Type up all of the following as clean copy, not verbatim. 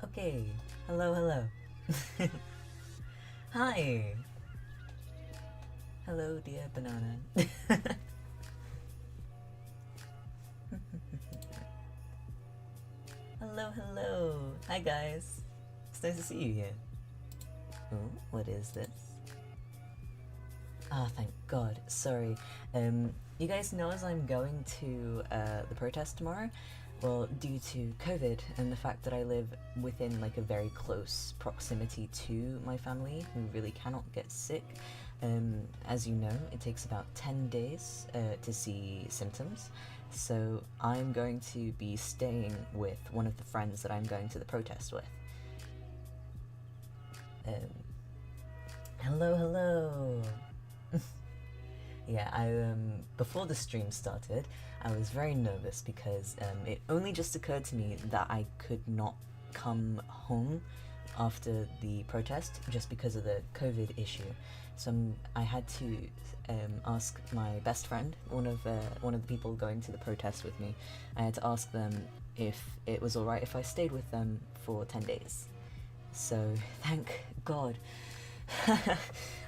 Okay. Hello, hello. Hi. Hello, dear banana. Hello, hello. Hi, guys. It's nice to see you here. Oh, what is this? Ah, thank God. Sorry. You guys know as I'm going to the protest tomorrow? Well, due to COVID and the fact that I live within like a very close proximity to my family who really cannot get sick, as you know, it takes about 10 days to see symptoms. So I'm going to be staying with one of the friends that I'm going to the protest with. Hello, hello. Yeah, before the stream started, I was very nervous because it only just occurred to me that I could not come home after the protest just because of the COVID issue. So I had to ask my best friend, one of the people going to the protest with me. I had to ask them if it was alright if I stayed with them for 10 days. So thank God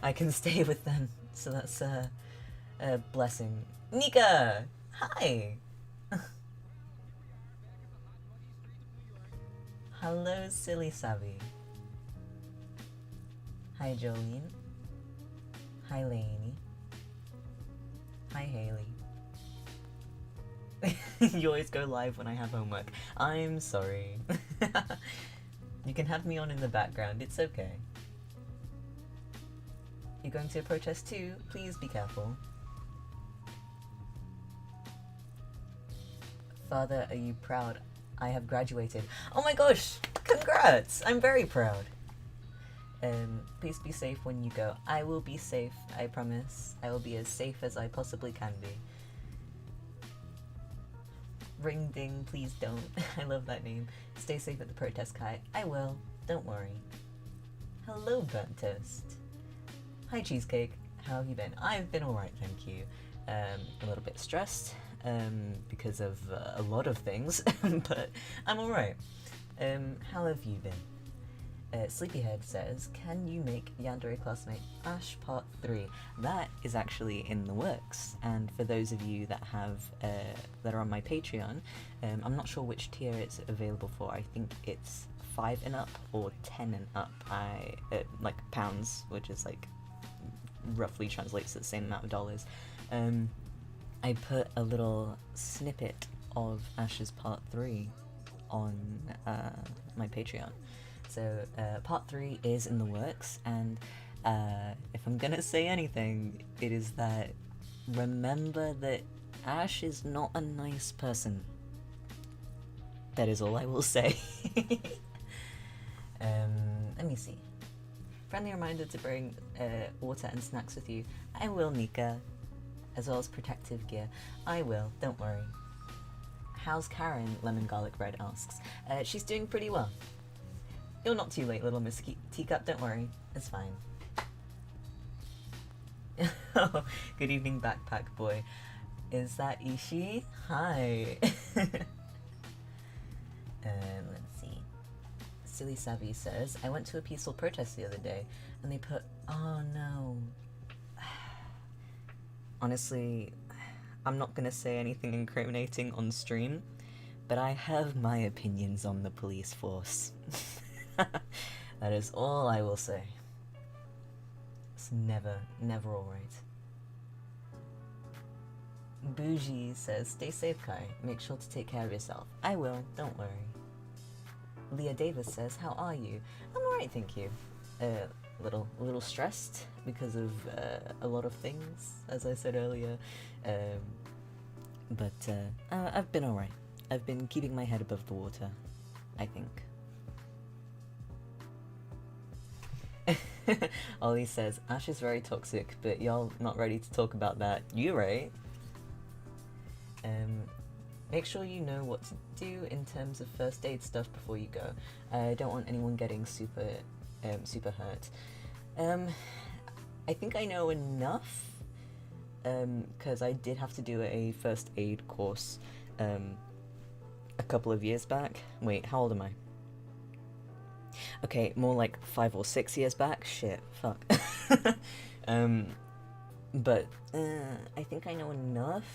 I can stay with them. So that's a blessing. Nika! Hi! Hello, Silly Savvy. Hi, Jolene. Hi, Lainey. Hi, Haley. You always go live when I have homework. I'm sorry. You can have me on in the background, it's okay. You're going to a protest too? Please be careful. Father, are you proud? I have graduated. Oh my gosh! Congrats! I'm very proud. Please be safe when you go. I will be safe, I promise. I will be as safe as I possibly can be. Ring ding, please don't. I love that name. Stay safe at the protest, Kai. I will. Don't worry. Hello, Burnt Toast. Hi, Cheesecake. How have you been? I've been alright, thank you. A little bit stressed because of a lot of things, but I'm alright. How have you been? Sleepyhead says, can you make Yandere Classmate Ash Part 3? That is actually in the works, and for those of you that have that are on my Patreon, I'm not sure which tier it's available for. I think it's 5 and up or 10 and up. Like pounds, which is like roughly translates to the same amount of dollars. I put a little snippet of Ash's Part 3 on my Patreon. So Part 3 is in the works, and if I'm gonna say anything, it is that remember that Ash is not a nice person. That is all I will say. Let me see. Friendly reminder to bring water and snacks with you. I will, Nika. As well as protective gear. I will, don't worry. How's Karen? Lemon Garlic Bread asks. She's doing pretty well. You're not too late, little Miss Teacup, don't worry. It's fine. Good evening, Backpack Boy. Is that Ishi? Hi. Let's see. Silly Savvy says, I went to a peaceful protest the other day, and they put, oh no. Honestly, I'm not gonna say anything incriminating on stream, but I have my opinions on the police force. That is all I will say. It's never alright. Bougie says, stay safe, Kai. Make sure to take care of yourself. I will, don't worry. Leah Davis says, how are you? I'm alright, thank you. A little stressed because of a lot of things, as I said earlier. But I've been alright. I've been keeping my head above the water, I think. Ollie says, Ash is very toxic, but y'all not ready to talk about that. You right? Make sure you know what to do in terms of first aid stuff before you go. I don't want anyone getting super hurt. I think I know enough, because I did have to do a first aid course a couple of years back. Wait, how old am I? Okay, more like 5 or 6 years back. Shit, fuck. But I think I know enough.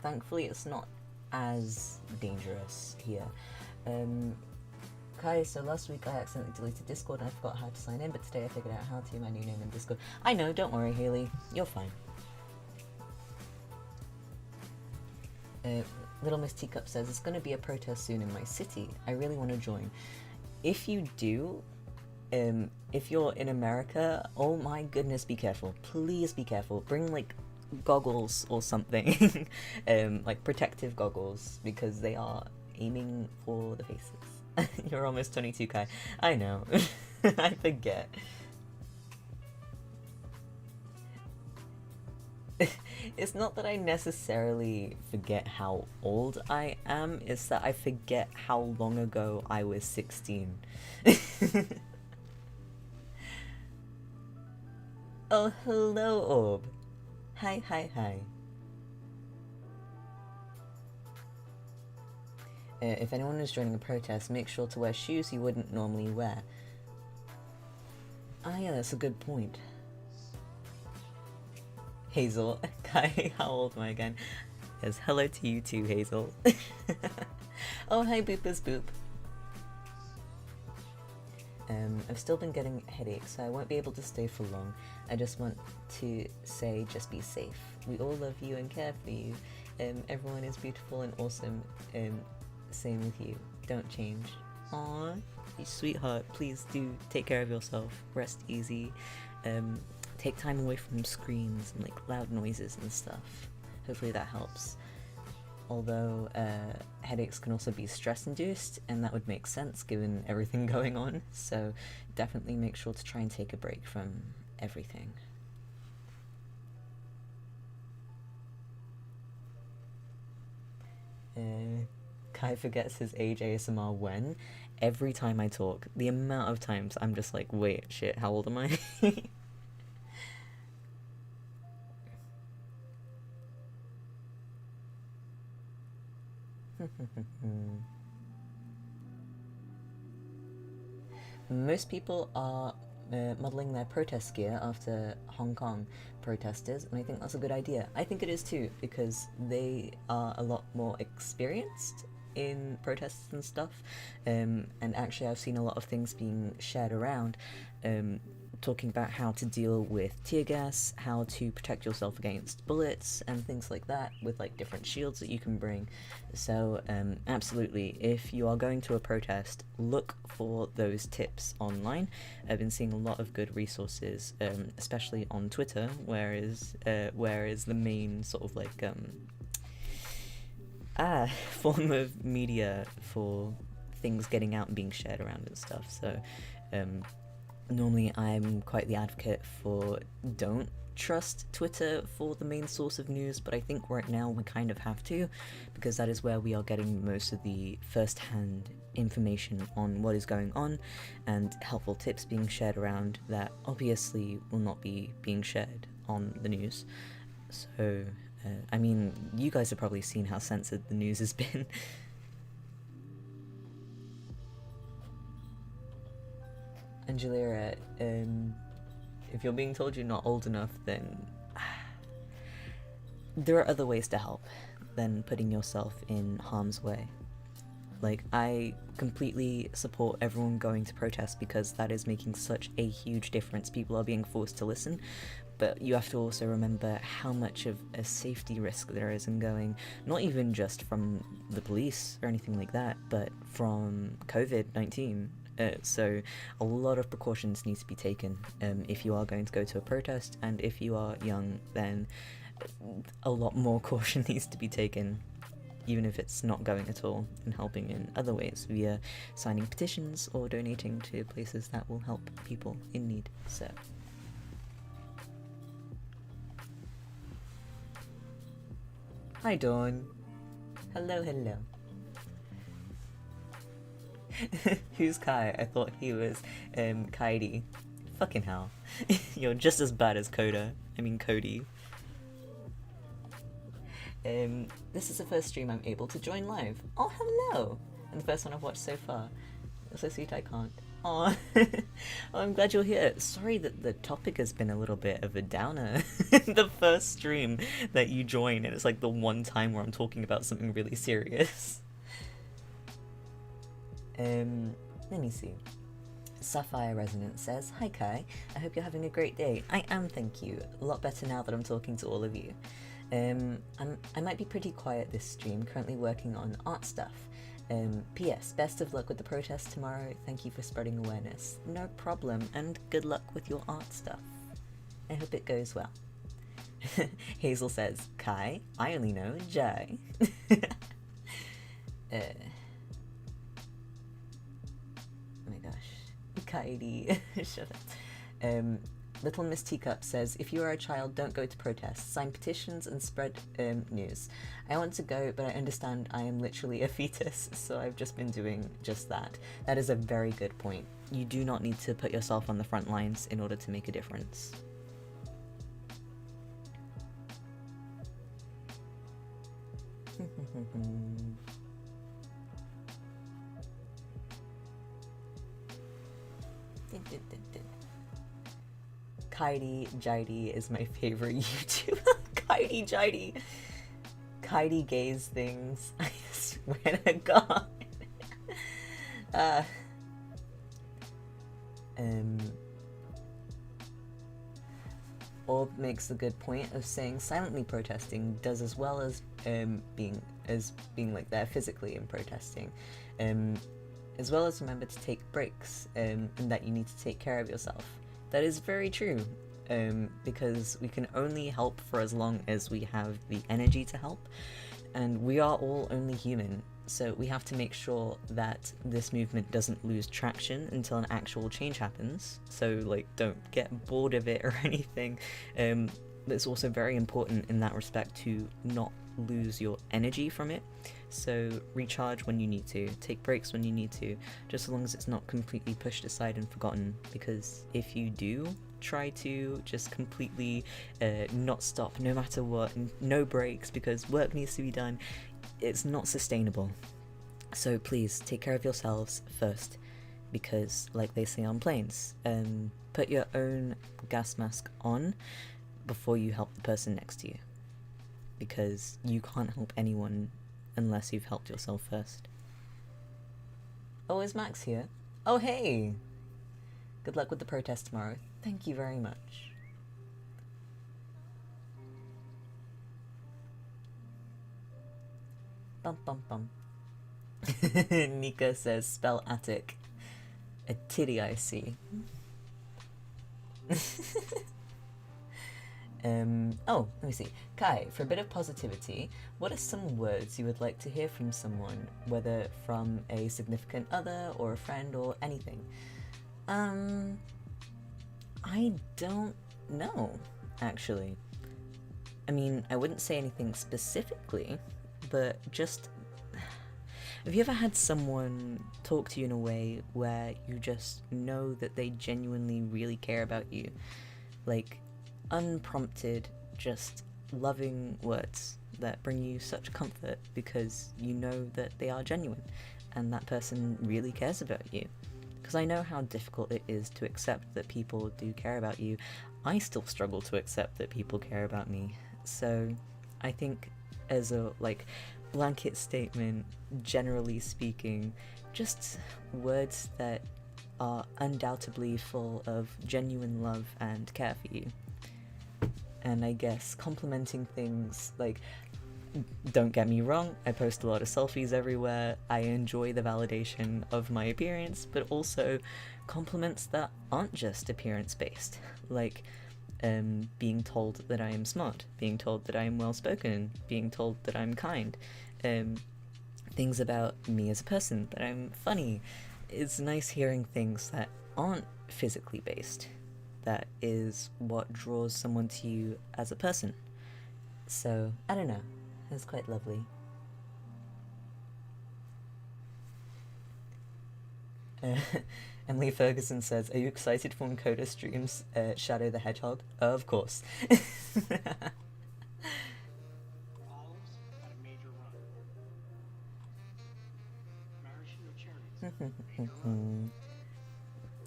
Thankfully, it's not as dangerous here. Kai, so last week I accidentally deleted Discord and I forgot how to sign in, but today I figured out how to, my new name in Discord. I know, don't worry, Haley. You're fine. Little Miss Teacup says, it's going to be a protest soon in my city. I really want to join. If you do, if you're in America, oh my goodness, be careful. Please be careful. Bring, like, goggles or something. Like, protective goggles, because they are aiming for the faces. You're almost 22, Kai. I know. I forget. It's not that I necessarily forget how old I am, it's that I forget how long ago I was 16. Oh, hello, Orb. Hi, hi, hi. If anyone is joining a protest, make sure to wear shoes you wouldn't normally wear. Ah, yeah, that's a good point. Hazel. Kai, how old am I again? Yes, hello to you too, Hazel. Oh, hi, Boopers Boop. I've still been getting headaches, so I won't be able to stay for long. I just want to say, just be safe. We all love you and care for you. Everyone is beautiful and awesome. Same with you. Don't change. Aw, you sweetheart. Please do take care of yourself. Rest easy. Take time away from screens and like loud noises and stuff. Hopefully that helps. Although headaches can also be stress-induced, and that would make sense given everything going on. So definitely make sure to try and take a break from everything. Kai forgets his age ASMR when? Every time I talk. The amount of times I'm just like, wait, shit, how old am I? Most people are modelling their protest gear after Hong Kong protesters, and I think that's a good idea. I think it is too, because they are a lot more experienced in protests and stuff, and actually I've seen a lot of things being shared around, talking about how to deal with tear gas, how to protect yourself against bullets and things like that, with like different shields that you can bring. So absolutely, if you are going to a protest, look for those tips online. I've been seeing a lot of good resources, especially on Twitter, where is the main sort of like form of media for things getting out and being shared around and stuff. So normally I'm quite the advocate for don't trust Twitter for the main source of news, but I think right now we kind of have to, because that is where we are getting most of the first-hand information on what is going on, and helpful tips being shared around that obviously will not be being shared on the news. So I mean, you guys have probably seen how censored the news has been. Angelera, if you're being told you're not old enough, then there are other ways to help than putting yourself in harm's way. Like, I completely support everyone going to protest because that is making such a huge difference. People are being forced to listen, but you have to also remember how much of a safety risk there is in going, not even just from the police or anything like that, but from COVID-19. So a lot of precautions need to be taken if you are going to go to a protest, and if you are young, then a lot more caution needs to be taken, even if it's not going at all, and helping in other ways via signing petitions or donating to places that will help people in need. So hi Dawn. Hello, hello. Who's Kai? I thought he was Kaidi. Fucking hell. You're just as bad as Coda. I mean Cody. This is the first stream I'm able to join live. Oh, hello! And the first one I've watched so far. so sweet I can't. Aw. Well, I'm glad you're here. Sorry that the topic has been a little bit of a downer. The first stream that you join, and it's like the one time where I'm talking about something really serious. Let me see. Sapphire Resonance says, "Hi Kai, I hope you're having a great day." I am, thank you. A lot better now that I'm talking to all of you. I might be pretty quiet this stream, currently working on art stuff. P.S. Best of luck with the protest tomorrow. Thank you for spreading awareness. No problem, and good luck with your art stuff. I hope it goes well. Hazel says, "Kai, I only know Jai." Oh my gosh. Kaidi. Shut up. Little Miss Teacup says, "If you are a child, don't go to protests. Sign petitions and spread news. I want to go, but I understand I am literally a fetus, so I've just been doing just that." That is a very good point. You do not need to put yourself on the front lines in order to make a difference. Kaidi Jidi is my favorite YouTuber. Kaidi Jidi. Kaidi gaze things. I swear to God. Orb makes a good point of saying silently protesting does as well as being like there physically and protesting. As well as remember to take breaks and that you need to take care of yourself. That is very true, because we can only help for as long as we have the energy to help, and we are all only human, so we have to make sure that this movement doesn't lose traction until an actual change happens. So like, don't get bored of it or anything. It's also very important in that respect to not lose your energy from it. So recharge when you need to, take breaks when you need to, just as long as it's not completely pushed aside and forgotten, because if you do try to just completely not stop no matter what, no breaks because work needs to be done, it's not sustainable. So please take care of yourselves first, because like they say on planes, put your own gas mask on before you help the person next to you, because you can't help anyone unless you've helped yourself first. Oh, is Max here? Oh, hey! Good luck with the protest tomorrow. Thank you very much. Bum bum bum. Nika says, "Spell attic. A titty I see." Oh, let me see. Kai, for a bit of positivity, what are some words you would like to hear from someone, whether from a significant other or a friend or anything? I don't know, actually. I mean, I wouldn't say anything specifically, but just... Have you ever had someone talk to you in a way where you just know that they genuinely really care about you? Like, unprompted, just loving words that bring you such comfort because you know that they are genuine and that person really cares about you. Because I know how difficult it is to accept that people do care about you. I still struggle to accept that people care about me. So I think as a blanket statement, generally speaking, just words that are undoubtedly full of genuine love and care for you. And I guess complimenting things, like, don't get me wrong, I post a lot of selfies everywhere, I enjoy the validation of my appearance, but also compliments that aren't just appearance-based, like being told that I am smart, being told that I am well-spoken, being told that I'm kind, things about me as a person, that I'm funny. It's nice hearing things that aren't physically based. That is what draws someone to you as a person. So, I don't know. It's quite lovely. Emily Ferguson says, "Are you excited for when Coda streams Shadow the Hedgehog?" Of course.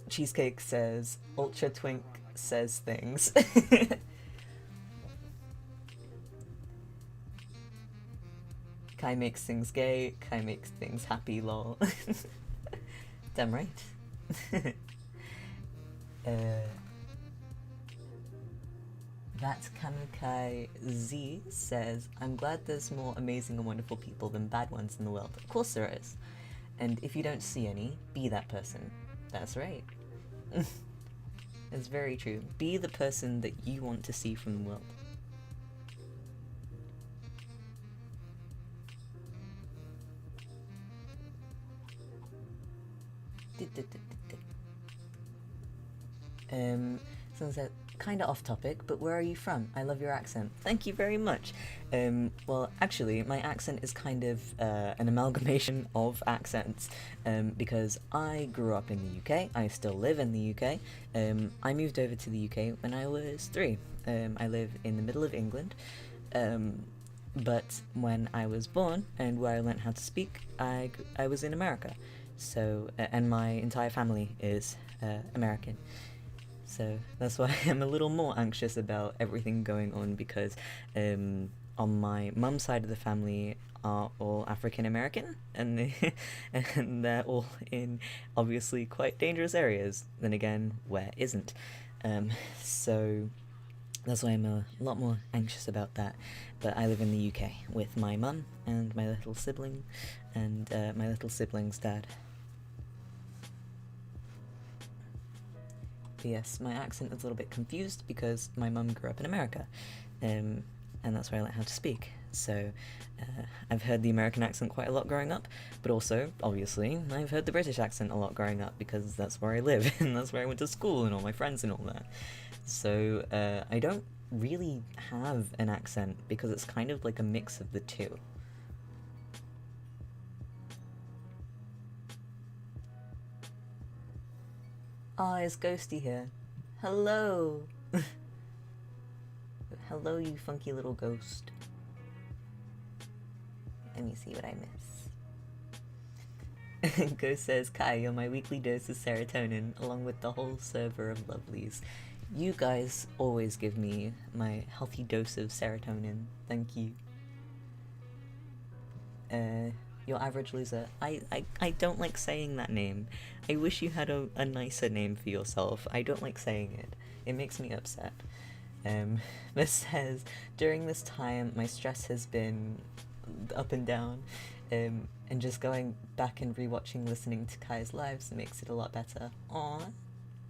Cheesecake says, Ultra Twink says things. Kai makes things gay, Kai makes things happy, lol. Damn right. That Kamukai Z says, I'm glad there's more amazing and wonderful people than bad ones in the world. Of course there is. And if you don't see any, be that person. That's right. It's very true. Be the person that you want to see from the world. Someone said, kinda off topic, but where are you from? I love your accent. Thank you very much. Well, actually, my accent is kind of an amalgamation of accents, because I grew up in the UK. I still live in the UK. I moved over to the UK when I was 3. I live in the middle of England. But when I was born and where I learned how to speak, I was in America. So, and my entire family is American. So that's why I'm a little more anxious about everything going on, because on my mum's side of the family are all African American, and they're all in obviously quite dangerous areas. Then again, where isn't? So that's why I'm a lot more anxious about that. But I live in the UK with my mum and my little sibling, and my little sibling's dad. But yes, my accent is a little bit confused because my mum grew up in America, and that's where I learned how to speak. So I've heard the American accent quite a lot growing up, but also, obviously, I've heard the British accent a lot growing up because that's where I live, and that's where I went to school and all my friends and all that. So I don't really have an accent because it's kind of like a mix of the two. Ah, it's Ghosty here. Hello! Hello, you funky little ghost. Let me see what I miss. Ghost says, Kai, you're my weekly dose of serotonin, along with the whole server of lovelies. You guys always give me my healthy dose of serotonin. Thank you. Your average loser. I don't like saying that name. I wish you had a nicer name for yourself. I don't like saying it. It makes me upset. This says, during this time, my stress has been up and down, and just going back and rewatching listening to Kai's lives makes it a lot better. Aww.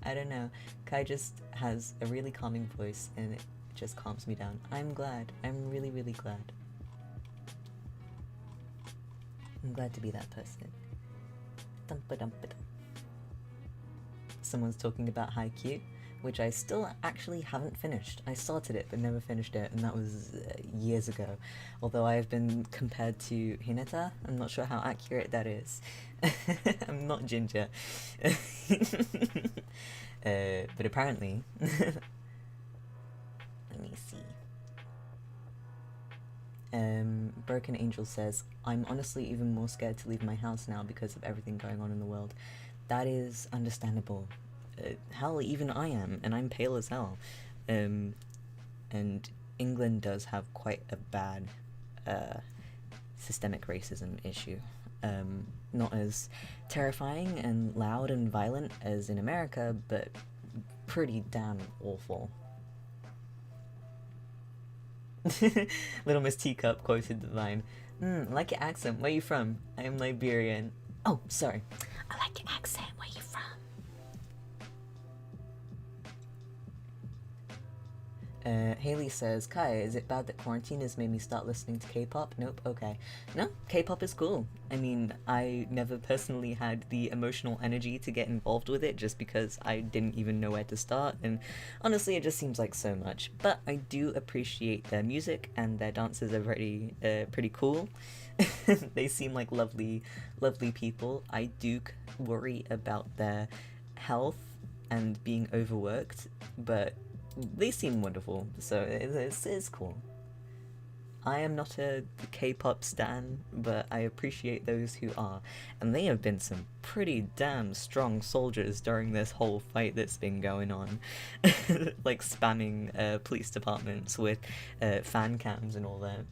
I don't know. Kai just has a really calming voice, and it just calms me down. I'm glad. I'm really, really glad. I'm glad to be that person. Dum-ba-dum-ba-dum. Someone's talking about Haikyuu, which I still actually haven't finished. I started it but never finished it, and that was years ago. Although I have been compared to Hinata, I'm not sure how accurate that is. I'm not ginger. But apparently... Let me see. Broken Angel says, I'm honestly even more scared to leave my house now because of everything going on in the world. That is understandable. Hell, even I am, and I'm pale as hell. And England does have quite a bad systemic racism issue. Not as terrifying and loud and violent as in America, but pretty damn awful. Little Miss Teacup quoted the line, like your accent, where you from? I am Liberian. Oh, sorry. I like your accent, where you from? Haley says, Kai, is it bad that quarantine has made me start listening to K-pop? Nope, okay. No, K-pop is cool. I mean, I never personally had the emotional energy to get involved with it just because I didn't even know where to start, and honestly it just seems like so much. But I do appreciate their music, and their dances are pretty cool. They seem like lovely, lovely people. I do worry about their health and being overworked, but they seem wonderful, so it's cool. I am not a K-pop stan, but I appreciate those who are, and they have been some pretty damn strong soldiers during this whole fight that's been going on. Like spamming police departments with fan cams and all that,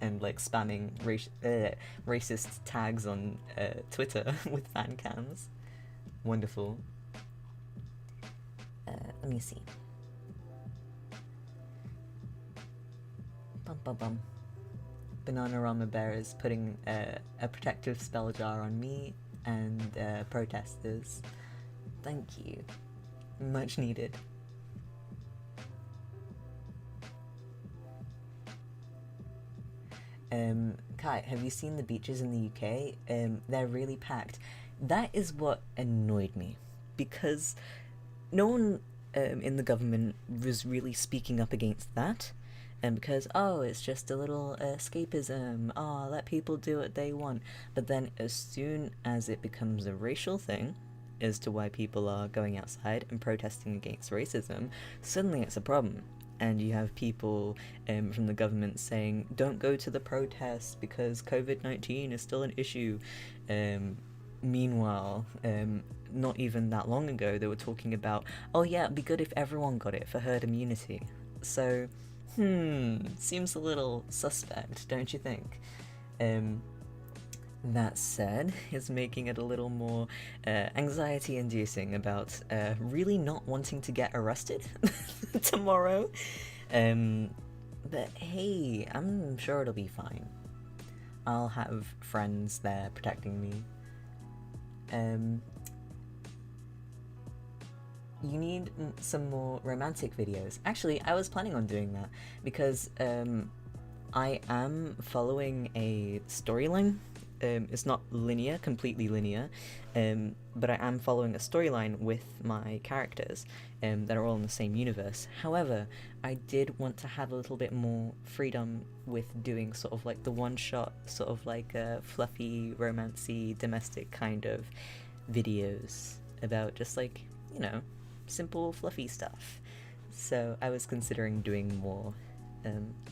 and like spamming racist tags on Twitter with fan cams. Wonderful. Let me see. Bum bum bum. Bananarama Bear is putting a protective spell jar on me and protesters. Thank you. Much needed. Kai, have you seen the beaches in the UK? They're really packed. That is what annoyed me, because no one in the government was really speaking up against that. And because, oh, it's just a little escapism, oh, let people do what they want. But then as soon as it becomes a racial thing as to why people are going outside and protesting against racism, suddenly it's a problem. And you have people from the government saying, don't go to the protests because COVID-19 is still an issue. Meanwhile, not even that long ago, they were talking about, oh yeah, it'd be good if everyone got it for herd immunity. So, seems a little suspect, don't you think? That said, is making it a little more anxiety-inducing about really not wanting to get arrested tomorrow. But hey, I'm sure it'll be fine. I'll have friends there protecting me. You need some more romantic videos. Actually, I was planning on doing that because I am following a storyline. It's not linear, completely linear, but I am following a storyline with my characters that are all in the same universe. However, I did want to have a little bit more freedom with doing sort of like the one-shot, sort of like fluffy, romancy, domestic kind of videos about just like, you know, simple fluffy stuff. So I was considering doing more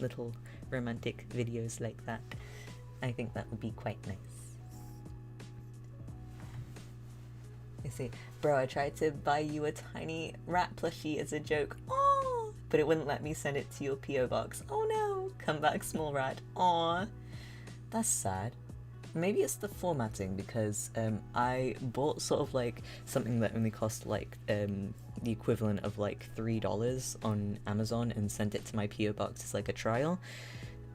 little romantic videos like that. I think that would be quite nice. I see. Bro, I tried to buy you a tiny rat plushie as a joke. Aww! But it wouldn't let me send it to your P.O. box. Oh no! Come back, small rat. Aww. That's sad. Maybe it's the formatting, because I bought sort of like something that only cost like the equivalent of like $3 on Amazon and sent it to my P.O. box as like a trial.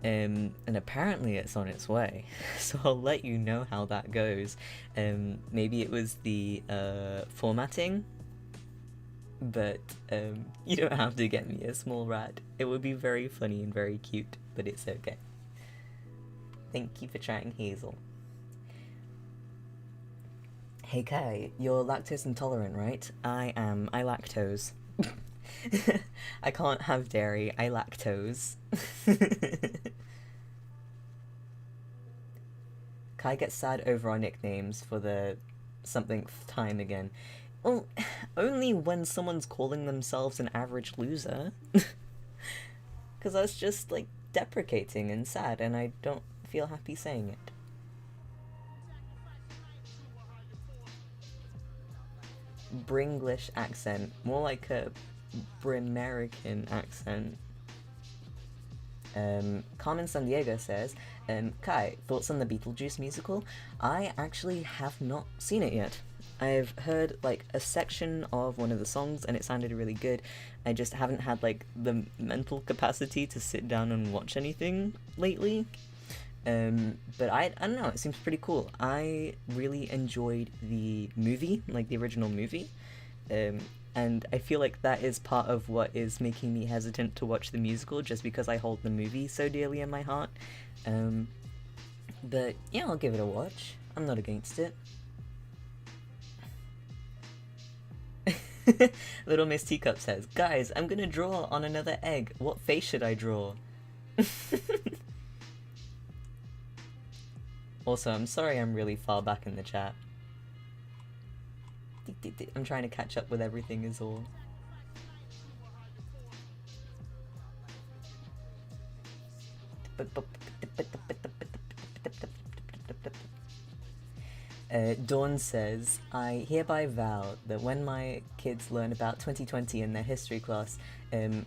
And apparently it's on its way, so I'll let you know how that goes. Maybe it was the formatting, but you don't have to get me a small rat. It would be very funny and very cute, but it's okay. Thank you for trying, Hazel. Hey Kai, you're lactose intolerant, right? I am. I lactose. I can't have dairy, I lactose. Kai gets sad over our nicknames for the something time again. Well, only when someone's calling themselves an average loser. Because that's just, like, deprecating and sad, and I don't feel happy saying it. Bringlish accent, more like a Brimerican accent. Carmen San Diego says, Kai, thoughts on the Beetlejuice musical? I actually have not seen it yet. I've heard like a section of one of the songs and it sounded really good. I just haven't had like the mental capacity to sit down and watch anything lately. But I don't know, it seems pretty cool. I really enjoyed the movie, like the original movie. And I feel like that is part of what is making me hesitant to watch the musical, just because I hold the movie so dearly in my heart. But yeah, I'll give it a watch. I'm not against it. Little Miss Teacup says, guys, I'm gonna draw on another egg. What face should I draw? Also, I'm sorry I'm really far back in the chat. I'm trying to catch up with everything is all. Dawn says, I hereby vow that when my kids learn about 2020 in their history class, and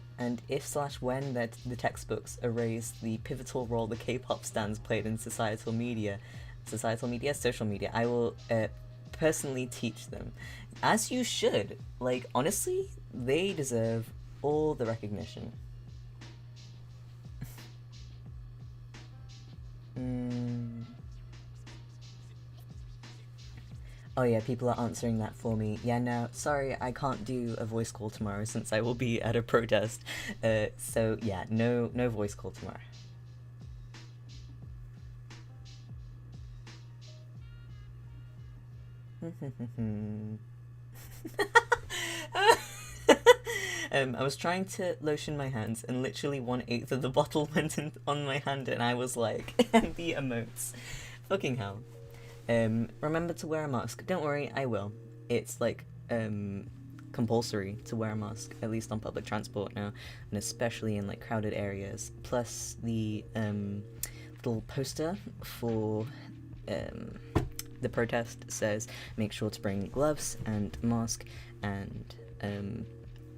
if/when the textbooks erase the pivotal role the K-pop stands played in social media, I will personally teach them. As you should. Like, honestly, they deserve all the recognition. Oh yeah, people are answering that for me. Yeah, no, sorry, I can't do a voice call tomorrow since I will be at a protest. So yeah, no voice call tomorrow. I was trying to lotion my hands and literally 1/8 of the bottle went on my hand and I was like, the emotes. Fucking hell. Remember to wear a mask. Don't worry, I will. It's like compulsory to wear a mask, at least on public transport now, and especially in like crowded areas. Plus the little poster for the protest says make sure to bring gloves and a mask and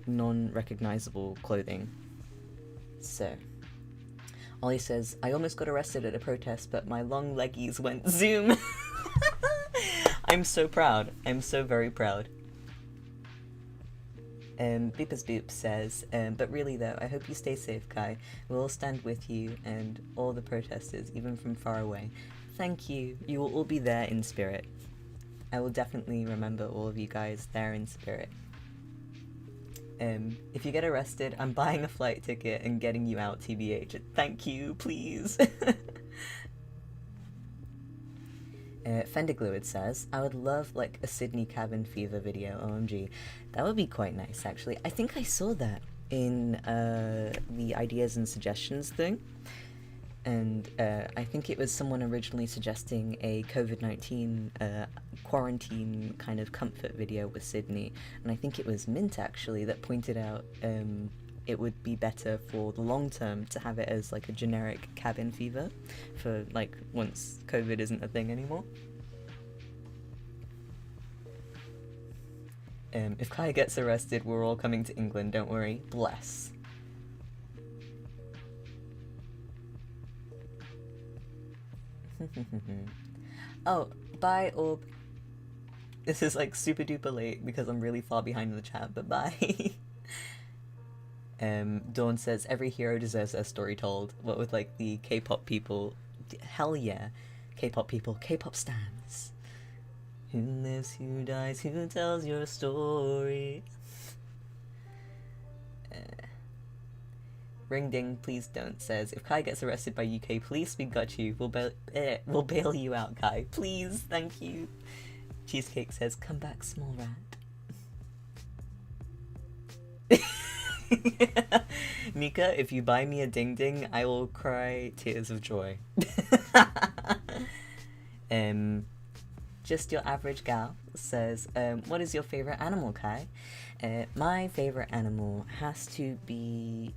non-recognizable clothing. So Ollie says, I almost got arrested at a protest, but my long leggies went zoom. I'm so proud. I'm so very proud. Beepers Boop says, but really though, I hope you stay safe, Kai. We'll all stand with you and all the protesters, even from far away. Thank you. You will all be there in spirit. I will definitely remember all of you guys there in spirit. If you get arrested, I'm buying a flight ticket and getting you out, TBH. Thank you, please. Fendergluid says, I would love like a Sydney cabin fever video, OMG. That would be quite nice, actually. I think I saw that in the ideas and suggestions thing. And I think it was someone originally suggesting a COVID-19 quarantine kind of comfort video with Sydney. And I think it was Mint, actually, that pointed out it would be better for the long term to have it as like a generic cabin fever for like once COVID isn't a thing anymore. If Kai gets arrested, we're all coming to England, don't worry. Bless. Oh, bye, Orb. This is like super duper late because I'm really far behind in the chat, but bye. Dawn says, every hero deserves their story told. What with like the K-pop people? Hell yeah. K-pop people, K-pop stans. Who lives, who dies, who tells your story? Ring ding, please don't says, if Kai gets arrested by UK police, we got you. We'll bail you out, Kai. Please, thank you. Cheesecake says, come back, small rat. Nika, if you buy me a ding ding, I will cry tears of joy. Just your average gal says, what is your favorite animal, Kai? My favorite animal has to be...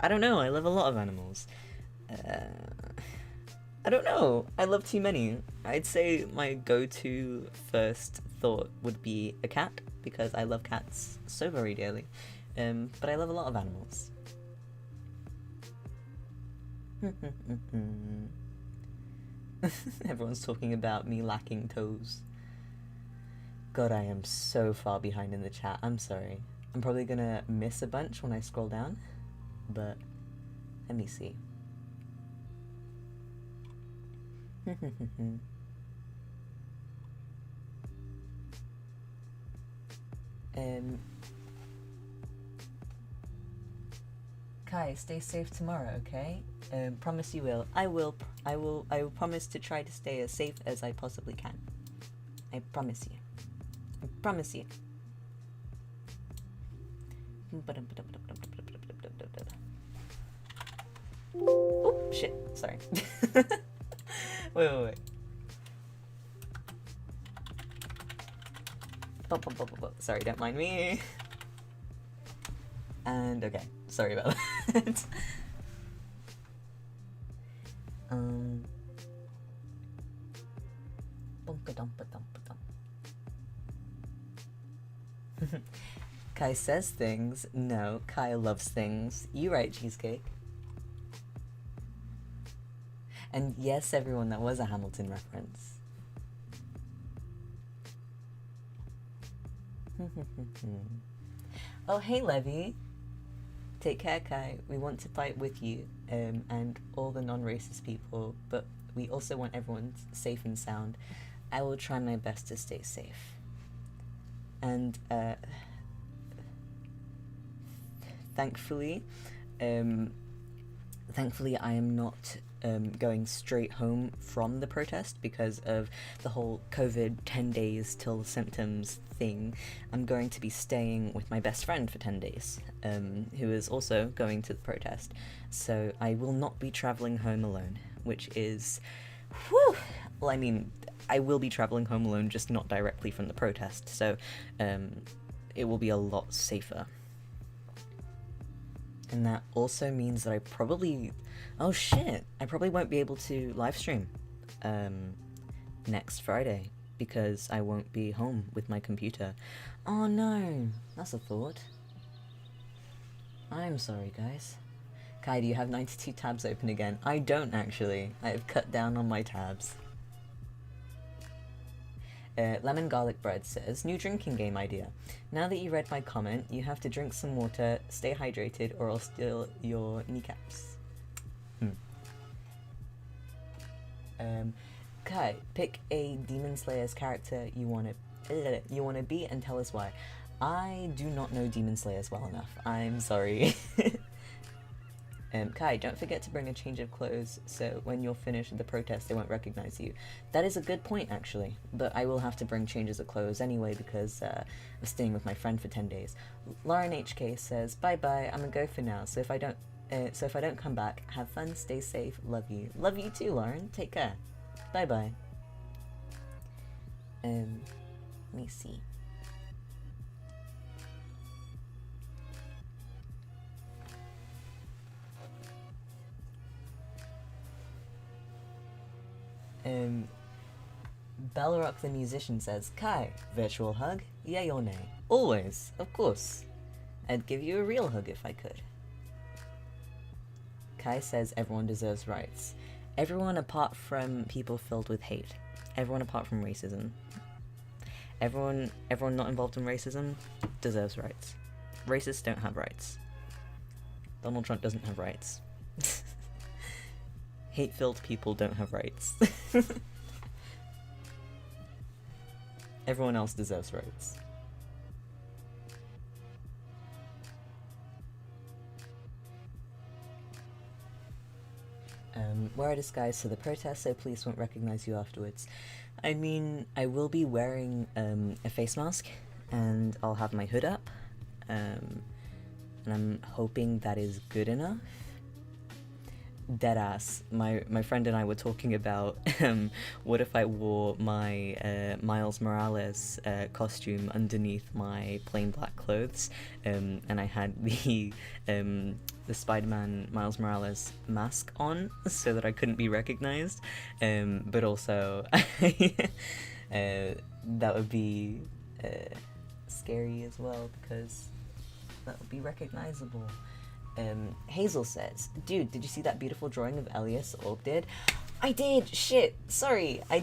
I don't know, I love a lot of animals. I don't know, I love too many. I'd say my go-to first thought would be a cat, because I love cats so very dearly. But I love a lot of animals. Everyone's talking about me lacking toes. God, I am so far behind in the chat. I'm sorry. I'm probably gonna miss a bunch when I scroll down, but let me see. Kai, stay safe tomorrow, okay? Promise you will. I will promise to try to stay as safe as I possibly can. I promise you. I promise you. Oh, shit. Sorry. wait. Sorry, don't mind me. And okay, sorry about that. Kai says things. No, Kai loves things. You right, Cheesecake. And yes, everyone, that was a Hamilton reference. Oh, hey, Levy. Take care, Kai. We want to fight with you and all the non-racist people, but we also want everyone safe and sound. I will try my best to stay safe. And thankfully, I am not going straight home from the protest because of the whole COVID 10 days till symptoms thing. I'm going to be staying with my best friend for 10 days, who is also going to the protest. So I will not be traveling home alone, which is, whew, well, I mean, I will be traveling home alone, just not directly from the protest, so it will be a lot safer. And that also means that I probably won't be able to live stream next Friday because I won't be home with my computer. Oh no, that's a thought. I'm sorry, guys. Kai, do you have 92 tabs open again? I don't actually. I have cut down on my tabs. Lemon Garlic Bread says, new drinking game idea. Now that you read my comment, you have to drink some water, stay hydrated, or I'll steal your kneecaps. Kai, pick a Demon Slayer's character you wanna be and tell us why. I do not know Demon Slayers well enough. I'm sorry. Kai, don't forget to bring a change of clothes so when you're finished with the protest they won't recognize you. That is a good point, actually, but I will have to bring changes of clothes anyway because I'm staying with my friend for 10 days. Lauren HK says, bye-bye, I'm gonna go for now, so if I don't come back, have fun, stay safe, love you. Love you too, Lauren, take care. Bye-bye. Let me see. Bellerock the musician says, Kai, virtual hug? Yay or nay? Always, of course. I'd give you a real hug if I could. Kai says everyone deserves rights. Everyone apart from people filled with hate. Everyone apart from racism. Everyone not involved in racism deserves rights. Racists don't have rights. Donald Trump doesn't have rights. Hate-filled people don't have rights. Everyone else deserves rights. Wear a disguise to the protest so police won't recognize you afterwards. I mean, I will be wearing a face mask and I'll have my hood up, and I'm hoping that is good enough. Deadass, my friend and I were talking about what if I wore my Miles Morales costume underneath my plain black clothes, and I had the Spider-Man Miles Morales mask on so that I couldn't be recognized, but also that would be scary as well because that would be recognizable. Hazel says, dude, did you see that beautiful drawing of Elias Orb did? I did! Shit! Sorry! I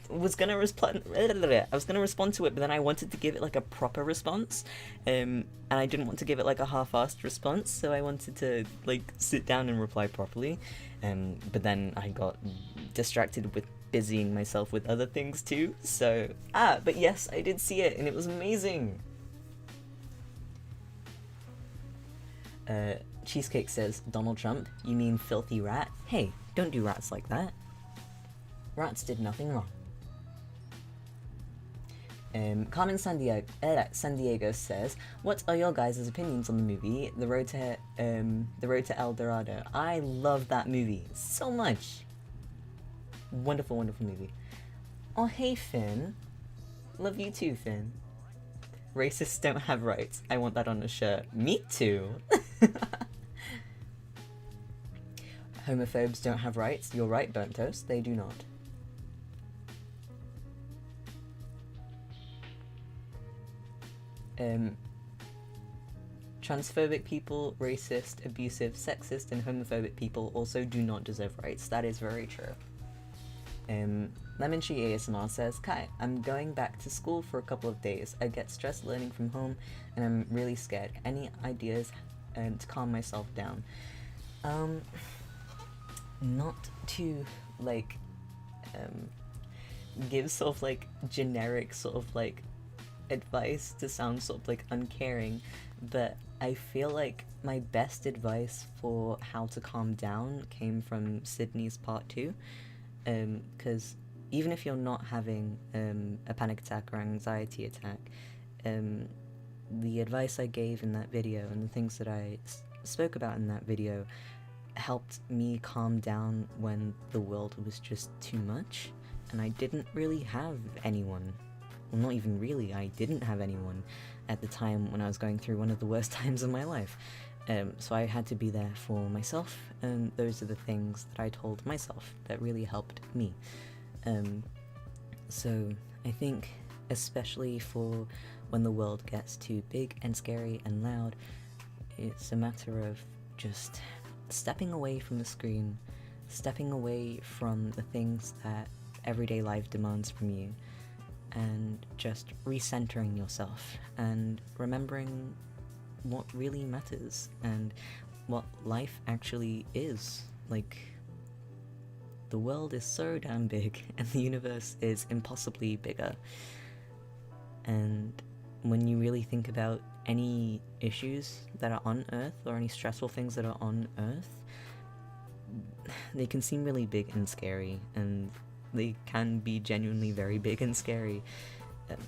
was gonna respond to it, but then I wanted to give it like a proper response, and I didn't want to give it like a half-assed response, so I wanted to like sit down and reply properly, but then I got distracted with busying myself with other things too, so, but yes, I did see it, and it was amazing! Cheesecake says, Donald Trump, you mean filthy rat? Hey, don't do rats like that. Rats did nothing wrong. Carmen San Diego says, what are your guys' opinions on the movie, The Road to El Dorado? I love that movie so much. Wonderful, wonderful movie. Oh, hey, Finn. Love you too, Finn. Racists don't have rights. I want that on a shirt. Me too. homophobes don't have rights. You're right, Burnt Toast, they do not. Transphobic people, racist, abusive, sexist, and homophobic people also do not deserve rights. That is very true. Lemon Tree ASMR says, Kai, I'm going back to school for a couple of days. I get stressed learning from home, and I'm really scared. Any ideas to calm myself down? Not to, like, give sort of, like, generic sort of, like, advice to sound sort of, like, uncaring, but I feel like my best advice for how to calm down came from Sydney's part 2, because even if you're not having a panic attack or anxiety attack, the advice I gave in that video and the things that I spoke about in that video helped me calm down when the world was just too much, and I didn't really have anyone. Well, not even really, I didn't have anyone at the time when I was going through one of the worst times of my life. So I had to be there for myself, and those are the things that I told myself that really helped me. So I think, especially for when the world gets too big and scary and loud, it's a matter of just stepping away from the screen, stepping away from the things that everyday life demands from you, and just recentering yourself and remembering what really matters and what life actually is. Like, the world is so damn big and the universe is impossibly bigger, and when you really think about any issues that are on Earth or any stressful things that are on Earth, they can seem really big and scary, and they can be genuinely very big and scary,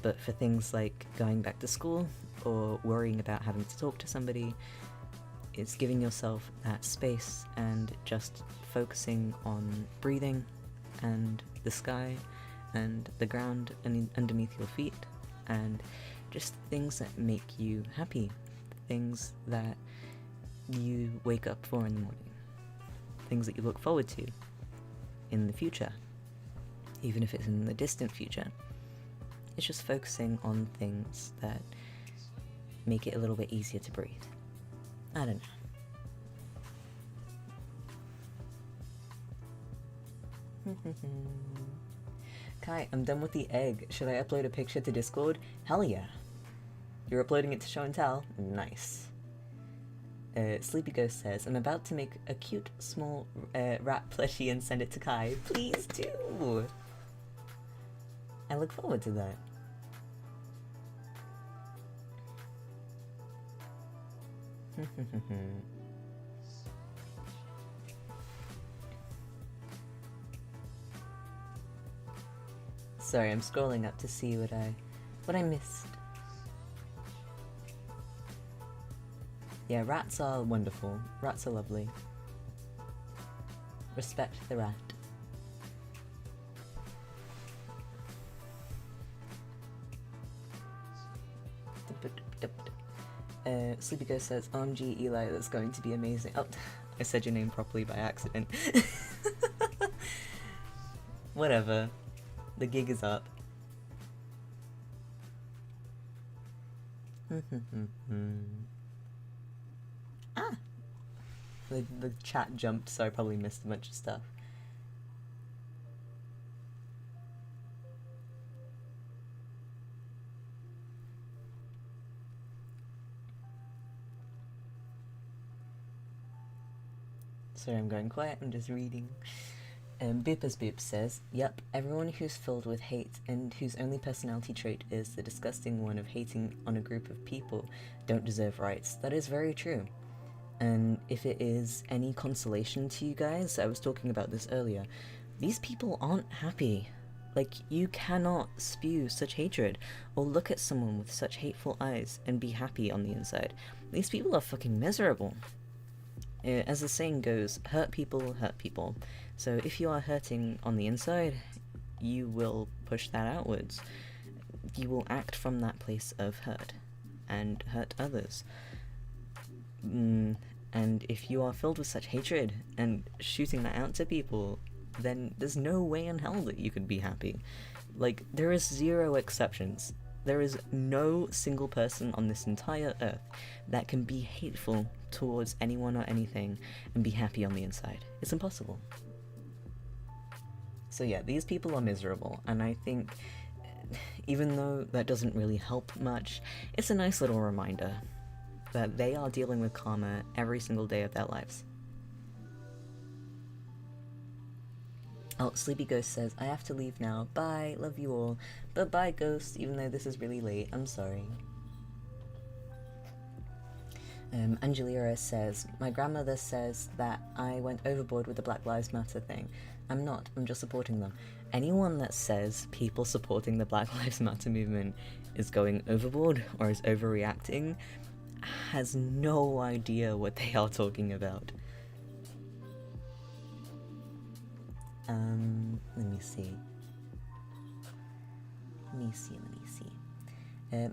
but for things like going back to school or worrying about having to talk to somebody, it's giving yourself that space and just focusing on breathing and the sky and the ground underneath your feet, and just things that make you happy, things that you wake up for in the morning, things that you look forward to in the future, even if it's in the distant future. It's just focusing on things that make it a little bit easier to breathe. I don't know. Kai, I'm done with the egg. Should I upload a picture to Discord? Hell yeah. You're uploading it to show and tell? Nice. Sleepy Ghost says, I'm about to make a cute small rat plushie and send it to Kai. Please do! I look forward to that. Sorry, I'm scrolling up to see what I missed. Yeah, rats are wonderful. Rats are lovely. Respect the rat. Sleepy Ghost says, OMG Eli, that's going to be amazing. Oh, I said your name properly by accident. Whatever. The gig is up. Ah! The chat jumped, so I probably missed a bunch of stuff. Sorry, I'm going quiet, I'm just reading. Boopers Boop says, yep, everyone who's filled with hate and whose only personality trait is the disgusting one of hating on a group of people don't deserve rights. That is very true. And if it is any consolation to you guys, I was talking about this earlier, these people aren't happy. Like, you cannot spew such hatred or look at someone with such hateful eyes and be happy on the inside. These people are fucking miserable. As the saying goes, hurt people hurt people. So if you are hurting on the inside, you will push that outwards. You will act from that place of hurt and hurt others. And if you are filled with such hatred and shooting that out to people, then there's no way in hell that you could be happy. Like, there is zero exceptions. There is no single person on this entire earth that can be hateful towards anyone or anything and be happy on the inside. It's impossible. So yeah, these people are miserable, and I think even though that doesn't really help much, it's a nice little reminder that they are dealing with karma every single day of their lives. Oh, Sleepy Ghost says, I have to leave now. Bye, love you all. But bye, Ghost, even though this is really late. I'm sorry. Angelira says, my grandmother says that I went overboard with the Black Lives Matter thing. I'm not, I'm just supporting them. Anyone that says people supporting the Black Lives Matter movement is going overboard or is overreacting has no idea what they are talking about. Let me see.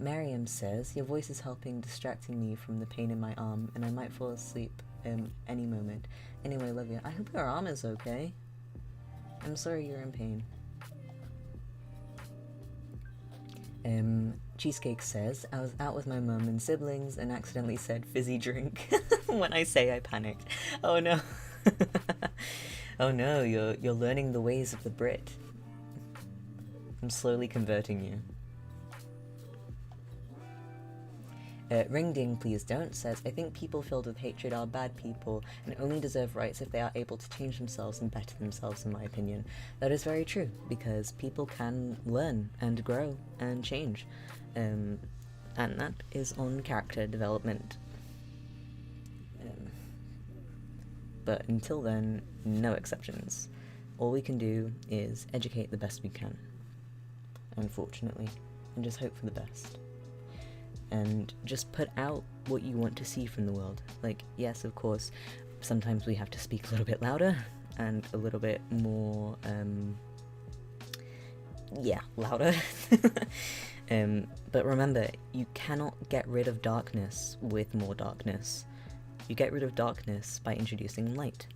Miriam says, your voice is helping distracting me from the pain in my arm, and I might fall asleep any moment. Anyway, love you. I hope your arm is okay. I'm sorry you're in pain. Cheesecake says, I was out with my mum and siblings and accidentally said fizzy drink. When I say I panicked. Oh no. Oh no, you're learning the ways of the Brit. I'm slowly converting you. Ring Ding Please Don't says, I think people filled with hatred are bad people and only deserve rights if they are able to change themselves and better themselves, in my opinion. That is very true, because people can learn and grow and change. And that is on character development. But until then, no exceptions. All we can do is educate the best we can, unfortunately, and just hope for the best. And just put out what you want to see from the world. Like, yes, of course, sometimes we have to speak a little bit louder and a little bit more, louder. But remember, you cannot get rid of darkness with more darkness. You get rid of darkness by introducing light.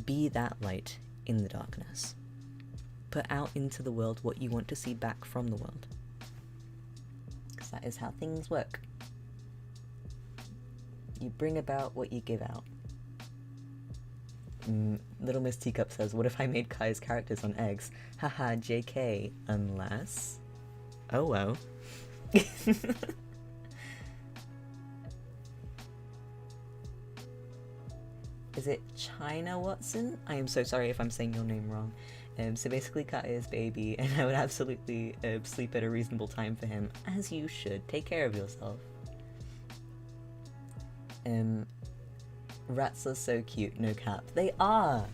Be that light in the darkness. Put out into the world what you want to see back from the world. Because that is how things work. You bring about what you give out. Little Miss Teacup says, what if I made Kai's characters on eggs? Haha, JK, unless... Oh well. Is it China Watson? I am so sorry if I'm saying your name wrong. So basically Kai is baby, and I would absolutely sleep at a reasonable time for him, as you should. Take care of yourself. Rats are so cute, no cap. They are!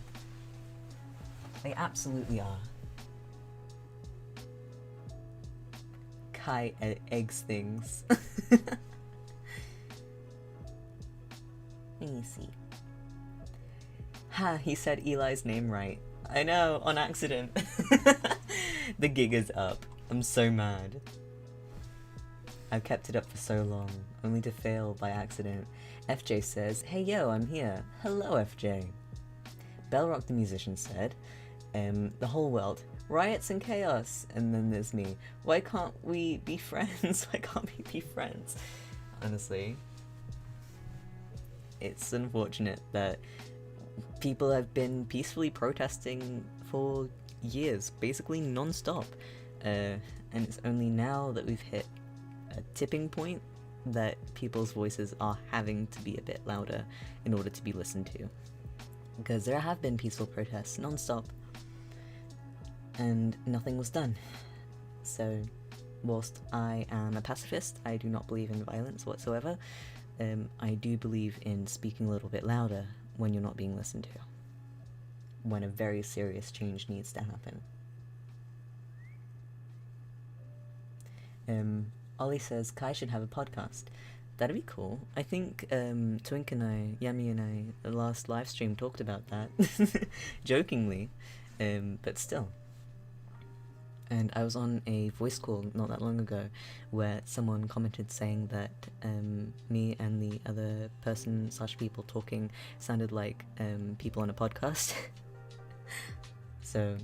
They absolutely are. Kai eggs things. Let me see. Ha, he said Eli's name right. I know, on accident. The gig is up. I'm so mad. I've kept it up for so long, only to fail by accident. FJ says, hey yo, I'm here. Hello, FJ. Bellrock the musician said, the whole world, riots and chaos. And then there's me. Why can't we be friends? Why can't we be friends? Honestly, it's unfortunate that people have been peacefully protesting for years, basically non-stop, and it's only now that we've hit a tipping point that people's voices are having to be a bit louder in order to be listened to. Because there have been peaceful protests non-stop, and nothing was done. So, whilst I am a pacifist, I do not believe in violence whatsoever. I do believe in speaking a little bit louder when you're not being listened to, when a very serious change needs to happen. Ollie says Kai should have a podcast. That'd be cool. I think Twink and I, Yami and I, the last live stream talked about that, jokingly, but still. And I was on a voice call not that long ago where someone commented saying that me and the other person / people talking sounded like people on a podcast. So,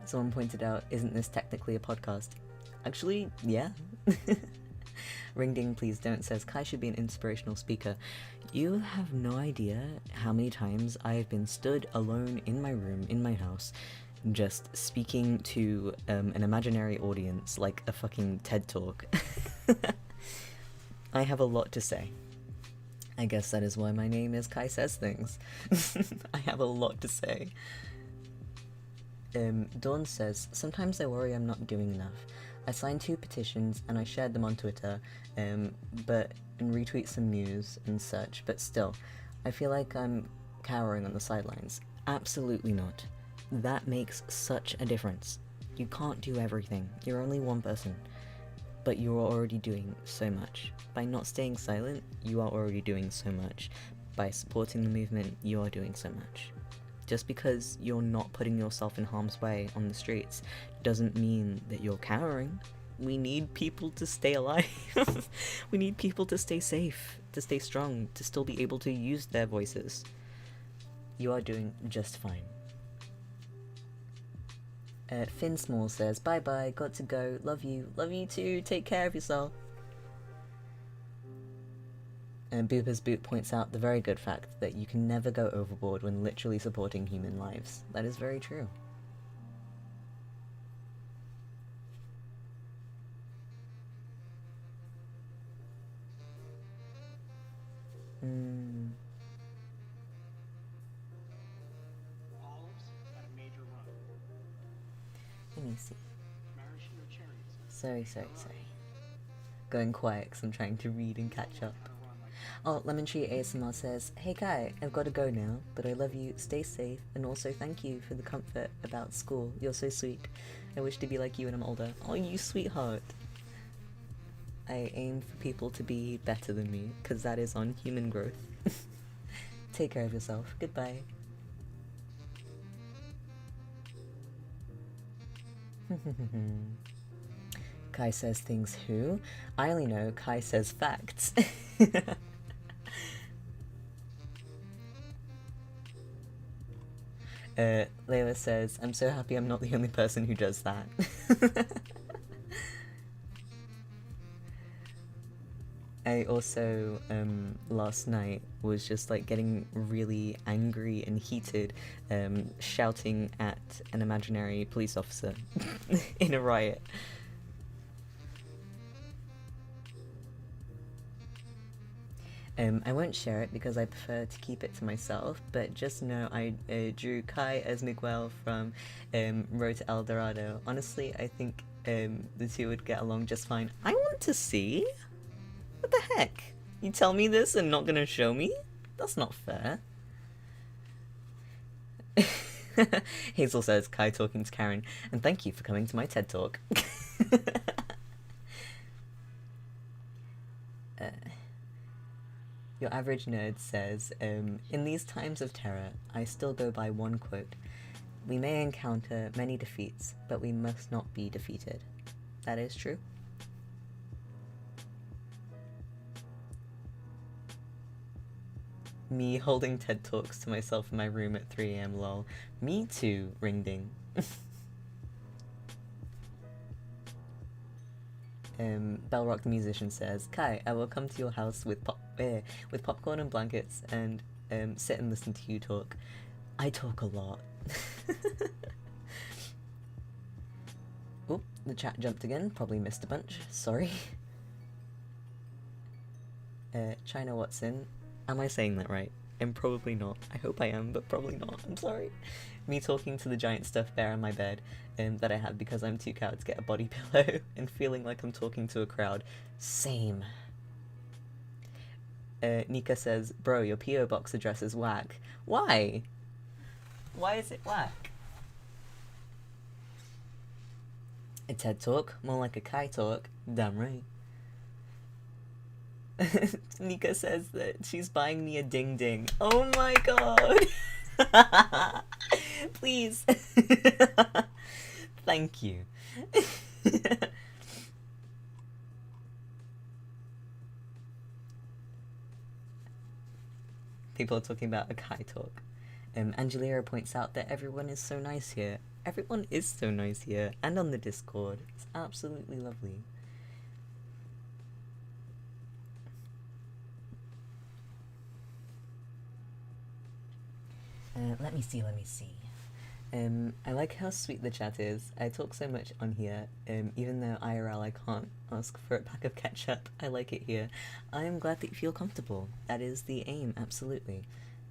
someone pointed out, isn't this technically a podcast? Actually, yeah. Ring Ding Please Don't says, Kai should be an inspirational speaker. You have no idea how many times I have been stood alone in my room, in my house, just speaking to an imaginary audience like a fucking TED Talk. I have a lot to say. I guess that is why my name is Kai Says Things. I have a lot to say. Dawn says, sometimes I worry I'm not doing enough. I signed 2 petitions and I shared them on Twitter, and retweet some news and such, but still, I feel like I'm cowering on the sidelines. Absolutely not. That makes such a difference. You can't do everything. You're only one person. But you're already doing so much. By not staying silent, you are already doing so much. By supporting the movement, you are doing so much. Just because you're not putting yourself in harm's way on the streets doesn't mean that you're cowering. We need people to stay alive. We need people to stay safe, to stay strong, to still be able to use their voices. You are doing just fine. Finn Small says, bye bye, got to go, love you too, take care of yourself. And Booper's Boot points out the very good fact that you can never go overboard when literally supporting human lives. That is very true. Let me see. Sorry. Going quiet because I'm trying to read and catch up. Oh, Lemon Tree ASMR says, hey Kai, I've got to go now, but I love you, stay safe, and also thank you for the comfort about school. You're so sweet. I wish to be like you when I'm older. Oh, you sweetheart. I aim for people to be better than me, because that is on human growth. Take care of yourself. Goodbye. Kai says things who? I only know Kai says facts. Layla says, I'm so happy I'm not the only person who does that. I also, last night was just like getting really angry and heated, shouting at an imaginary police officer in a riot. I won't share it because I prefer to keep it to myself, but just know I drew Kai as Miguel from Road to El Dorado. Honestly, I think the two would get along just fine. I want to see? What the heck? You tell me this and not gonna show me? That's not fair. Hazel says, Kai talking to Karen, and thank you for coming to my TED Talk. Your average nerd says, in these times of terror, I still go by one quote. We may encounter many defeats, but we must not be defeated. That is true. Me holding TED Talks to myself in my room at 3 AM lol. Me too, ring ding. Bellrock the musician says, Kai, I will come to your house with popcorn and blankets and sit and listen to you talk. I talk a lot. Oop, the chat jumped again, probably missed a bunch, sorry. China Watson, am I saying that right? I'm probably not. I hope I am, but probably not. I'm sorry. Me talking to the giant stuffed bear on my bed that I have because I'm too cowed to get a body pillow and feeling like I'm talking to a crowd. Same. Nika says, bro, your P.O. box address is whack. Why? Why is it whack? A TED Talk? More like a Kai Talk. Damn right. Nika says that she's buying me a ding ding. Oh my god! Please. Thank you. People are talking about a Kai talk. Angelira points out that everyone is so nice here. Everyone is so nice here, and on the Discord. It's absolutely lovely. Let me see. I like how sweet the chat is. I talk so much on here, even though IRL I can't ask for a pack of ketchup. I like it here. I am glad that you feel comfortable. That is the aim, absolutely.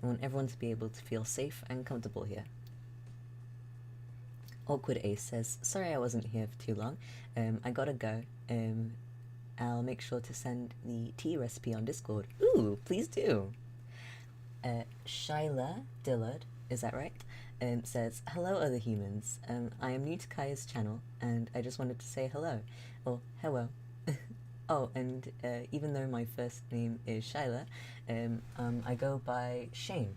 I want everyone to be able to feel safe and comfortable here. Awkward Ace says, sorry I wasn't here for too long. I gotta go. I'll make sure to send the tea recipe on Discord. Ooh, please do. Shyla Dillard, is that right? Says, hello other humans. I am new to Kaya's channel, and I just wanted to say hello. Or, hello. Oh, and even though my first name is Shyla, I go by Shane.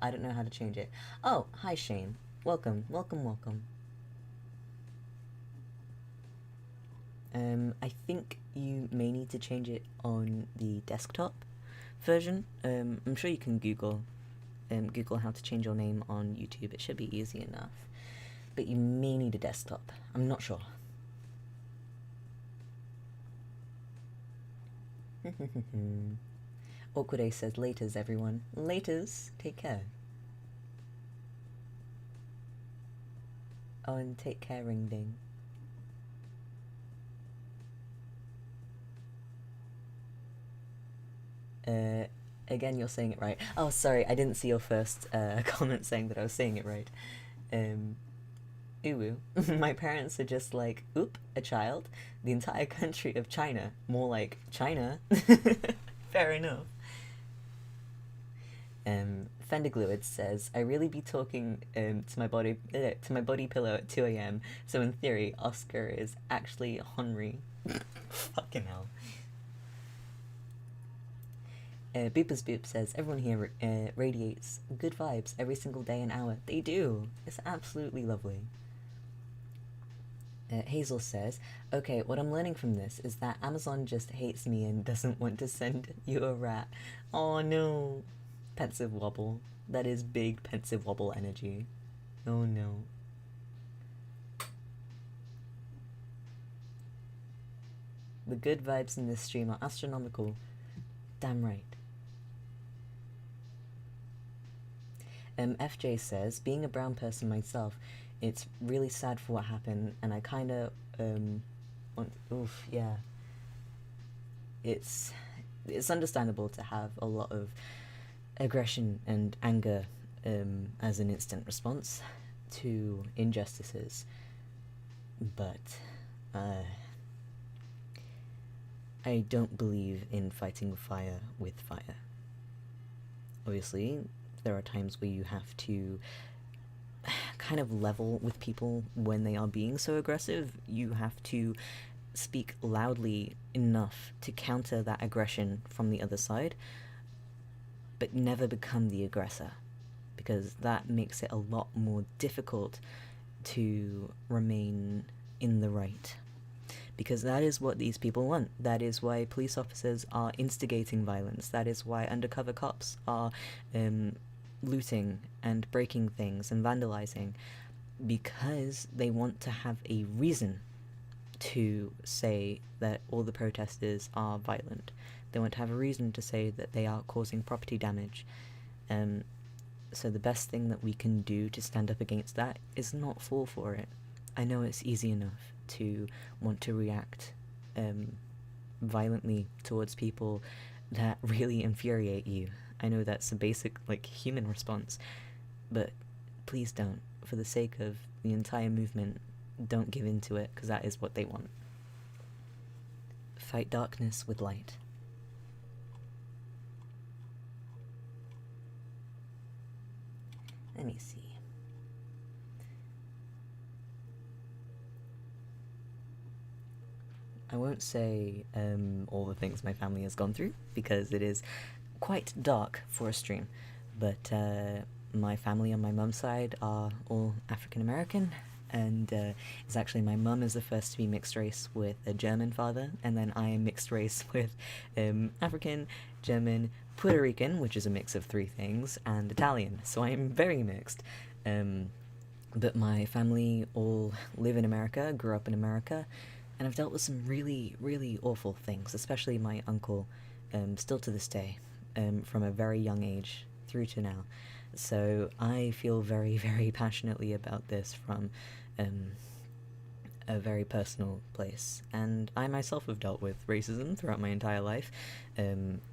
I don't know how to change it. Oh, hi Shane. Welcome. I think you may need to change it on the desktop version. I'm sure you can Google how to change your name on YouTube. It should be easy enough. But you may need a desktop. I'm not sure. Awkward Ace says, laters everyone. Laters, take care. Oh, and take care, Ring Ding. Again, you're saying it right. Oh, sorry, I didn't see your first comment saying that I was saying it right. Uwu. My parents are just like, oop, a child. The entire country of China. More like, China. Fair enough. Fender Gluid says, I really be talking to my body pillow at 2 a.m. So in theory, Oscar is actually Henry. Fucking hell. Boopers Boop says, everyone here radiates good vibes every single day and hour. They do. It's absolutely lovely. Hazel says, okay, what I'm learning from this is that Amazon just hates me and doesn't want to send you a rat. Oh no. Pensive wobble. That is big pensive wobble energy. Oh no. The good vibes in this stream are astronomical. Damn right. FJ says, being a brown person myself, it's really sad for what happened, and I kind of oof, yeah. It's understandable to have a lot of aggression and anger as an instant response to injustices, but I don't believe in fighting fire with fire. Obviously, there are times where you have to kind of level with people when they are being so aggressive. You have to speak loudly enough to counter that aggression from the other side, but never become the aggressor, because that makes it a lot more difficult to remain in the right. Because that is what these people want. That is why police officers are instigating violence. That is why undercover cops are looting and breaking things and vandalizing, because they want to have a reason to say that all the protesters are violent. They want to have a reason to say that they are causing property damage. So the best thing that we can do to stand up against that is not fall for it. I know it's easy enough to want to react violently towards people that really infuriate you. I know that's a basic, human response, but please don't. For the sake of the entire movement, don't give in to it, because that is what they want. Fight darkness with light. Let me see. I won't say all the things my family has gone through, because it is quite dark for a stream, but my family on my mum's side are all African American, and it's actually my mum is the first to be mixed race with a German father, and then I am mixed race with African, German, Puerto Rican, which is a mix of three things, and Italian. So I am very mixed. But my family all live in America, grew up in America, and I've dealt with some really, really awful things, especially my uncle, still to this day, from a very young age through to now. So I feel very, very passionately about this from a very personal place. And I myself have dealt with racism throughout my entire life,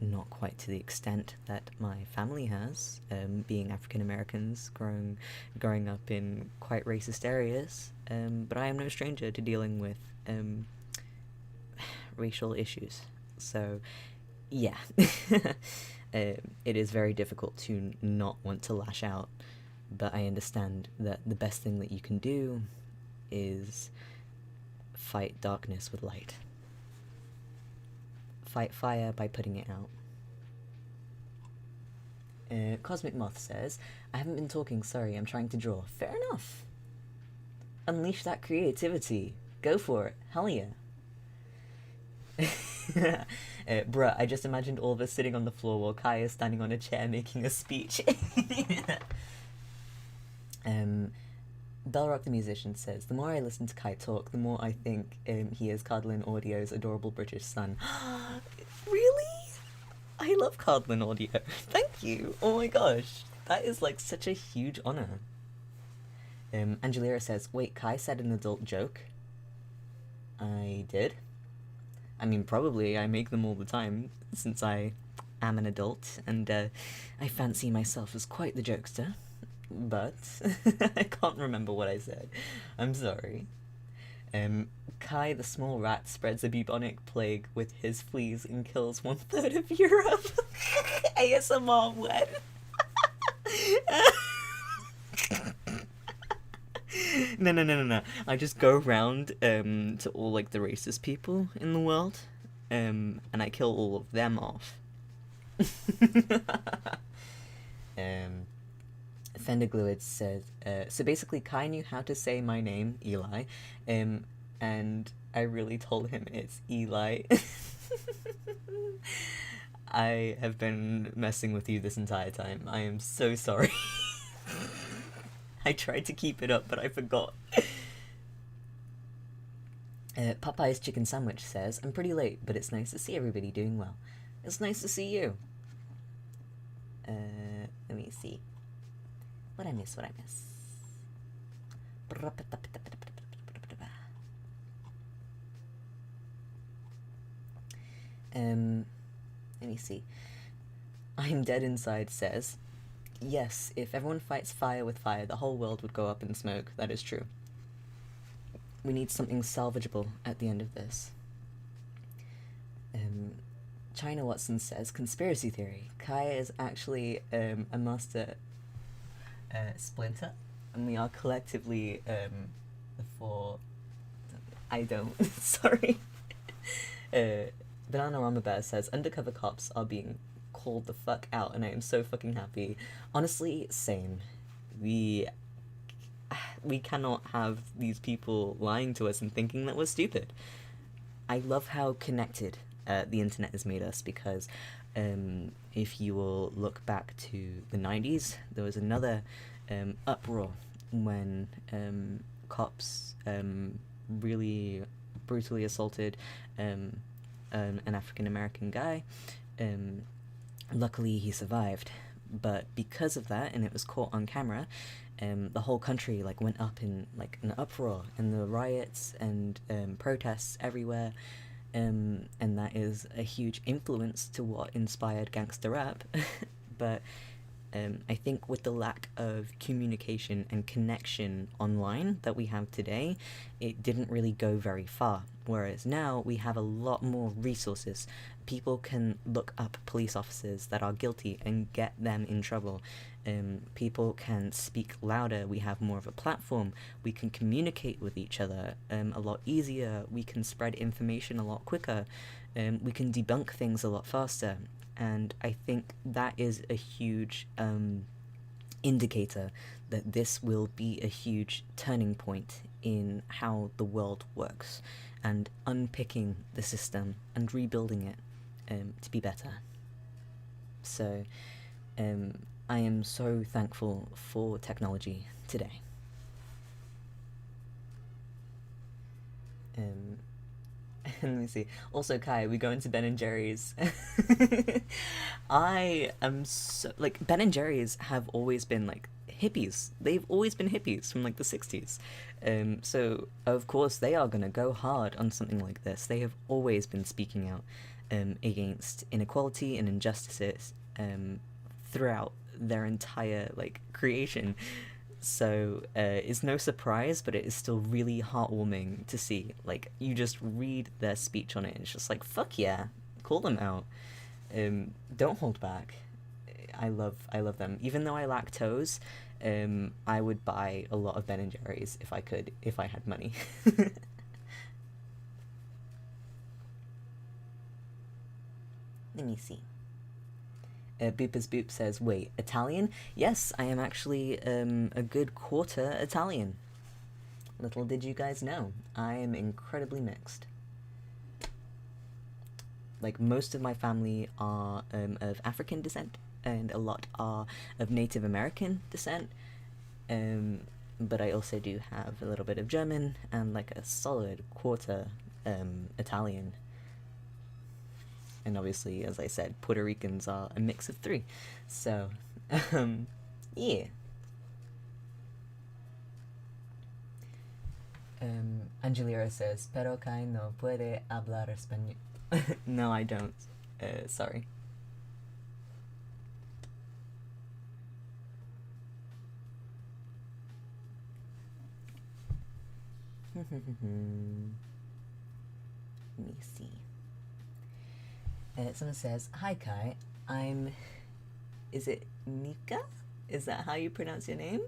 not quite to the extent that my family has, being African Americans, growing up in quite racist areas, but I am no stranger to dealing with racial issues. So, yeah. It is very difficult to not want to lash out, but I understand that the best thing that you can do is fight darkness with light. Fight fire by putting it out. Cosmic Moth says, I haven't been talking, sorry, I'm trying to draw. Fair enough. Unleash that creativity. Go for it. Hell yeah. Bruh, I just imagined all of us sitting on the floor while Kai is standing on a chair making a speech. Bellrock the musician says, the more I listen to Kai talk, the more I think he is Cardlin Audio's adorable British son. Really? I love Cardlin Audio. Thank you. Oh my gosh. That is like such a huge honor. Angelira says, wait, Kai said an adult joke? I did? I mean, probably. I make them all the time, since I am an adult, and I fancy myself as quite the jokester. But I can't remember what I said. I'm sorry. Kai the small rat spreads a bubonic plague with his fleas and kills 1/3 of Europe. ASMR when? No. I just go around to all like the racist people in the world, and I kill all of them off. Fender Gluid says, so basically Kai knew how to say my name, Eli, and I really told him it's Eli. I have been messing with you this entire time. I am so sorry. I tried to keep it up, but I forgot. Popeye's Chicken Sandwich says, I'm pretty late, but it's nice to see everybody doing well. It's nice to see you. Let me see. What I miss? Let me see. I'm Dead Inside says, yes, if everyone fights fire with fire, the whole world would go up in smoke. That is true. We need something salvageable at the end of this. China Watson says, conspiracy theory. Kai is actually a master splinter, and we are collectively for... I don't. Sorry. Banana Rama Bear says, undercover cops are being called the fuck out, and I am so fucking happy. Honestly, same. We cannot have these people lying to us and thinking that we're stupid. I love how connected the internet has made us, because if you will look back to the 90s, there was another uproar when cops really brutally assaulted an African American guy. Luckily he survived, but because of that, and it was caught on camera, the whole country like went up in like an uproar, and the riots and protests everywhere, and that is a huge influence to what inspired gangster rap. But I think with the lack of communication and connection online that we have today, it didn't really go very far. Whereas now we have a lot more resources. People can look up police officers that are guilty and get them in trouble. People can speak louder. We have more of a platform. We can communicate with each other a lot easier. We can spread information a lot quicker. We can debunk things a lot faster. And I think that is a huge indicator that this will be a huge turning point in how the world works, and unpicking the system and rebuilding it to be better. So I am so thankful for technology today. Let me see. Also, Kai, we go into Ben and Jerry's. I am so, like, Ben and Jerry's have always been like hippies. They've always been hippies from like the 60s. So of course they are gonna go hard on something like this. They have always been speaking out against inequality and injustices throughout their entire like creation. So it's no surprise, but it is still really heartwarming to see. Like, you just read their speech on it and it's just like, fuck yeah, call them out. Don't hold back. I love them. Even though I lack toes, I would buy a lot of Ben and Jerry's if I could, if I had money. Let me see. Boopers Boop says, wait, Italian? Yes, I am actually a good quarter Italian. Little did you guys know, I am incredibly mixed. Like, most of my family are of African descent, and a lot are of Native American descent. But I also do have a little bit of German and like a solid quarter Italian. And obviously, as I said, Puerto Ricans are a mix of 3. So, yeah. Angelira says, pero Kai no puede hablar español. No, I don't. Sorry. Let me see. Someone says, hi Kai, is it Nika? Is that how you pronounce your name?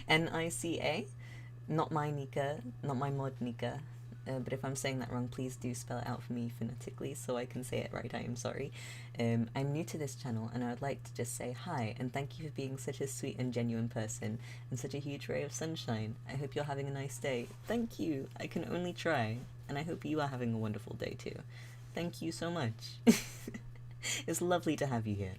Nica? Not my Nika, not my mod Nika. But if I'm saying that wrong, please do spell it out for me phonetically so I can say it right. I am sorry. I'm new to this channel and I would like to just say hi and thank you for being such a sweet and genuine person and such a huge ray of sunshine. I hope you're having a nice day. Thank you. I can only try. And I hope you are having a wonderful day too. Thank you so much. It's lovely to have you here.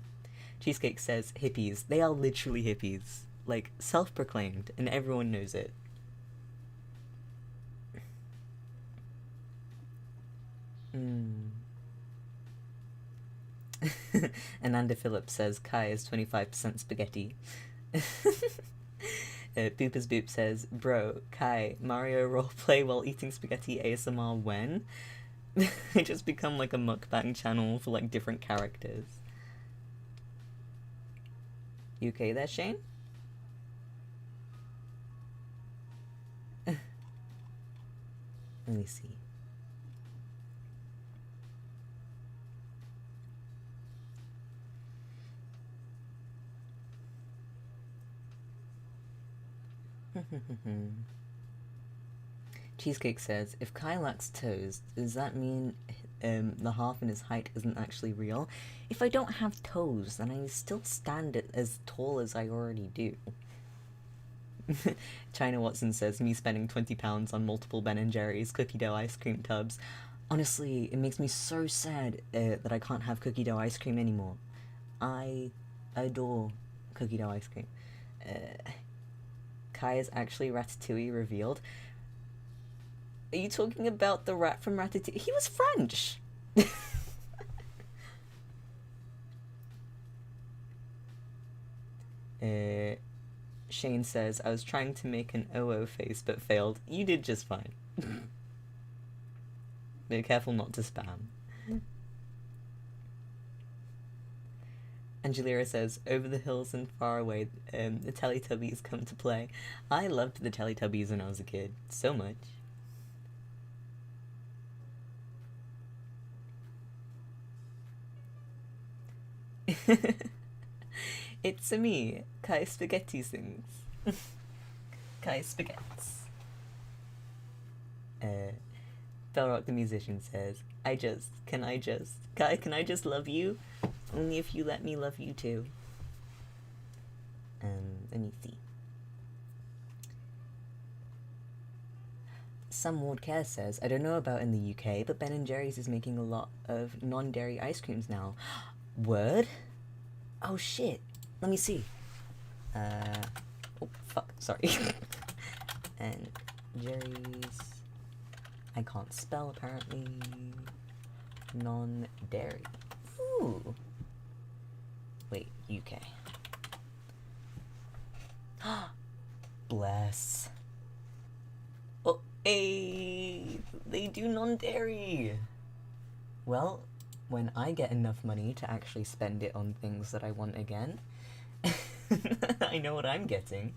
Cheesecake says, hippies. They are literally hippies. Like, self-proclaimed, and everyone knows it. Ananda Phillips says, Kai is 25% spaghetti. Boopers Boop says, bro, Kai, Mario roleplay while eating spaghetti ASMR when? I just become like a mukbang channel for like different characters. You okay there, Shane? Let me see. Cheesecake says, if Kai lacks toes, does that mean the half in his height isn't actually real? If I don't have toes, then I still stand as tall as I already do. China Watson says, me spending £20 on multiple Ben & Jerry's cookie dough ice cream tubs. Honestly, it makes me so sad that I can't have cookie dough ice cream anymore. I adore cookie dough ice cream. Kai is actually Ratatouille revealed. Are you talking about the rat from Ratatouille? He was French! Shane says, I was trying to make an OO face but failed. You did just fine. Be careful not to spam. Angelira says, over the hills and far away, the Teletubbies come to play. I loved the Teletubbies when I was a kid. So much. It's a me, Kai Spaghetti sings. Kai Spaghettis. Bellrock the musician says, Kai, can I just love you? Only if you let me love you too. Let me see. Sam Ward Care says, I don't know about in the UK, but Ben & Jerry's is making a lot of non-dairy ice creams now. Word? Oh shit. Let me see. Oh, fuck, sorry. And Jerry's... I can't spell, apparently. Non-dairy. Ooh. Wait, UK. Bless. Oh, hey! They do non-dairy! Well, when I get enough money to actually spend it on things that I want again, I know what I'm getting.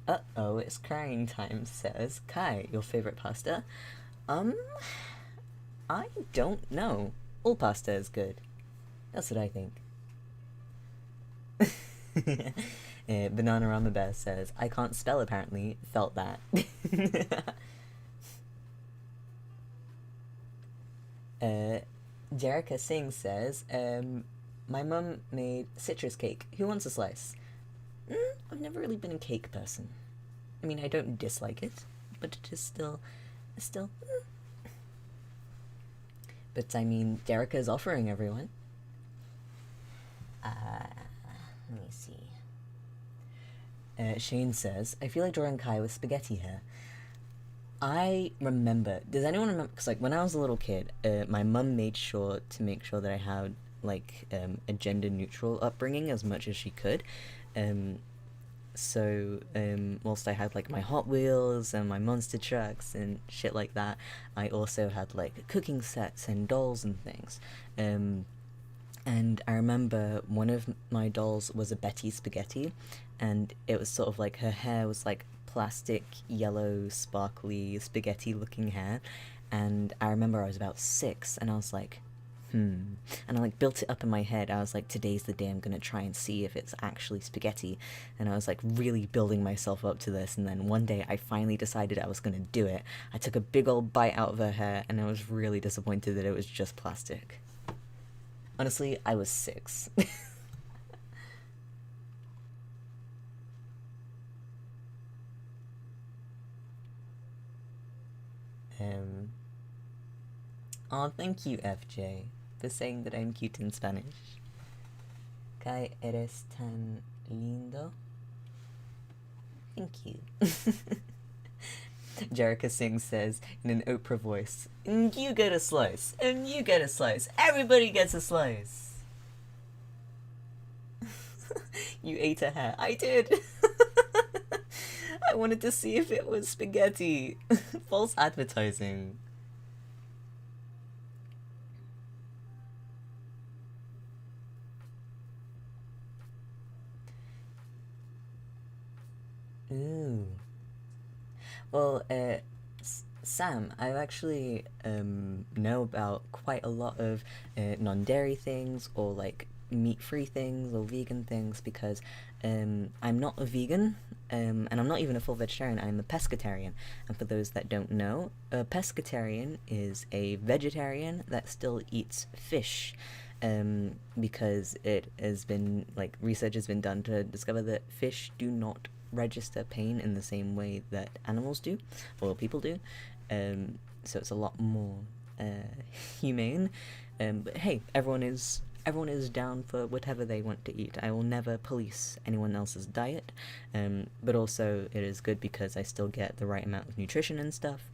Uh-oh, it's crying time, says Kai. Your favorite pasta? I don't know. All pasta is good. That's what I think. Bananarama Bear says, I can't spell apparently. Felt that. Jerica Singh says, my mum made citrus cake. Who wants a slice? I've never really been a cake person. I mean, I don't dislike it, but it is still. But I mean, Jerica is offering everyone. Let me see. Shane says, I feel like drawing Kai with spaghetti hair. I remember, does anyone remember, because like when I was a little kid, my mum made sure to make sure that I had like a gender neutral upbringing as much as she could. So whilst I had like my Hot Wheels and my monster trucks and shit like that, I also had like cooking sets and dolls and things. And I remember one of my dolls was a Betty Spaghetti, and it was sort of like her hair was like plastic, yellow, sparkly, spaghetti looking hair. And I remember I was about 6 and I was like, and I like built it up in my head. I was like, today's the day I'm gonna try and see if it's actually spaghetti. And I was like really building myself up to this, and then one day I finally decided I was gonna do it. I took a big old bite out of her hair and I was really disappointed that it was just plastic. Honestly, I was 6. Oh, thank you, FJ, for saying that I'm cute in Spanish. Kai eres tan lindo. Thank you. Jerica Singh says in an Oprah voice, and you get a slice, and you get a slice. Everybody gets a slice. You ate a hair. I did. I wanted to see if it was spaghetti. False advertising. Ooh. Well, Sam, I actually know about quite a lot of non-dairy things, or like meat-free things, or vegan things, because I'm not a vegan, and I'm not even a full vegetarian. I'm a pescatarian. And for those that don't know, a pescatarian is a vegetarian that still eats fish. Because it has been, like, research has been done to discover that fish do not register pain in the same way that animals do, or people do. So it's a lot more humane. But hey, everyone is down for whatever they want to eat. I will never police anyone else's diet. But also it is good because I still get the right amount of nutrition and stuff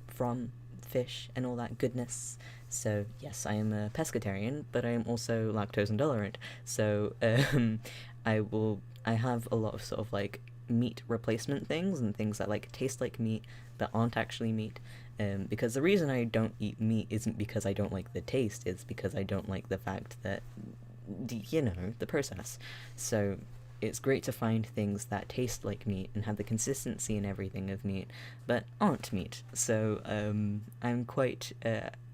from fish and all that goodness. So yes, I am a pescatarian, but I am also lactose intolerant. So I have a lot of sort of like meat replacement things and things that like taste like meat but aren't actually meat. Because the reason I don't eat meat isn't because I don't like the taste, it's because I don't like the fact that, you know, the process. So it's great to find things that taste like meat and have the consistency and everything of meat, but aren't meat. So I'm quite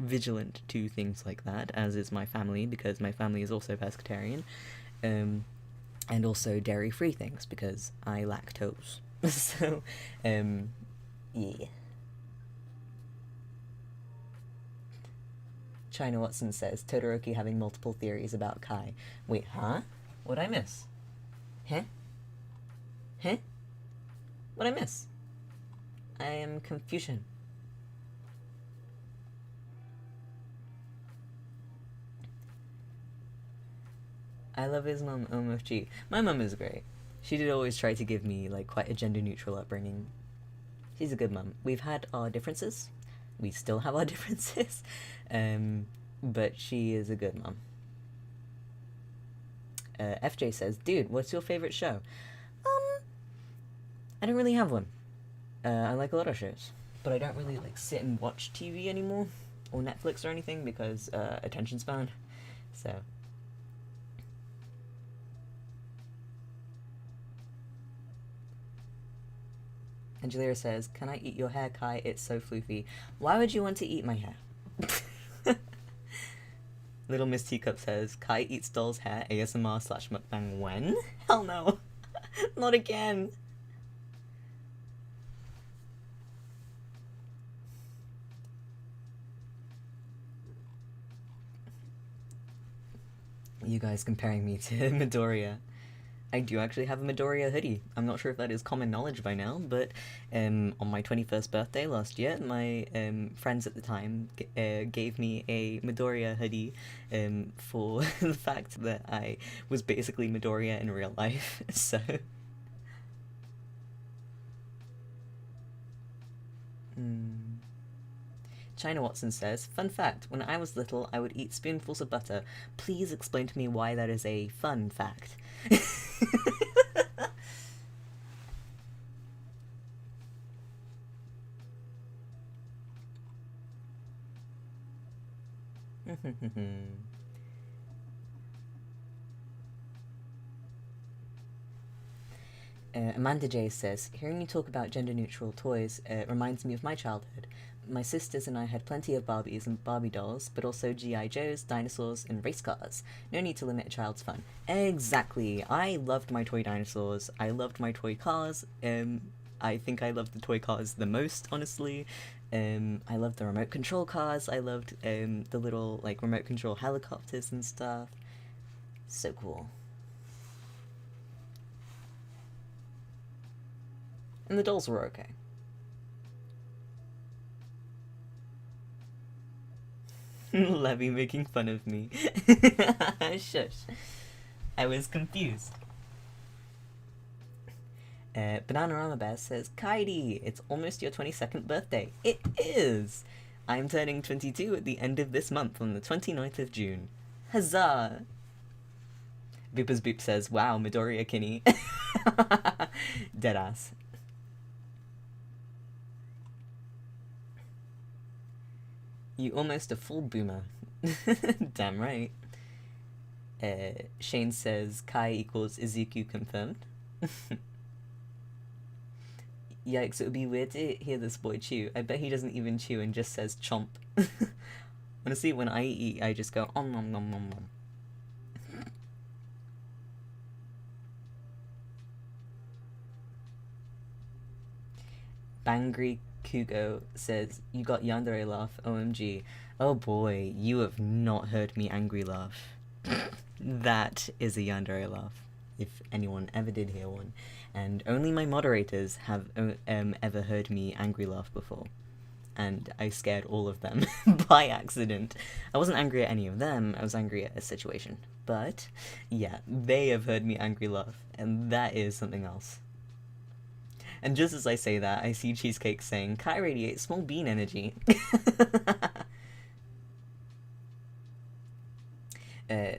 vigilant to things like that, as is my family, because my family is also pescatarian, and also dairy-free things, because I lactose. So, yeah. China Watson says, Todoroki having multiple theories about Kai. Wait, huh? What'd I miss? Huh? Huh? What'd I miss? I am confusion. I love his mum, OMFG. My mum is great. She did always try to give me, like, quite a gender-neutral upbringing. She's a good mum. We've had our differences. We still have our differences. But she is a good mum. FJ says, dude, what's your favorite show? I don't really have one. I like a lot of shows. But I don't really, like, sit and watch TV anymore. Or Netflix or anything, because, attention span. So... Angelira says, can I eat your hair, Kai? It's so floofy. Why would you want to eat my hair? Little Miss Teacup says, Kai eats doll's hair, ASMR / mukbang when? Hell no. Not again. You guys comparing me to Midoriya. I do actually have a Midoriya hoodie. I'm not sure if that is common knowledge by now, but on my 21st birthday last year, my friends at the time gave me a Midoriya hoodie for the fact that I was basically Midoriya in real life, so... China Watson says, fun fact, when I was little, I would eat spoonfuls of butter. Please explain to me why that is a fun fact. Amanda J says, hearing you talk about gender-neutral toys reminds me of my childhood. My sisters and I had plenty of Barbies and Barbie dolls, but also G.I. Joes, dinosaurs, and race cars. No need to limit a child's fun. Exactly. I loved my toy dinosaurs. I loved my toy cars. I think I loved the toy cars the most, honestly. I loved the remote control cars. I loved the little, like, remote control helicopters and stuff. So cool. And the dolls were okay. Levy making fun of me. Shush. I was confused. Bananarama Bear says, Kaidi, it's almost your 22nd birthday. It is! I'm turning 22 at the end of this month on the 29th of June. Huzzah! Boopers Boop says, wow, Midoriya Kinney. Deadass. You almost a full boomer. Damn right. Shane says, Kai equals Izuku confirmed. Yikes, it would be weird to hear this boy chew. I bet he doesn't even chew and just says chomp. Honestly, when I eat, I just go om nom nom nom nom. Bangry Kugo says, you got yandere laugh, OMG. Oh boy, you have not heard me angry laugh. That is a yandere laugh, if anyone ever did hear one. And only my moderators have ever heard me angry laugh before. And I scared all of them by accident. I wasn't angry at any of them, I was angry at a situation. But, yeah, they have heard me angry laugh, and that is something else. And just as I say that, I see Cheesecake saying, Kai radiates small bean energy.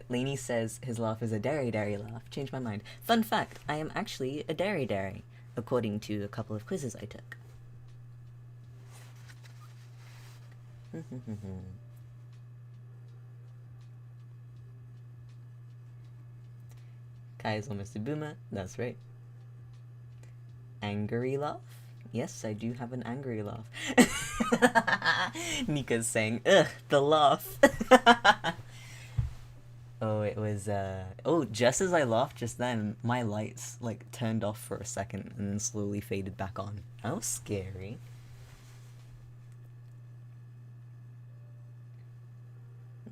Lainey says his laugh is a dairy laugh. Changed my mind. Fun fact, I am actually a dairy, according to a couple of quizzes I took. Kai is almost a boomer, that's right. Angry laugh? Yes, I do have an angry laugh. Nika's saying, ugh, the laugh. Oh, it was, oh, just as I laughed just then, my lights, like, turned off for a second and then slowly faded back on. That was scary.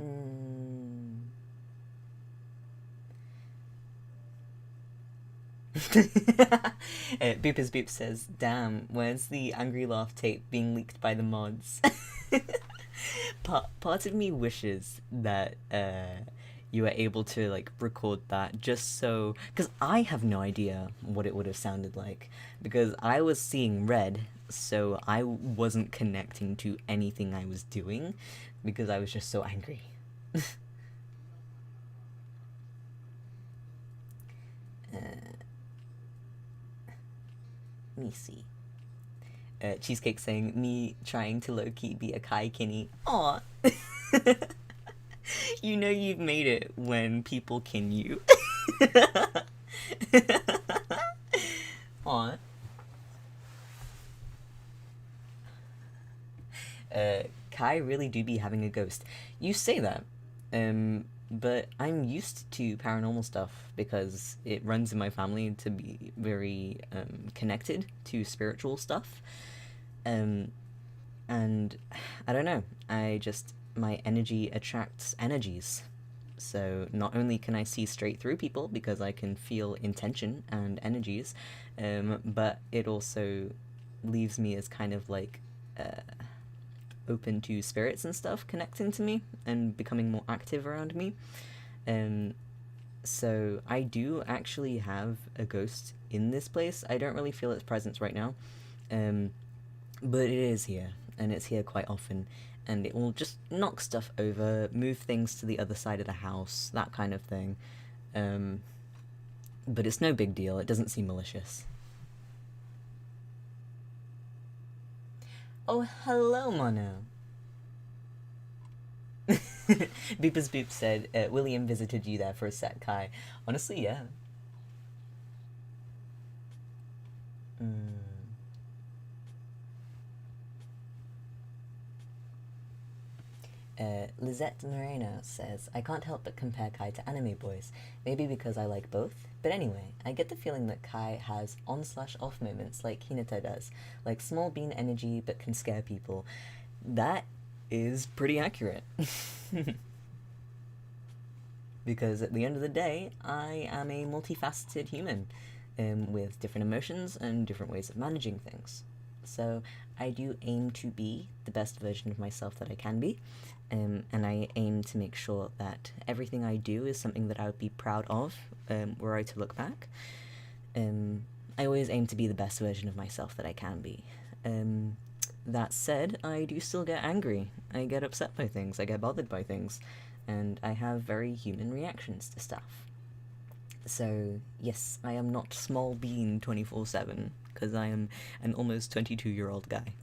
Mm. Beepers Beep says, "Damn, where's the angry laugh tape being leaked by the mods?" Part of me wishes that you were able to like record that just so, because I have no idea what it would have sounded like, because I was seeing red, so I wasn't connecting to anything I was doing because I was just so angry. Let me see. Cheesecake saying, "Me trying to low-key be a Kai Kinney." Aw. You know you've made it when people kin you. Aw. Kai really do be having a ghost. You say that, but I'm used to paranormal stuff because it runs in my family to be very connected to spiritual stuff. And I don't know, my energy attracts energies. So not only can I see straight through people because I can feel intention and energies, but it also leaves me as kind of like open to spirits and stuff connecting to me and becoming more active around me. So I do actually have a ghost in this place. I don't really feel its presence right now, but it is here, and it's here quite often, and it will just knock stuff over, move things to the other side of the house, that kind of thing. But it's no big deal. It doesn't seem malicious. Oh, hello, Mono. Beepers Beep said, William visited you there for a sec, Kai. Honestly, yeah. Lizette Moreno says, "I can't help but compare Kai to anime boys. Maybe because I like both. But anyway, I get the feeling that Kai has on/off moments like Hinata does. Like small bean energy but can scare people." That is pretty accurate. Because at the end of the day, I am a multifaceted human with different emotions and different ways of managing things. So I do aim to be the best version of myself that I can be, and I aim to make sure that everything I do is something that I would be proud of were I to look back. I always aim to be the best version of myself that I can be. That said, I do still get angry. I get upset by things. I get bothered by things. And I have very human reactions to stuff. So, yes, I am not small bean 24/7, because I am an almost 22-year-old guy.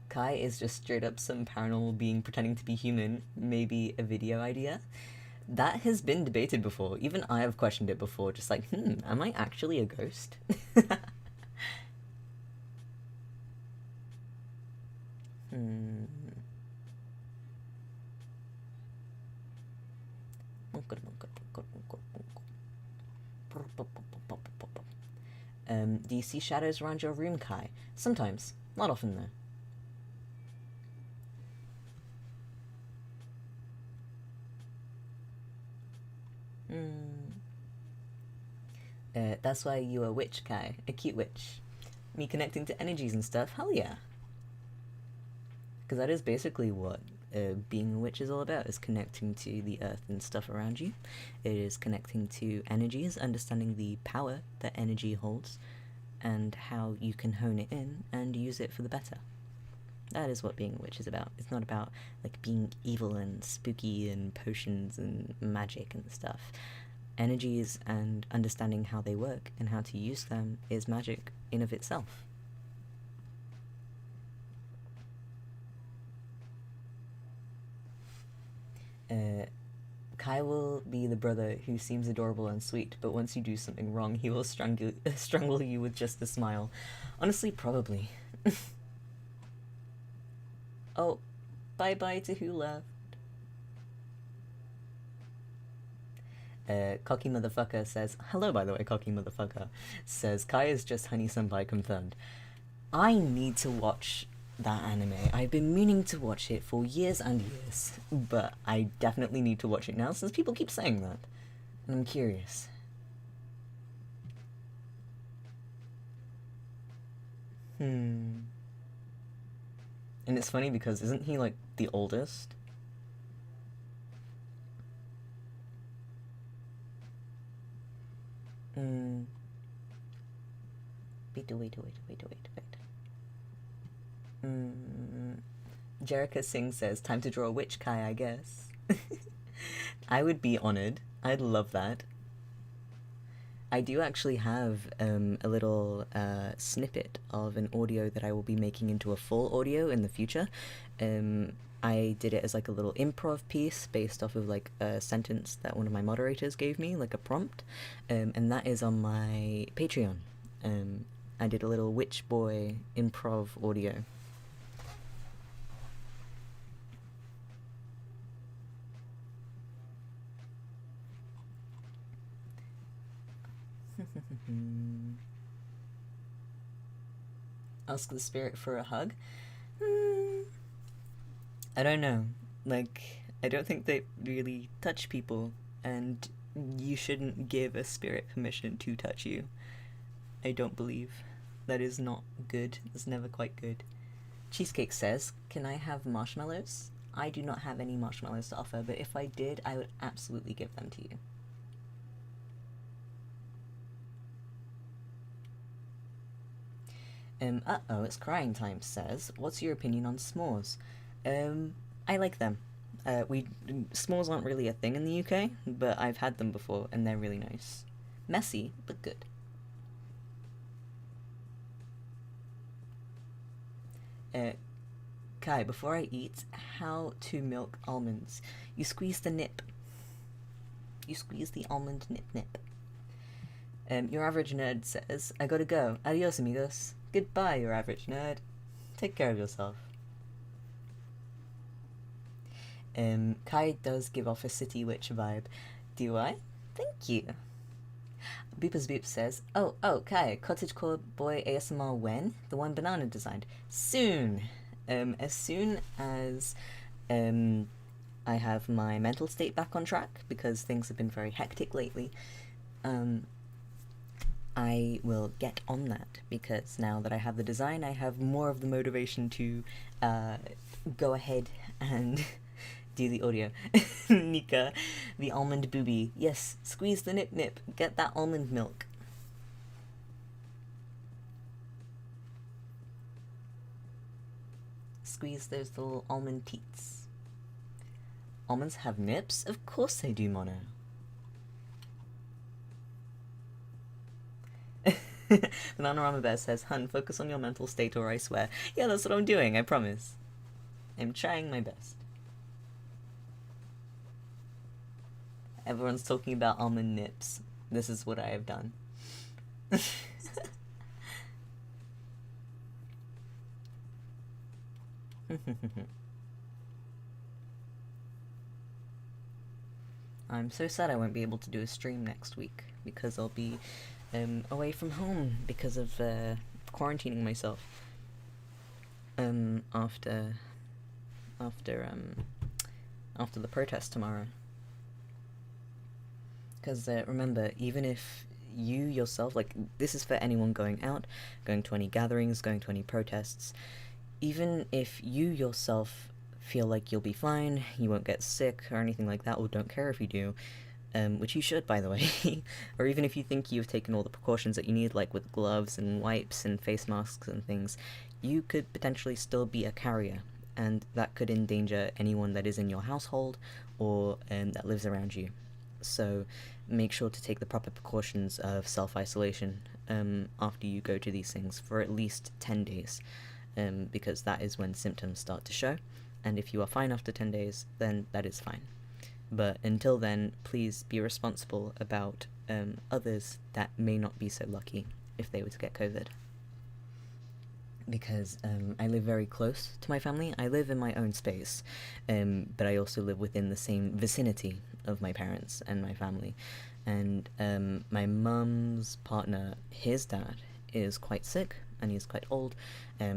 Kai is just straight up some paranormal being pretending to be human, maybe a video idea. That has been debated before. Even I have questioned it before, just like, am I actually a ghost? Do you see shadows around your room, Kai? Sometimes. Not often, though. That's why you are a witch, Kai. A cute witch. Me connecting to energies and stuff? Hell yeah. Because that is basically what being a witch is all about, is connecting to the earth and stuff around you. It is connecting to energies, understanding the power that energy holds, and how you can hone it in and use it for the better. That is what being a witch is about. It's not about like being evil and spooky and potions and magic and stuff. Energies and understanding how they work and how to use them is magic in of itself. Kai will be the brother who seems adorable and sweet, but once you do something wrong, he will strangle you with just a smile. Honestly, probably. Oh, bye-bye to who left. Cocky Motherfucker says, hello by the way, Cocky Motherfucker, says, Kai is just Honey Senpai confirmed. I need to watch that anime. I've been meaning to watch it for years and years, but I definitely need to watch it now since people keep saying that. And I'm curious. And it's funny because isn't he like the oldest? Wait. Jerica Singh says, time to draw a witch Kai, I guess. I would be honored. I'd love that. I do actually have a little snippet of an audio that I will be making into a full audio in the future. I did it as like a little improv piece based off of like a sentence that one of my moderators gave me, like a prompt, and that is on my Patreon. I did a little Witch Boy improv audio. Ask the spirit for a hug? I don't know. Like, I don't think they really touch people, and you shouldn't give a spirit permission to touch you. I don't believe. That is not good. It's never quite good. Cheesecake says, can I have marshmallows? I do not have any marshmallows to offer, but if I did, I would absolutely give them to you. Uh-oh, it's crying time says, what's your opinion on s'mores? I like them. S'mores aren't really a thing in the UK, but I've had them before, and they're really nice. Messy, but good. Kai, before I eat, how to milk almonds. You squeeze the nip. You squeeze the almond nip. Your average nerd says, I gotta go. Adios, amigos. Goodbye, your average nerd. Take care of yourself. Kai does give off a city witch vibe. Do I? Thank you. Boopers Boop says, oh, Kai, cottagecore boy ASMR when? The one Banana designed. Soon. As soon as I have my mental state back on track, because things have been very hectic lately, I will get on that, because now that I have the design, I have more of the motivation to go ahead and do the audio. Nika, the almond booby. Yes, squeeze the nip. Get that almond milk. Squeeze those little almond teats. Almonds have nips? Of course they do, Mono. Bananarama Bear says, hun, focus on your mental state or I swear. Yeah, that's what I'm doing, I promise. I'm trying my best. Everyone's talking about almond nips. This is what I have done. I'm so sad I won't be able to do a stream next week, because I'll be away from home because of quarantining myself after the protest tomorrow. Because remember, even if you yourself, like, this is for anyone going out, going to any gatherings, going to any protests, even if you yourself feel like you'll be fine, you won't get sick or anything like that, or don't care if you do, which you should, by the way, or even if you think you've taken all the precautions that you need, like with gloves and wipes and face masks and things, you could potentially still be a carrier, and that could endanger anyone that is in your household or that lives around you. So make sure to take the proper precautions of self-isolation after you go to these things for at least 10 days, because that is when symptoms start to show, and if you are fine after 10 days, then that is fine. But until then, please be responsible about others that may not be so lucky if they were to get COVID. Because I live very close to my family. I live in my own space, but I also live within the same vicinity of my parents and my family. And my mum's partner, his dad, is quite sick and he's quite old.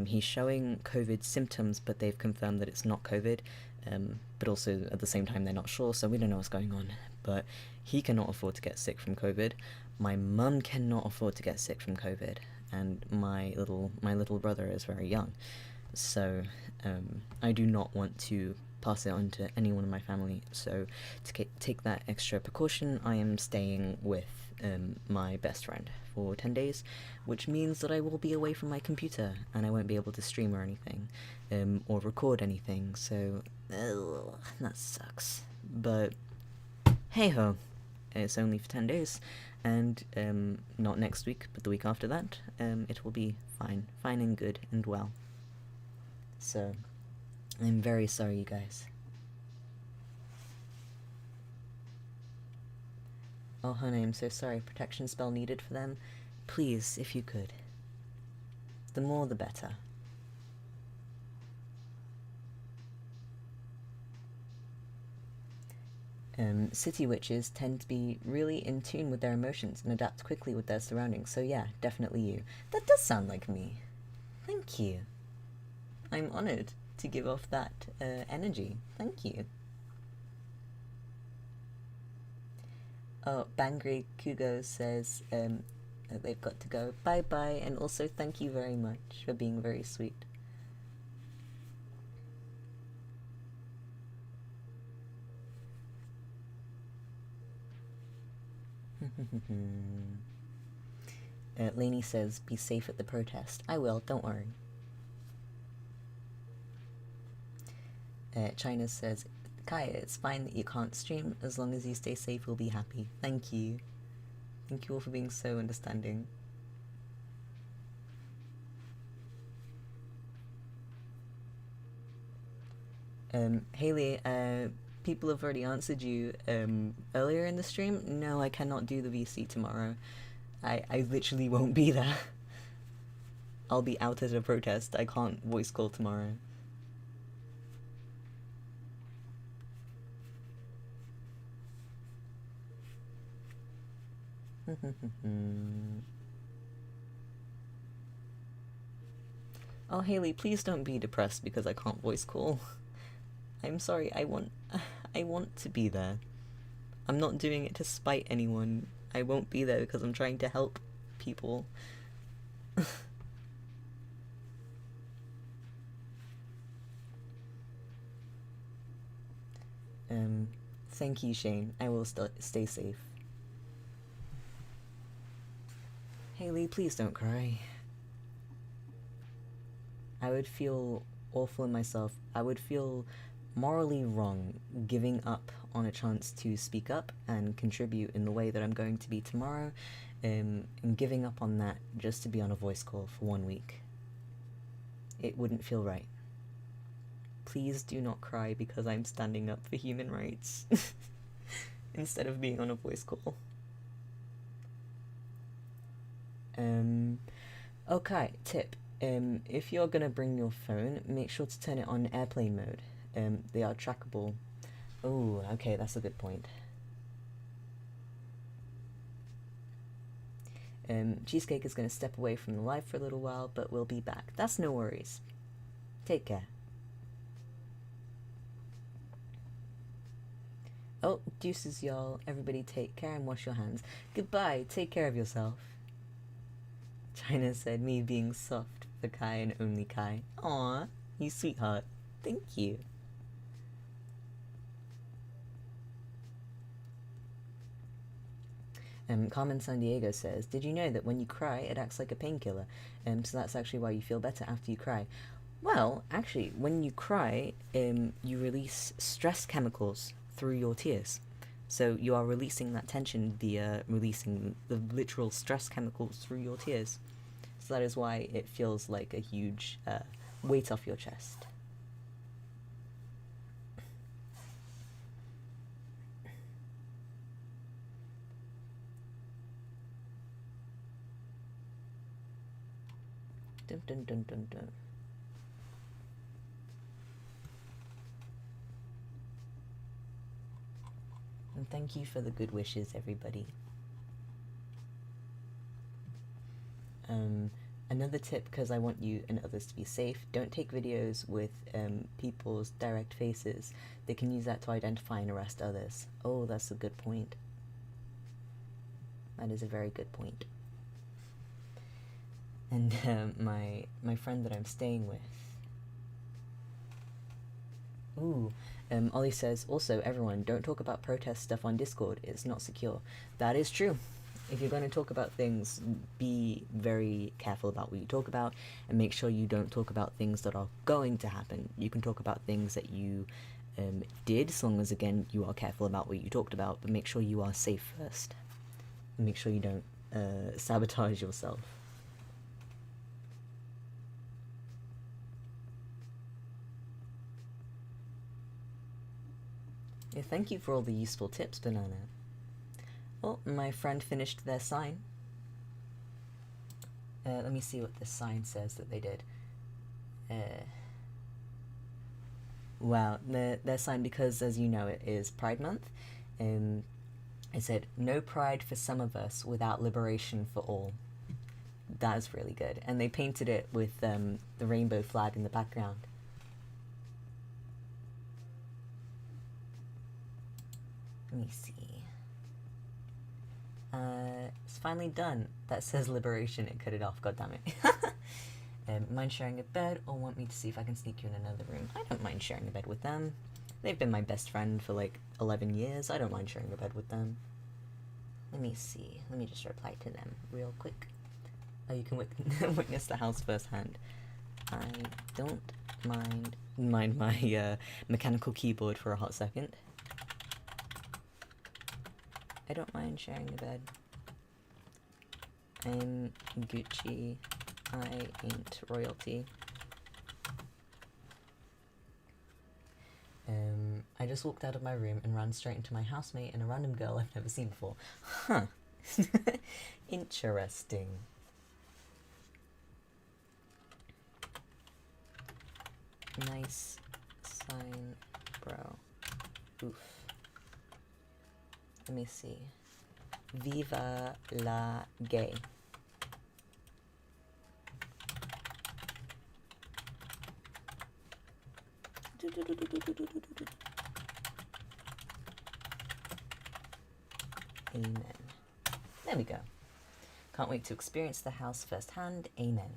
He's showing COVID symptoms, but they've confirmed that it's not COVID. But also at the same time they're not sure, so we don't know what's going on. But he cannot afford to get sick from COVID. My mum cannot afford to get sick from COVID, and my little brother is very young. So I do not want to pass it on to anyone in my family. So to take that extra precaution, I am staying with my best friend for 10 days, which means that I will be away from my computer and I won't be able to stream or anything, or record anything, so that sucks. But hey ho, it's only for 10 days, and not next week, but the week after that, it will be fine and good and well. So I'm very sorry, you guys. Oh honey, I'm so sorry. Protection spell needed for them? Please, if you could. The more the better. City witches tend to be really in tune with their emotions and adapt quickly with their surroundings, so yeah, definitely you. That does sound like me. Thank you. I'm honoured to give off that energy. Thank you. Oh, Bangry Kugo says that they've got to go. Bye-bye, and also thank you very much for being very sweet. Lainey says, be safe at the protest. I will, don't worry. China says, Kaya, it's fine that you can't stream. As long as you stay safe, we'll be happy. Thank you. Thank you all for being so understanding. Haley, people have already answered you earlier in the stream. No, I cannot do the VC tomorrow. I literally won't be there. I'll be out at a protest. I can't voice call tomorrow. Oh, Haley, please don't be depressed because I can't voice call. I'm sorry, I want to be there. I'm not doing it to spite anyone. I won't be there because I'm trying to help people. Thank you, Shane. I will stay safe. Haley, please don't cry. I would feel awful in myself. I would feel morally wrong giving up on a chance to speak up and contribute in the way that I'm going to be tomorrow, and giving up on that just to be on a voice call for 1 week. It wouldn't feel right. Please do not cry because I'm standing up for human rights instead of being on a voice call. Okay, tip. If you're gonna bring your phone, make sure to turn it on airplane mode. They are trackable. Oh, okay, that's a good point. Cheesecake is gonna step away from the live for a little while, but we'll be back. That's no worries. Take care. Oh, deuces, y'all. Everybody take care and wash your hands. Goodbye. Take care of yourself. China said, me being soft for Kai and only Kai. Aw, you sweetheart. Thank you. Carmen San Diego says, did you know that when you cry, it acts like a painkiller? So that's actually why you feel better after you cry. Well, actually, when you cry, you release stress chemicals through your tears. So you are releasing that tension via releasing the literal stress chemicals through your tears. So that is why it feels like a huge weight off your chest. Dun dun dun dun dun. And thank you for the good wishes, everybody. Another tip, because I want you and others to be safe, don't take videos with people's direct faces. They can use that to identify and arrest others. Oh, that's a good point. That is a very good point. And my friend that I'm staying with. Ooh, Ollie says, also, everyone, don't talk about protest stuff on Discord. It's not secure. That is true. If you're going to talk about things, be very careful about what you talk about, and make sure you don't talk about things that are going to happen. You can talk about things that you did, as long as, again, you are careful about what you talked about, but make sure you are safe first. And make sure you don't sabotage yourself. Yeah, thank you for all the useful tips, Banana. Oh, my friend finished their sign. Let me see what the sign says that they did. Wow, their sign, because as you know it is Pride Month, it said, no pride for some of us without liberation for all. That is really good. And they painted it with the rainbow flag in the background. Let me see. It's finally done. That says liberation. It cut it off. God damn it. Mind sharing a bed, or want me to see if I can sneak you in another room? I don't mind sharing a bed with them. They've been my best friend for like 11 years. I don't mind sharing a bed with them. Let me see. Let me just reply to them real quick. Oh, you can witness the house firsthand. I don't mind my mechanical keyboard for a hot second. I don't mind sharing a bed. I'm Gucci. I ain't royalty. I just walked out of my room and ran straight into my housemate and a random girl I've never seen before. Huh. Interesting. Nice sign, bro. Oof. Let me see. Viva la gay. Amen. There we go. Can't wait to experience the house firsthand. Amen.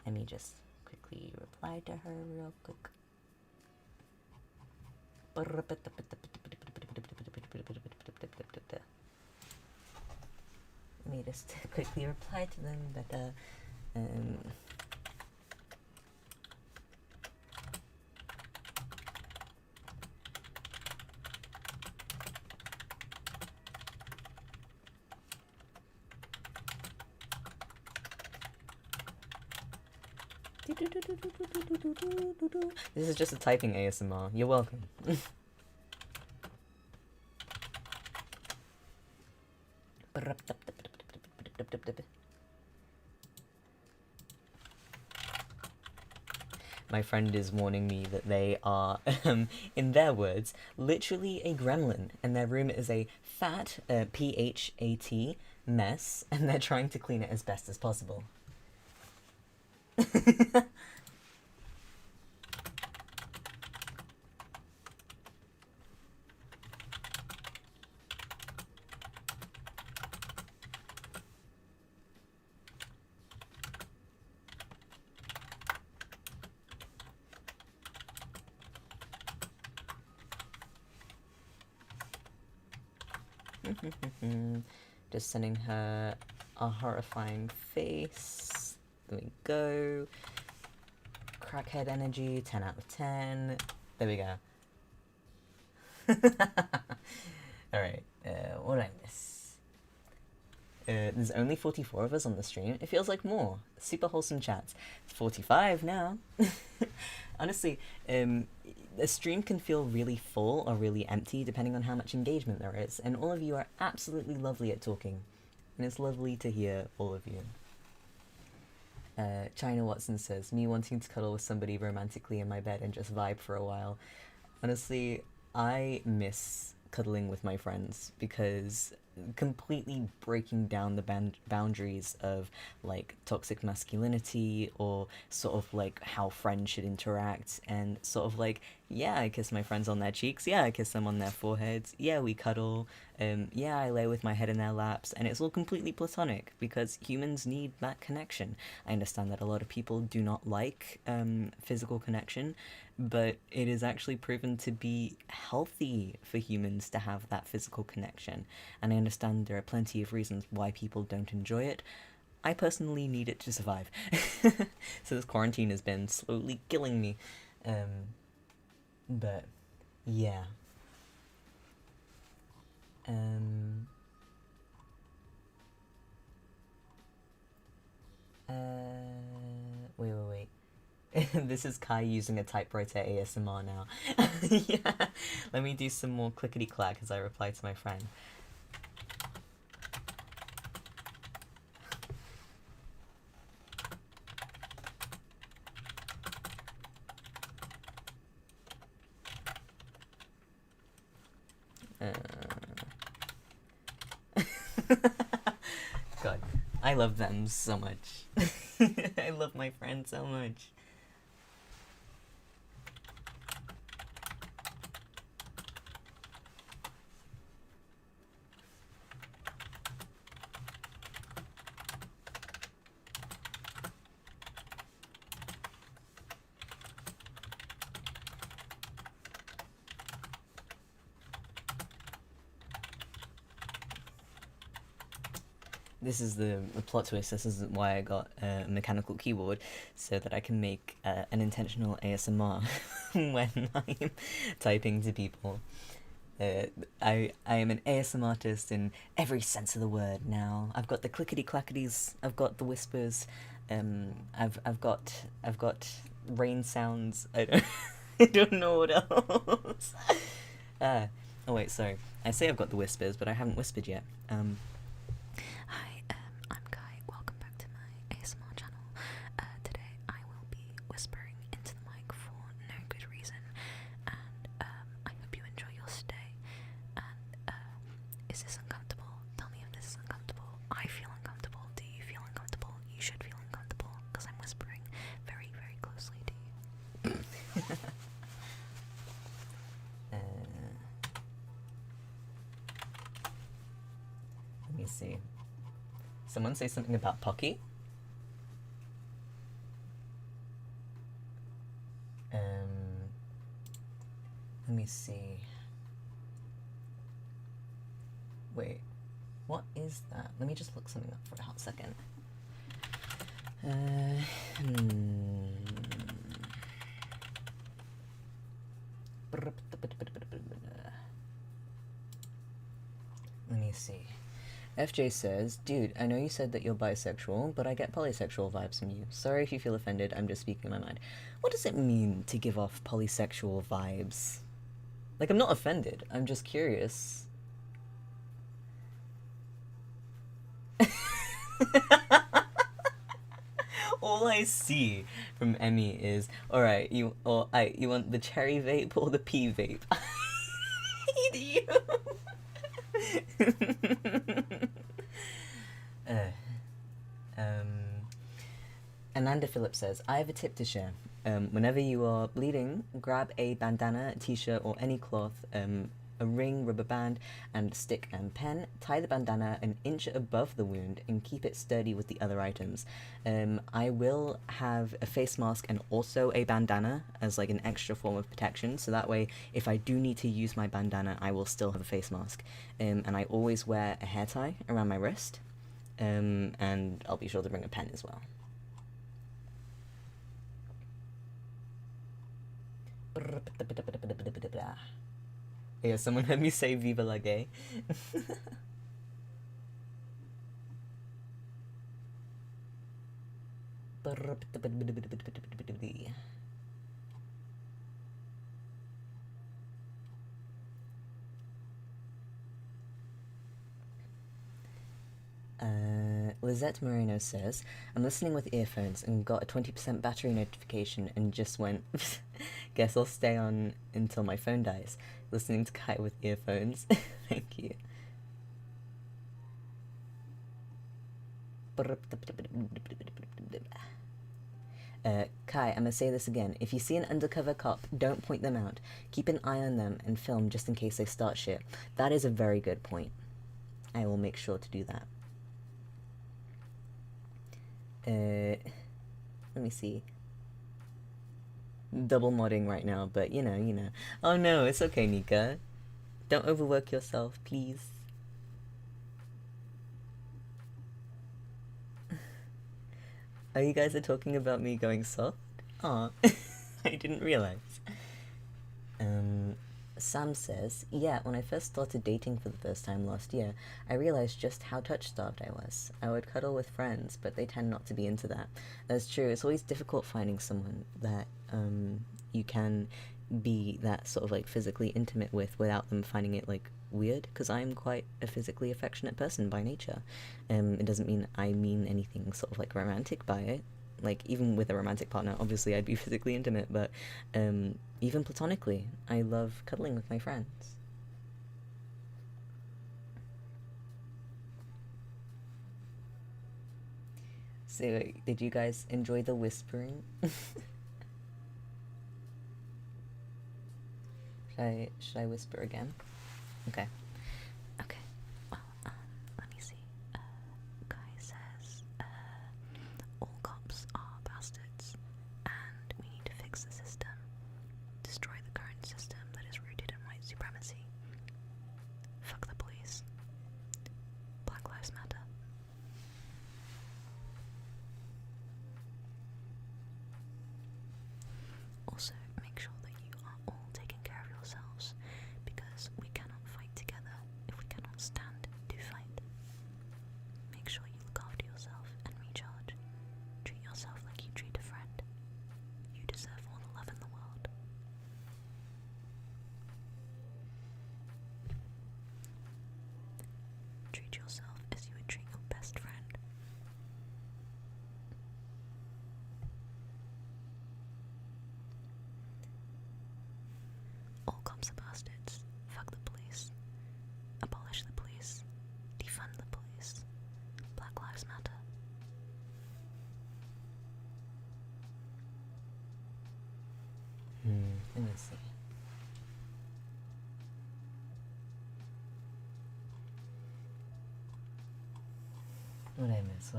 Let me just quickly reply to her real quick. Let me just quickly reply to them that this is just a typing ASMR. You're welcome. My friend is warning me that they are, in their words, literally a gremlin, and their room is a fat, P-H-A-T, mess, and they're trying to clean it as best as possible. Just sending her a horrifying face. There we go. Crackhead energy, 10 out of 10. There we go. Alright, what did I miss? There's only 44 of us on the stream. It feels like more. Super wholesome chats. It's 45 now. Honestly, a stream can feel really full or really empty depending on how much engagement there is, and all of you are absolutely lovely at talking, and it's lovely to hear all of you. China Watson says, me wanting to cuddle with somebody romantically in my bed and just vibe for a while. Honestly, I miss cuddling with my friends, because completely breaking down the boundaries of like toxic masculinity, or sort of like how friends should interact, and sort of like, yeah, I kiss my friends on their cheeks, yeah, I kiss them on their foreheads, yeah, we cuddle, yeah, I lay with my head in their laps, and it's all completely platonic because humans need that connection. I understand that a lot of people do not like physical connection, but it is actually proven to be healthy for humans to have that physical connection. And I understand there are plenty of reasons why people don't enjoy it. I personally need it to survive. So this quarantine has been slowly killing me. But yeah. Wait. This is Kai using a typewriter ASMR now. Yeah. Let me do some more clickety clack as I reply to my friend. God, I love them so much. I love my friends so much. This is the plot twist. This is why I got a mechanical keyboard, so that I can make an intentional ASMR when I'm typing to people. I am an ASMR artist in every sense of the word now. I've got the clickety clackities. I've got the whispers. I've got rain sounds. I don't know what else. Oh wait, sorry. I say I've got the whispers, but I haven't whispered yet. Hi, I'm Kai. Welcome back to my ASMR channel. Today I will be whispering into the mic for no good reason, and I hope you enjoy your stay. And is this uncomfortable? Tell me if this is uncomfortable. I feel uncomfortable. Do you feel uncomfortable? You should feel uncomfortable because I'm whispering very, very closely to you. Let me see. Someone say something about Pocky? Let me see. Wait, what is that? Let me just look something up for a hot second. Let me see. FJ says, dude, I know you said that you're bisexual, but I get polysexual vibes from you. Sorry if you feel offended, I'm just speaking my mind. What does it mean to give off polysexual vibes? Like, I'm not offended, I'm just curious. All I see from Emmy is, alright, you want the cherry vape or the pea vape? I hate you! Ananda Phillips says, I have a tip to share. Whenever you are bleeding, grab a bandana, t-shirt, or any cloth, a ring, rubber band, and stick and pen. Tie the bandana an inch above the wound and keep it sturdy with the other items. I will have a face mask and also a bandana as like an extra form of protection, so that way if I do need to use my bandana, I will still have a face mask. And I always wear a hair tie around my wrist, and I'll be sure to bring a pen as well. Yeah, someone heard me say Viva la gay. Lizette Moreno says, I'm listening with earphones and got a 20% battery notification and just went, guess I'll stay on until my phone dies. Listening to Kai with earphones. Thank you. Kai, I'm gonna say this again. If you see an undercover cop, don't point them out. Keep an eye on them and film just in case they start shit. That is a very good point. I will make sure to do that. Let me see. Double modding right now, but you know. Oh no, it's okay, Nika. Don't overwork yourself, please. Oh, you guys are talking about me going soft? Aw, I didn't realize. Sam says, yeah, when I first started dating for the first time last year, I realized just how touch-starved I was. I would cuddle with friends, but they tend not to be into that. That's true, it's always difficult finding someone that, you can be that sort of, like, physically intimate with without them finding it, like, weird, because I'm quite a physically affectionate person by nature. It doesn't mean I mean anything sort of, like, romantic by it. Like, even with a romantic partner, obviously I'd be physically intimate, but, even platonically, I love cuddling with my friends. So, did you guys enjoy the whispering? Should I whisper again? Okay. Okay. Well, let me see. Guy says, all cops are bastards, and we need to fix the system. Destroy the current system that is rooted in white supremacy. Fuck the police. Black Lives Matter. Also, make sure that you are all taking care of yourselves, because we cannot fight together if we cannot stand to fight. Make sure you look after yourself and recharge. Treat yourself like you treat a friend. You deserve all the love in the world. Treat yourself as you would treat your best friend. All cops are bastards. Fuck the police. Abolish the police. Defund the police. Black Lives Matter. Let me see. What'd I miss?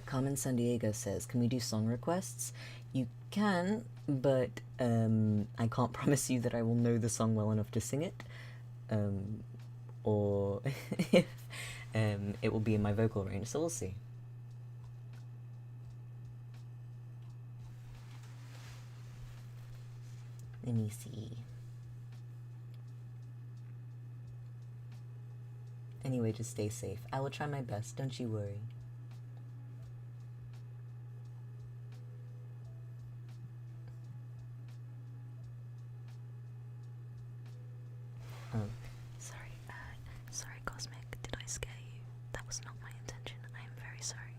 Carmen San Diego says, can we do song requests? You can, but I can't promise you that I will know the song well enough to sing it. Or if it will be in my vocal range, so we'll see. Let me see. Anyway, just stay safe. I will try my best, don't you worry. Sorry, Cosmic. Did I scare you? That was not my intention. I am very sorry.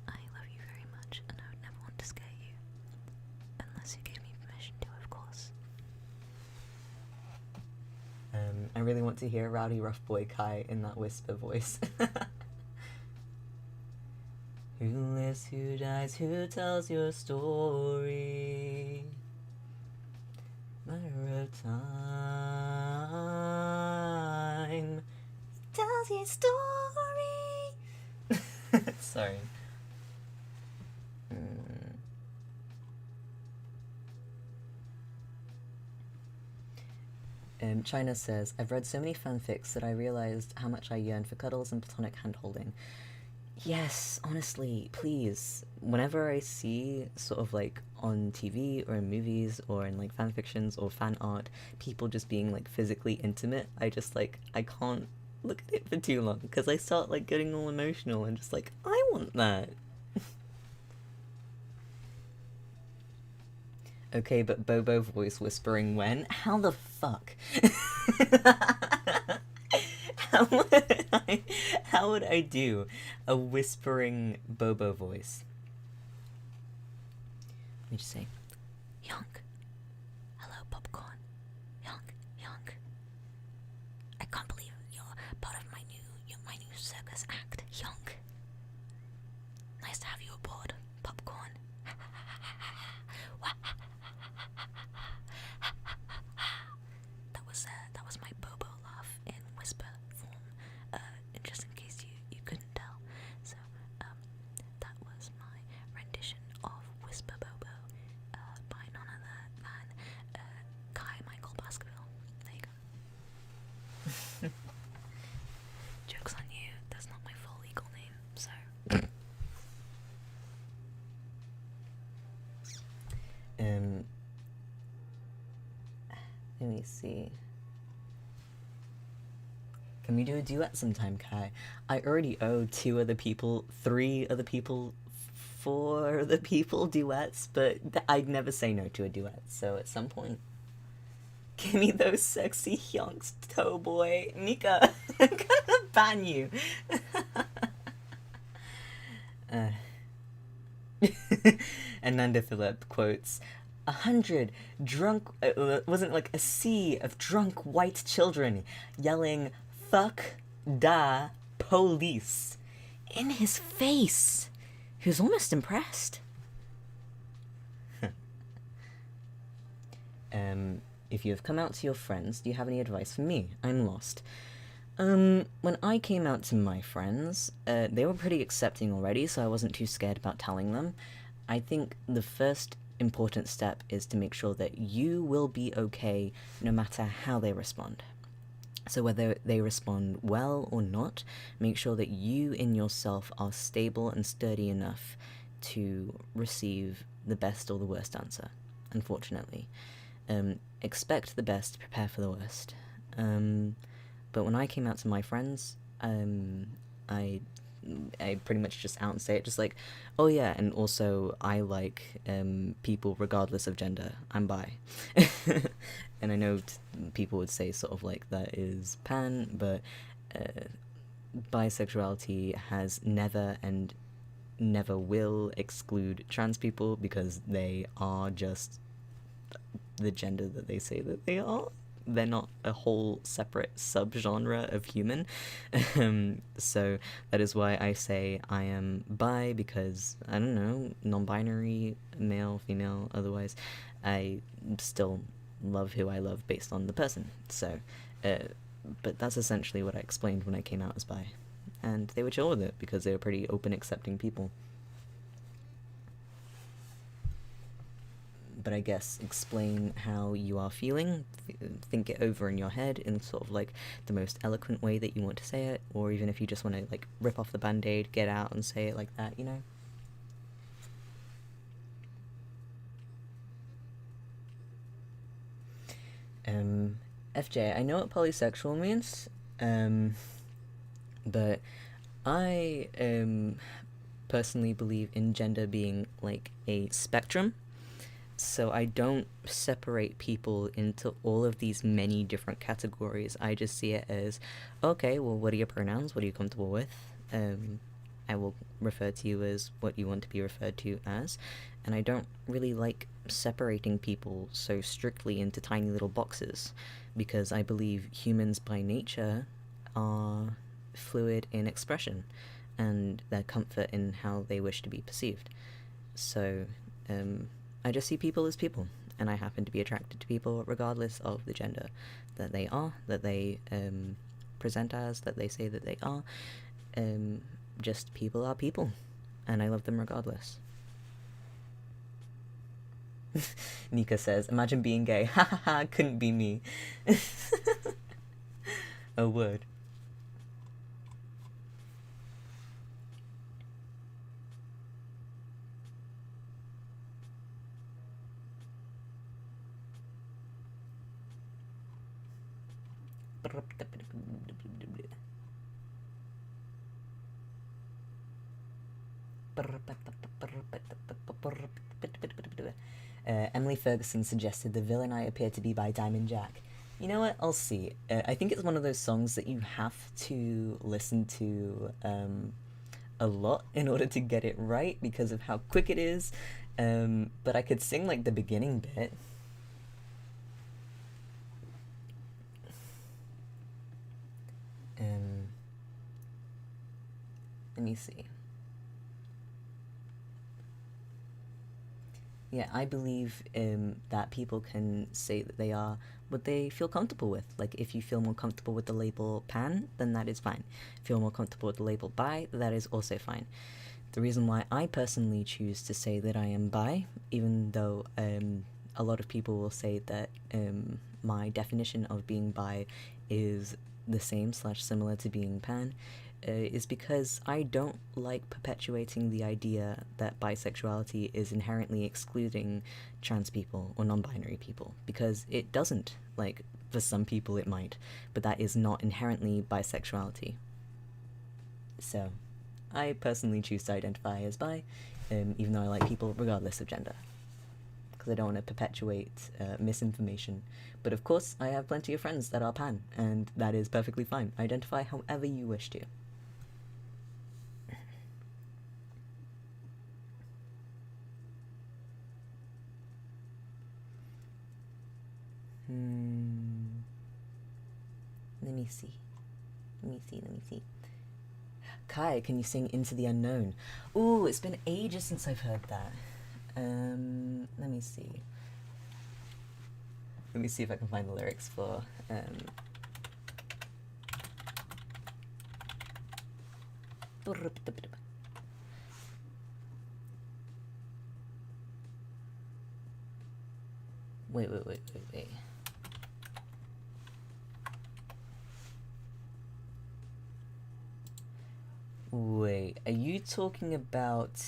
I love you very much, and I would never want to scare you. Unless you gave me permission to, of course. I really want to hear Rowdy Rough Boy Kai in that whisper voice. Who lives, who dies, who tells your story? Matter of time. Tells your story. Sorry. China says, I've read so many fanfics that I realized how much I yearn for cuddles and platonic hand-holding. Yes, honestly, please. Whenever I see sort of like on TV or in movies or in like fanfictions or fan art, people just being like physically intimate, I just like, I can't look at it for too long because I start like getting all emotional and just like, I want that. Okay, but Bobo voice whispering when? How the fuck. How would I do a whispering Bobo voice? Let me just say, Yonk. Hello, popcorn. Yonk, yonk. I can't believe you're part of my new circus act. Yonk. Nice to have you aboard, popcorn. That was my Bobo laugh in whisper form. Just in case you couldn't tell. So that was my rendition of Whisper Bobo by none other than Kai Michael Baskerville. There you go. Joke's on you, that's not my full legal name, so. Let me see. Can we do a duet sometime, Kai? I already owe 2 other people, 3 other people, 4 other people duets, but I'd never say no to a duet, so at some point. Give me those sexy hyonks, toe boy. Mika, I'm gonna ban you. Ananda Phillip quotes, 100 drunk, wasn't like a sea of drunk white children yelling, fuck da police, in his face. He was almost impressed. If you have come out to your friends, do you have any advice for me? I'm lost. When I came out to my friends, they were pretty accepting already, so I wasn't too scared about telling them. I think the first important step is to make sure that you will be okay no matter how they respond. So whether they respond well or not, make sure that you in yourself are stable and sturdy enough to receive the best or the worst answer, unfortunately. Expect the best, prepare for the worst. But when I came out to my friends, I pretty much just out and say it, just like, oh yeah, and also I like people regardless of gender. I'm bi. And I know people would say sort of like that is pan, but bisexuality has never and never will exclude trans people because they are just the gender that they say that they are. They're not a whole separate subgenre of human. So that is why I say I am bi, because, I don't know, non-binary, male, female, otherwise, I still love who I love based on the person. So, but that's essentially what I explained when I came out as bi. And they were chill with it, because they were pretty open, accepting people. But I guess explain how you are feeling, think it over in your head in sort of like the most eloquent way that you want to say it, or even if you just want to like rip off the band-aid, get out and say it like that, you know? FJ, I know what polysexual means, but I personally believe in gender being like a spectrum. So I don't separate people into all of these many different categories. I just see it as, okay, well, what are your pronouns? What are you comfortable with? I will refer to you as what you want to be referred to as. And I don't really like separating people so strictly into tiny little boxes, because I believe humans by nature are fluid in expression and their comfort in how they wish to be perceived. So, I just see people as people, and I happen to be attracted to people regardless of the gender that they are, that they present as, that they say that they are. Just people are people, and I love them regardless. Nika says, imagine being gay. Ha ha ha, couldn't be me. A word. Emily Ferguson suggested the villain I appear to be by Diamond Jack. You know what? I'll see. I think it's one of those songs that you have to listen to a lot in order to get it right because of how quick it is. But I could sing like the beginning bit. Let me see. Yeah, I believe that people can say that they are what they feel comfortable with. Like, if you feel more comfortable with the label pan, then that is fine. Feel more comfortable with the label bi, that is also fine. The reason why I personally choose to say that I am bi, even though a lot of people will say that my definition of being bi is the same / similar to being pan, is because I don't like perpetuating the idea that bisexuality is inherently excluding trans people or non-binary people, because it doesn't. Like, for some people it might, but that is not inherently bisexuality. So, I personally choose to identify as bi, even though I like people regardless of gender, because I don't want to perpetuate misinformation. But of course, I have plenty of friends that are pan, and that is perfectly fine. Identify however you wish to. Let me see. Kai, can you sing Into the Unknown? Ooh, it's been ages since I've heard that. Let me see. Let me see if I can find the lyrics for... Wait. Wait, are you talking about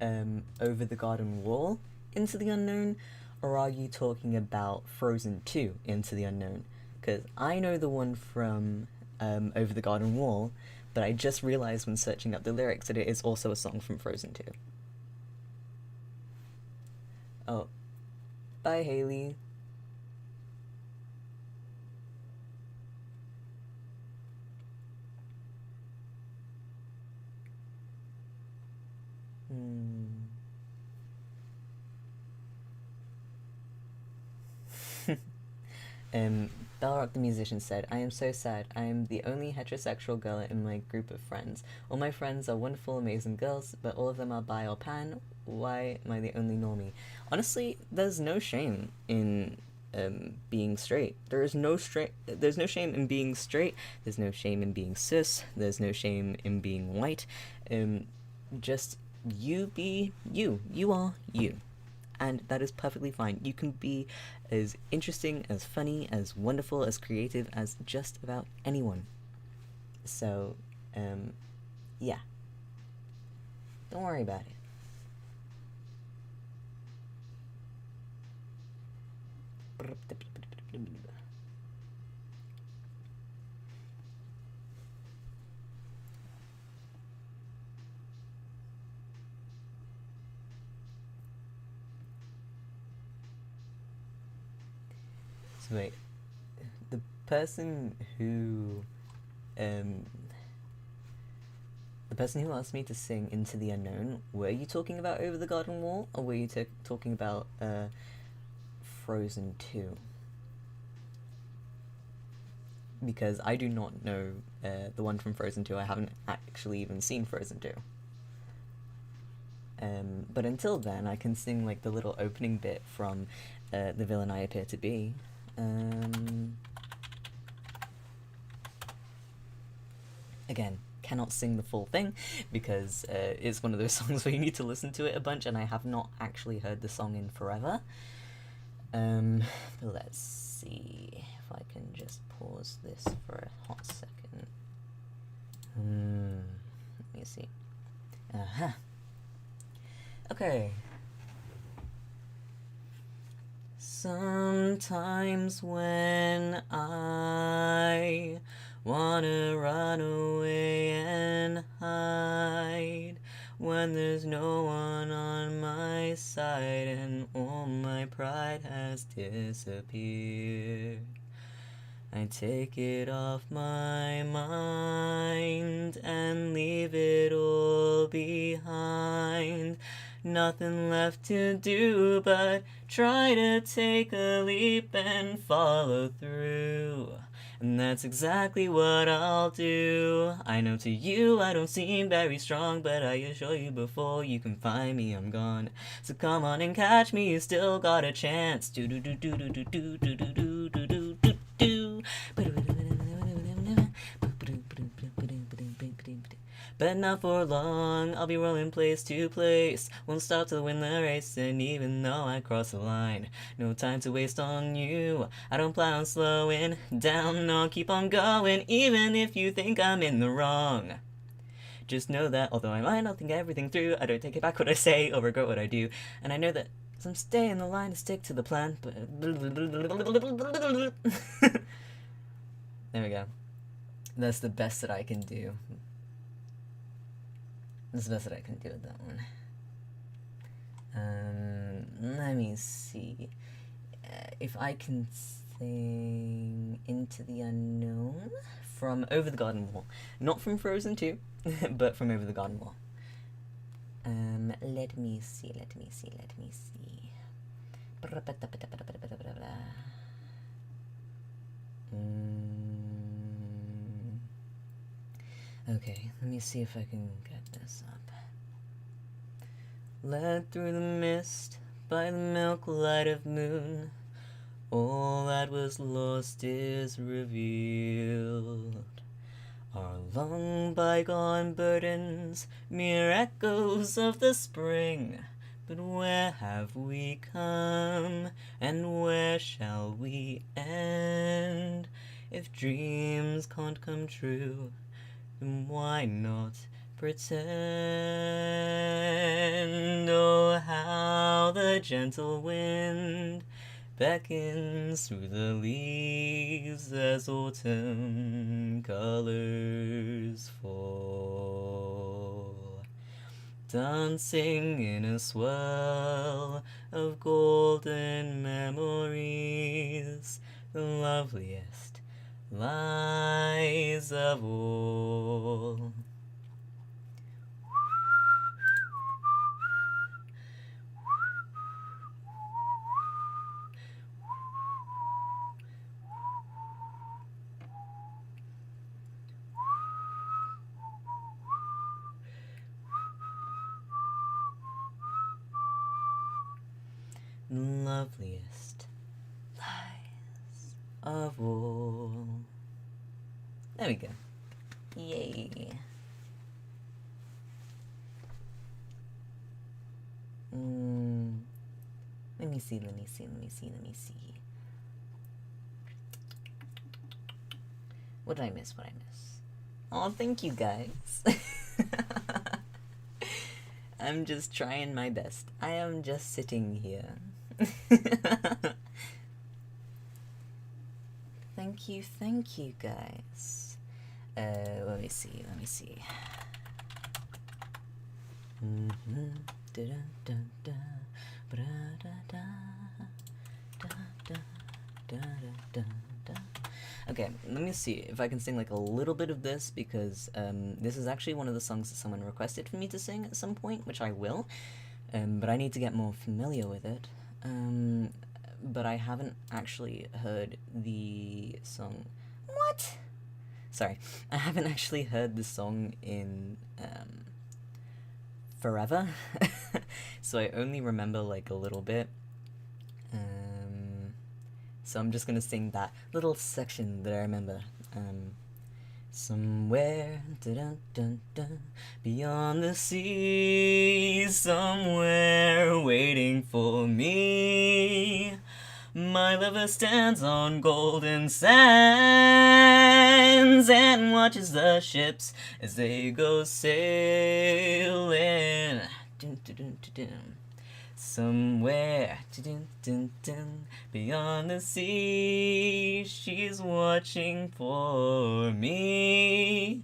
Over the Garden Wall, Into the Unknown? Or are you talking about Frozen 2, Into the Unknown? Because I know the one from Over the Garden Wall, but I just realized when searching up the lyrics that it is also a song from Frozen 2. Oh. Bye, Haley. Balrock the musician said, I am so sad. I am the only heterosexual girl in my group of friends. All my friends are wonderful, amazing girls, but all of them are bi or pan. Why am I the only normie? Honestly, there's no shame in being straight. There's no shame in being straight. There's no shame in being cis. There's no shame in being white. Just you be you. You are you. And that is perfectly fine. You can be as interesting, as funny, as wonderful, as creative as just about anyone. So, yeah. Don't worry about it. So wait, the person who asked me to sing Into the Unknown, were you talking about Over the Garden Wall, or were you talking about Frozen 2? Because I do not know the one from Frozen 2. I haven't actually even seen Frozen 2. But until then, I can sing like the little opening bit from The Villain I Appear to Be. Again, cannot sing the full thing because it's one of those songs where you need to listen to it a bunch, and I have not actually heard the song in forever. Let's see if I can just pause this for a hot second. Let me see. Okay. Sometimes when I wanna run away and hide, when there's no one on my side and all my pride has disappeared, I take it off my mind and leave it all behind. Nothing left to do but try to take a leap and follow through. And that's exactly what I'll do. I know to you I don't seem very strong, but I assure you before you can find me I'm gone. So come on and catch me, you still got a chance. Do do do do do do do do do do do do do. But not for long, I'll be rolling place to place. Won't stop to win the race, and even though I cross the line, no time to waste on you. I don't plan on slowing down, no, keep on going, even if you think I'm in the wrong. Just know that although I might not think everything through, I don't take it back what I say or regret what I do. And I know that some stay in the line to stick to the plan, but there we go. That's the best that I can do. That's the best that I can do with that one. Let me see. If I can sing Into the Unknown from Over the Garden Wall. Not from Frozen 2, but from Over the Garden Wall. Let me see. Okay, let me see if I can get this up. Led through the mist by the milk light of moon, all that was lost is revealed. Our long bygone burdens, mere echoes of the spring. But where have we come, and where shall we end? If dreams can't come true, then why not pretend? Oh, how the gentle wind beckons through the leaves as autumn colors fall, dancing in a swirl of golden memories, the loveliest lies of all. The loveliest lies of all. There we go. Yay. Let me see. What did I miss? Oh, thank you guys. I'm just trying my best. I am just sitting here. Thank you guys. Let me see. Okay, let me see if I can sing like a little bit of this, because this is actually one of the songs that someone requested for me to sing at some point, which I will, but I need to get more familiar with it. But I haven't actually heard the song. What? Sorry, I haven't actually heard the song in forever, so I only remember like a little bit. So I'm just gonna sing that little section that I remember. Somewhere, dun-dun-dun-dun, beyond the sea, somewhere waiting for me. My lover stands on golden sands and watches the ships as they go sailing. Dun-dun-dun-dun-dun. Somewhere, dun-dun-dun-dun, beyond the sea, she's watching for me.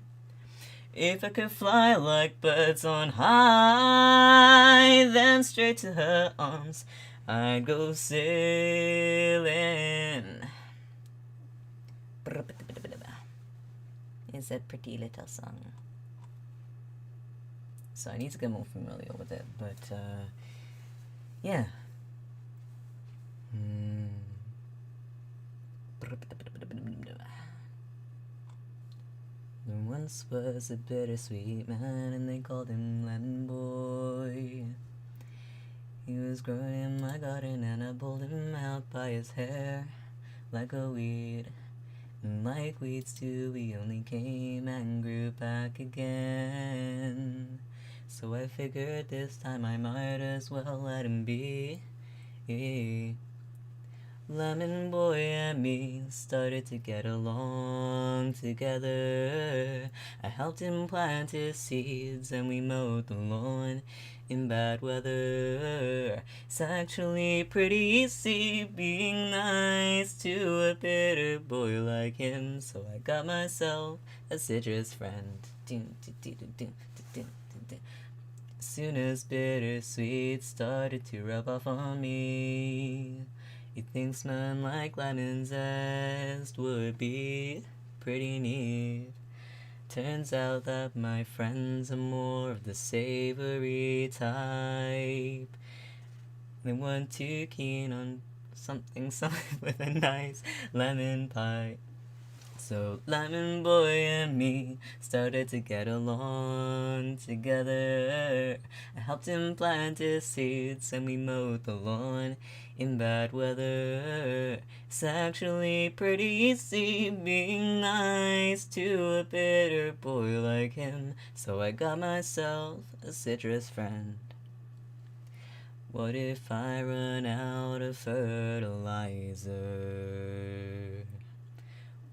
If I could fly like birds on high, then straight to her arms I'd go sailing. It's a pretty little song. So I need to get more familiar with it, but yeah. There once was a bittersweet man, and they called him Lemon Boy. He was growing in my garden, and I pulled him out by his hair like a weed. And like weeds do, we only came and grew back again. So I figured this time I might as well let him be. Lemon Boy and me started to get along together. I helped him plant his seeds and we mowed the lawn in bad weather. It's actually pretty easy being nice to a bitter boy like him. So I got myself a citrus friend. As soon as bittersweet started to rub off on me, you think smelling like lemon zest would be pretty neat. Turns out that my friends are more of the savory type. They weren't too keen on something with a nice lemon pie. So Lemon Boy and me started to get along together. I helped him plant his seeds and we mowed the lawn in bad weather. It's actually pretty easy being nice to a bitter boy like him. So I got myself a citrus friend. What if I run out of fertilizer?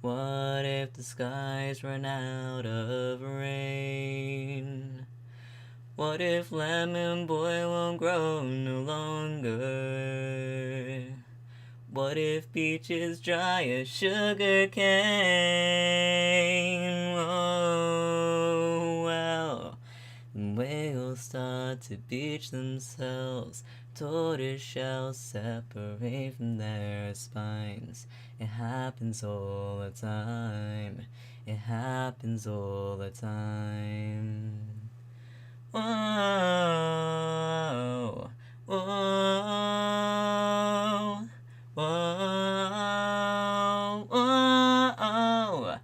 What if the skies run out of rain? What if Lemon Boy won't grow no longer? What if beaches dry as sugar cane? Oh, well, whales start to beach themselves. Tortoise shells separate from their spines. It happens all the time. It happens all the time. Whoa, whoa, whoa, whoa.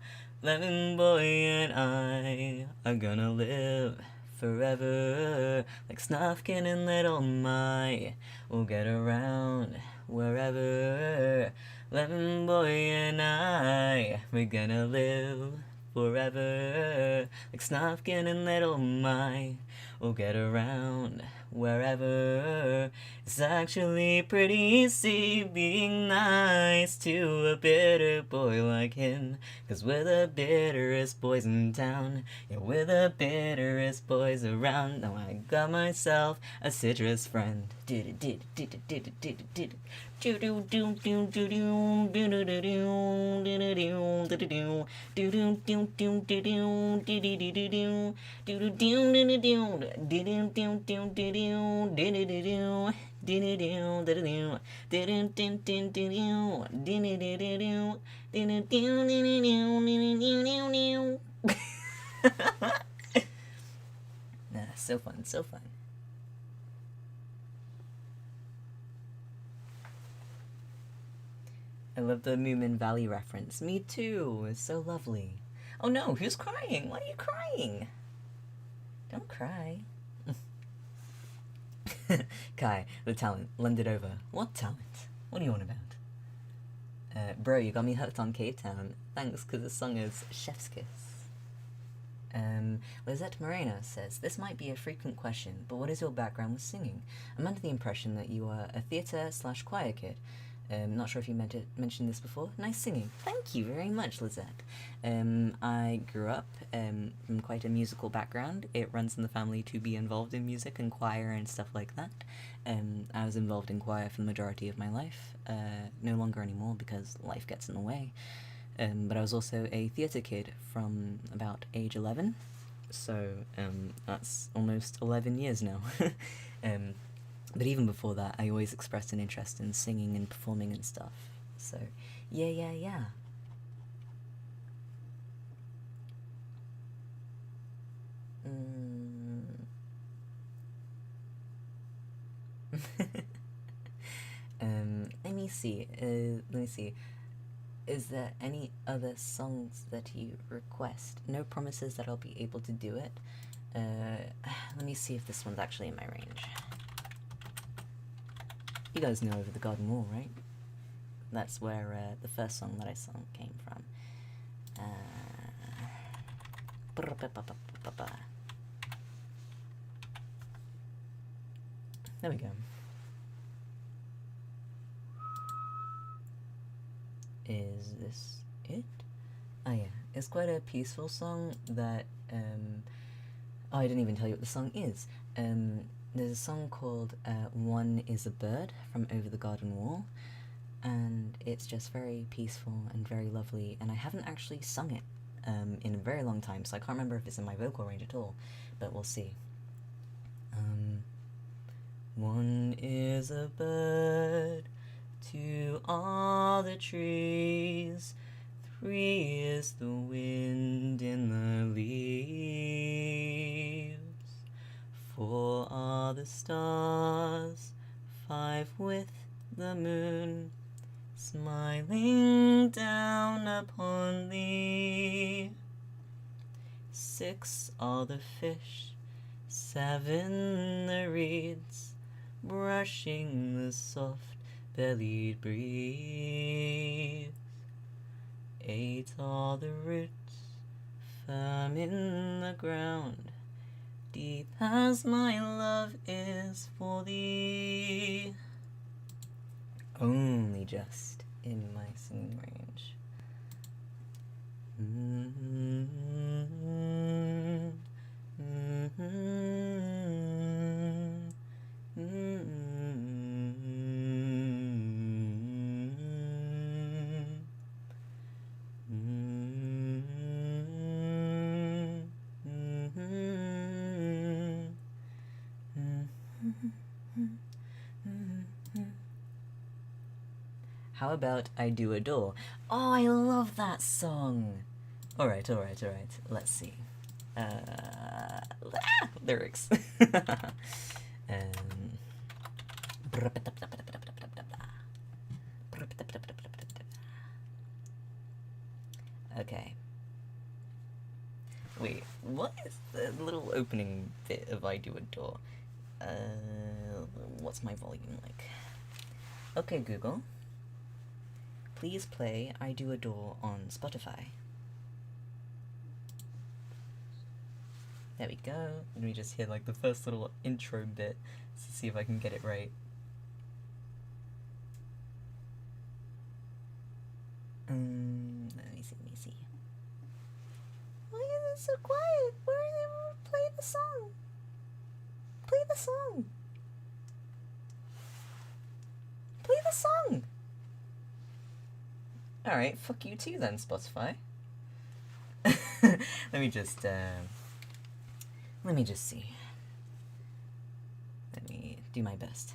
Lemon Boy and I are gonna live forever like Snufkin and Little My. We'll get around wherever. Lemon Boy and I, we're gonna live forever like Snufkin and Little My. We'll get around wherever. It's actually pretty easy being nice to a bitter boy like him. 'Cause we're the bitterest boys in town. Yeah, we're the bitterest boys around. Now I got myself a citrus friend. So fun, so fun. I love the Moomin Valley reference. Me too. It's so lovely. Oh no, who's crying? Why are you crying? Don't cry. Kai, the talent. Lend it over. What talent? What are you on about? Bro, you got me hooked on Cape Town. Thanks, because the song is Chef's Kiss. Lizette Moreno says, this might be a frequent question, but what is your background with singing? I'm under the impression that you are a theatre/choir kid. Not sure if you mentioned this before. Nice singing. Thank you very much, Lizette. I grew up from quite a musical background. It runs in the family to be involved in music and choir and stuff like that. I was involved in choir for the majority of my life. No longer anymore because life gets in the way. But I was also a theatre kid from about age 11. So that's almost 11 years now. But even before that, I always expressed an interest in singing and performing and stuff. So, yeah. Let me see. Is there any other songs that you request? No promises that I'll be able to do it. Let me see if this one's actually in my range. You guys know Over the Garden Wall, right? That's where the first song that I sung came from. There we go. Is this it? Oh yeah, it's quite a peaceful song that, oh, I didn't even tell you what the song is. There's a song called One is a Bird from Over the Garden Wall, and it's just very peaceful and very lovely, and I haven't actually sung it in a very long time, so I can't remember if it's in my vocal range at all, but we'll see. One is a bird, two are the trees, three is the wind in the leaves, four are the stars, five with the moon, smiling down upon thee. Six are the fish, seven the reeds, brushing the soft-bellied breeze. Eight are the roots, firm in the ground, deep as my love is for thee. Only just in my singing range. How about I Do Adore? Oh, I love that song! Alright. Let's see. Lyrics. Okay. Wait, what is the little opening bit of I Do Adore? What's my volume like? Okay, Google. Please play I Do Adore on Spotify. There we go. Let me just hear like the first little intro bit to see if I can get it right. Let me see. Why is it so quiet? Where are they? Play the song. Play the song. Play the song. Alright, fuck you too then, Spotify. Let me just see. Let me do my best.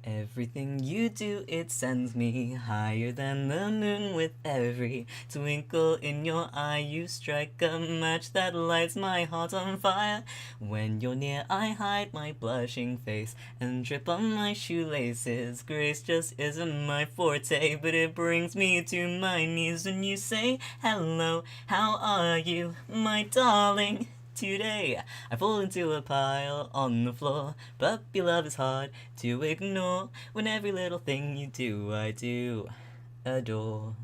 Everything you do, it sends me higher than the moon. With every twinkle in your eye, you strike a match that lights my heart on fire. When you're near, I hide my blushing face and trip on my shoelaces. Grace just isn't my forte, but it brings me to my knees when you say, hello, how are you, my darling? Today, I fall into a pile on the floor. Puppy love is hard to ignore. When every little thing you do, I do adore.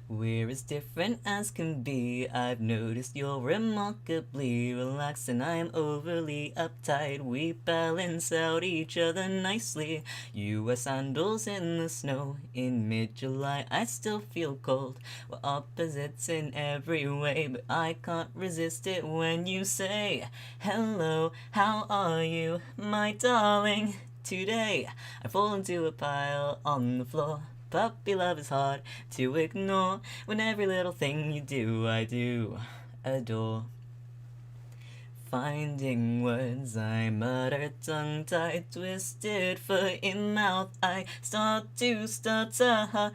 We're as different as can be. I've noticed you're remarkably relaxed and I'm overly uptight. We balance out each other nicely. You wear sandals in the snow. In mid-July I still feel cold. We're opposites in every way, but I can't resist it when you say, hello, how are you, my darling? Today I fall into a pile on the floor. Puppy love is hard to ignore. When every little thing you do, I do adore. Finding words I mutter, tongue-tied, twisted, foot in mouth, I start to stutter.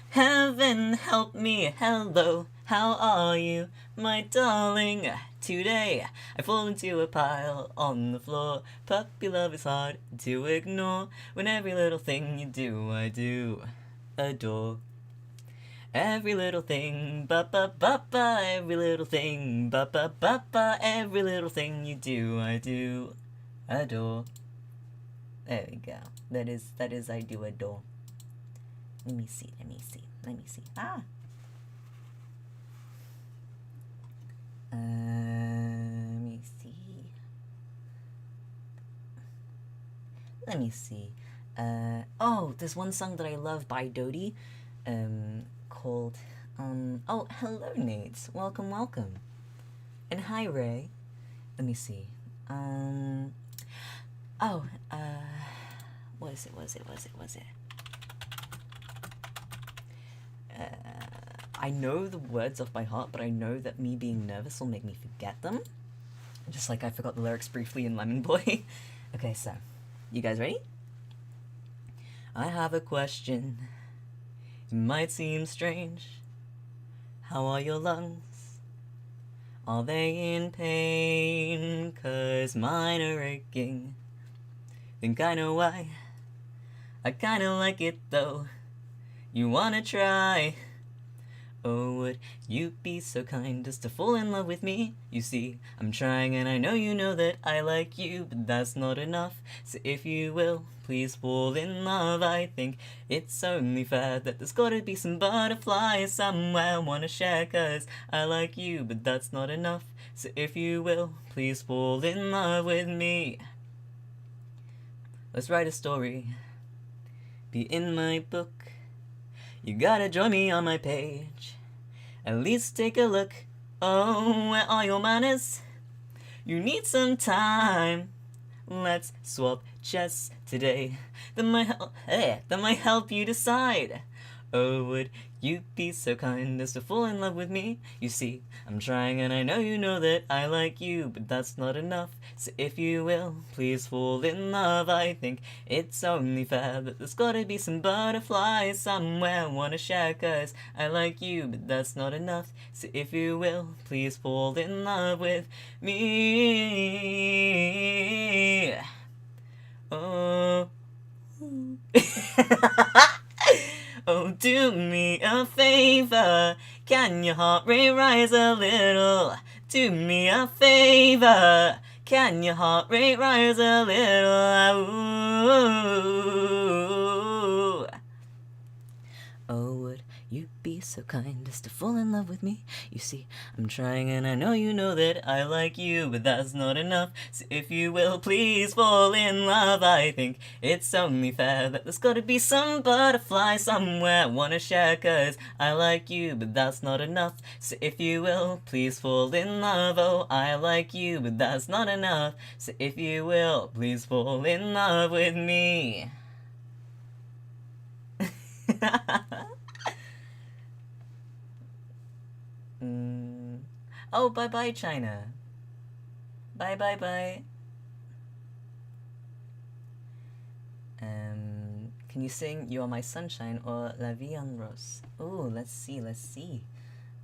Heaven help me, hello, how are you, my darling? Today I fall into a pile on the floor. Puppy love is hard to ignore. When every little thing you do, I do adore. Every little thing, ba ba ba ba. Every little thing, ba ba ba ba. Every little thing you do, I do adore. There we go. That is I do adore. Let me see. Ah. Let me see. Oh, there's one song that I love by Dodie, called, oh, hello, Nate. Welcome. And hi, Ray. Let me see. What was it? I know the words off by heart, but I know that me being nervous will make me forget them. Just like I forgot the lyrics briefly in Lemon Boy. Okay, so, you guys ready? I have a question. It might seem strange. How are your lungs? Are they in pain? 'Cause mine are aching. Think I know why. I kinda like it though. You wanna try? Oh, would you be so kind as to fall in love with me? You see, I'm trying and I know you know that I like you, but that's not enough. So if you will, please fall in love. I think it's only fair that there's gotta be some butterflies somewhere I wanna share, 'cause I like you, but that's not enough. So if you will, please fall in love with me. Let's write a story. Be in my book. You gotta join me on my page. At least take a look. Oh, where are your manners? You need some time. Let's swap chess today. That might help you decide. Oh, would you be so kind as to fall in love with me? You see, I'm trying and I know you know that I like you, but that's not enough. So if you will, please fall in love. I think it's only fair that there's gotta be some butterflies somewhere I wanna share, 'cause I like you, but that's not enough. So if you will, please fall in love with me. Oh. Oh, do me a favor. Can your heart rate rise a little? Do me a favor. Can your heart rate rise a little? Ooh. Oh, would you be so kind as to fall in love with me? You see, I'm trying and I know you know that I like you, but that's not enough. So if you will, please fall in love. I think it's only fair that there's gotta be some butterfly somewhere I wanna share, 'cause I like you, but that's not enough. So if you will, please fall in love. Oh, I like you, but that's not enough. So if you will, please fall in love with me. Oh, bye-bye, China. Bye. Can you sing You Are My Sunshine or La Vie en Rose? Oh, let's see.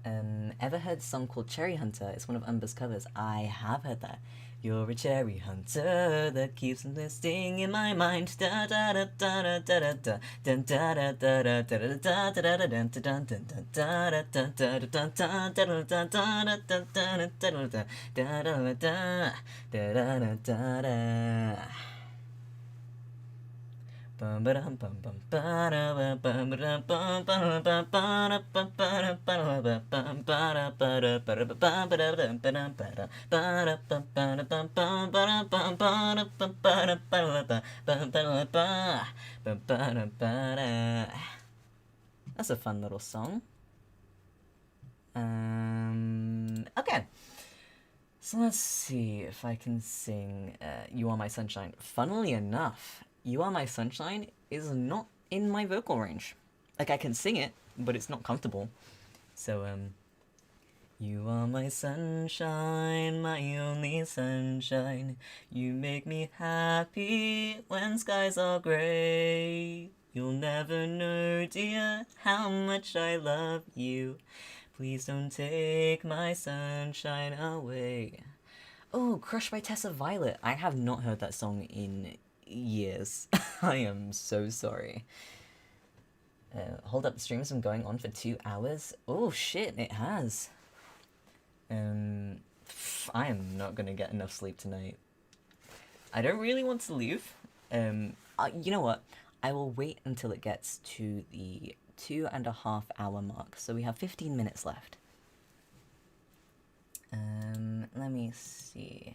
Ever heard a song called Cherry Hunter? It's one of Umber's covers. I have heard that. You're a cherry hunter that keeps listing in my mind. Da da da da da da da da da da da da da da da da da da. That's a fun little song. Okay. So let's see if I can sing You Are My Sunshine. Funnily enough, You Are My Sunshine is not in my vocal range. Like, I can sing it, but it's not comfortable. So, you are my sunshine, my only sunshine. You make me happy when skies are grey. You'll never know, dear, how much I love you. Please don't take my sunshine away. Oh, Crushed by Tessa Violet. I have not heard that song in years. I am so sorry. Hold up, the stream's been going on for 2 hours. Oh shit, it has. I am not gonna get enough sleep tonight. I don't really want to leave. You know what? I will wait until it gets to the 2.5 hour mark. So we have 15 minutes left. Let me see.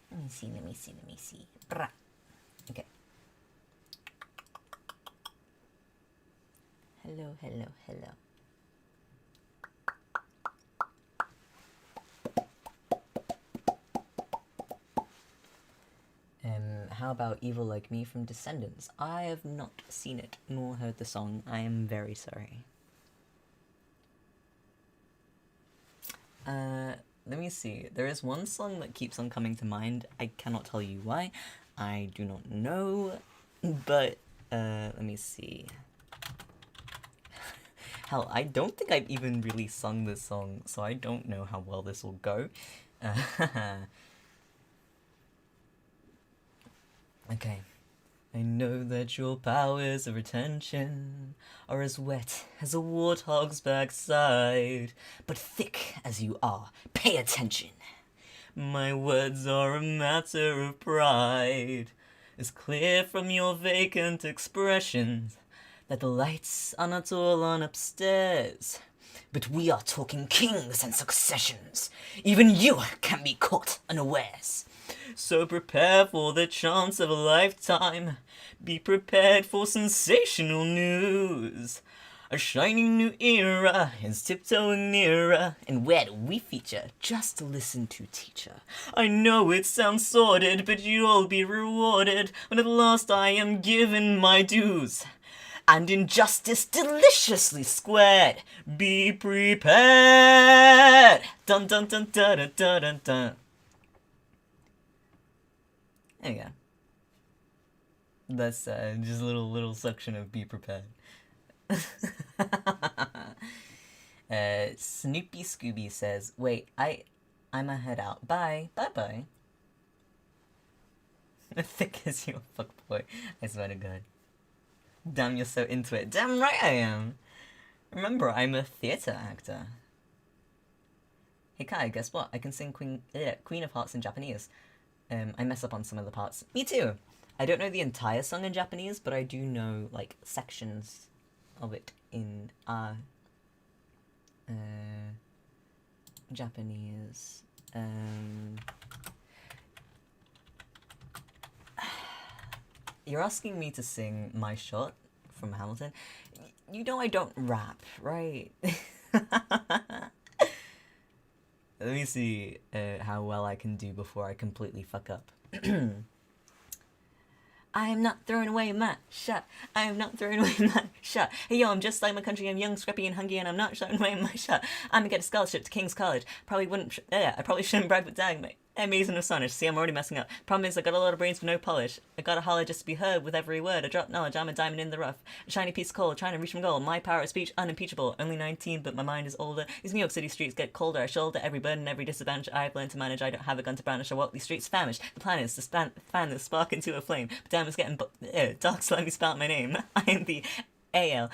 Let me see. Let me see. Brah. Okay. Hello. How about Evil Like Me from Descendants? I have not seen it nor heard the song. I am very sorry. Let me see. There is one song that keeps on coming to mind. I cannot tell you why. I do not know. But, let me see. Hell, I don't think I've even really sung this song, so I don't know how well this will go. Okay. I know that your powers of retention are as wet as a warthog's backside, but thick as you are, pay attention. My words are a matter of pride. It's clear from your vacant expressions that the lights are not all on upstairs, but we are talking kings and successions. Even you can be caught unawares. So prepare for the chance of a lifetime. Be prepared for sensational news. A shining new era is tiptoeing nearer. And where do we feature? Just listen to teacher. I know it sounds sordid, but you'll be rewarded when at last I am given my dues. And injustice deliciously squared. Be prepared. Dun dun dun dun dun dun dun dun. There you go. That's just a little section of Be Prepared. Snoopy Scooby says, "Wait, I'ma head out. Bye, bye. Thick as your fuckboy. I swear to God. Damn, you're so into it. Damn right I am. Remember, I'm a theatre actor. Hey Kai, guess what? I can sing Queen of Hearts in Japanese. I mess up on some of the parts. Me too. I don't know the entire song in Japanese, but I do know, like, sections of it in, Japanese. You're asking me to sing My Shot from Hamilton? You know I don't rap, right? Let me see how well I can do before I completely fuck up. I am not throwing away my shot. I am not throwing away my shot. Hey yo, I'm just like my country. I'm young, scrappy, and hungry, and I'm not throwing away my shot. I'm gonna get a scholarship to King's College. I probably shouldn't brag, but dang, mate. Amazing and astonished. See, I'm already messing up. Problem is, I got a lot of brains for no polish. I gotta holler just to be heard with every word. I drop knowledge, I'm a diamond in the rough. A shiny piece of coal, trying to reach my goal. My power of speech, unimpeachable. Only 19, but my mind is older. These New York City streets get colder. I shoulder every burden, every disadvantage I've learned to manage. I don't have a gun to brandish. I walk these streets famished. The plan is to fan this spark into a flame. But damn, it's getting dark, so let me spell out my name. I am the Alexander.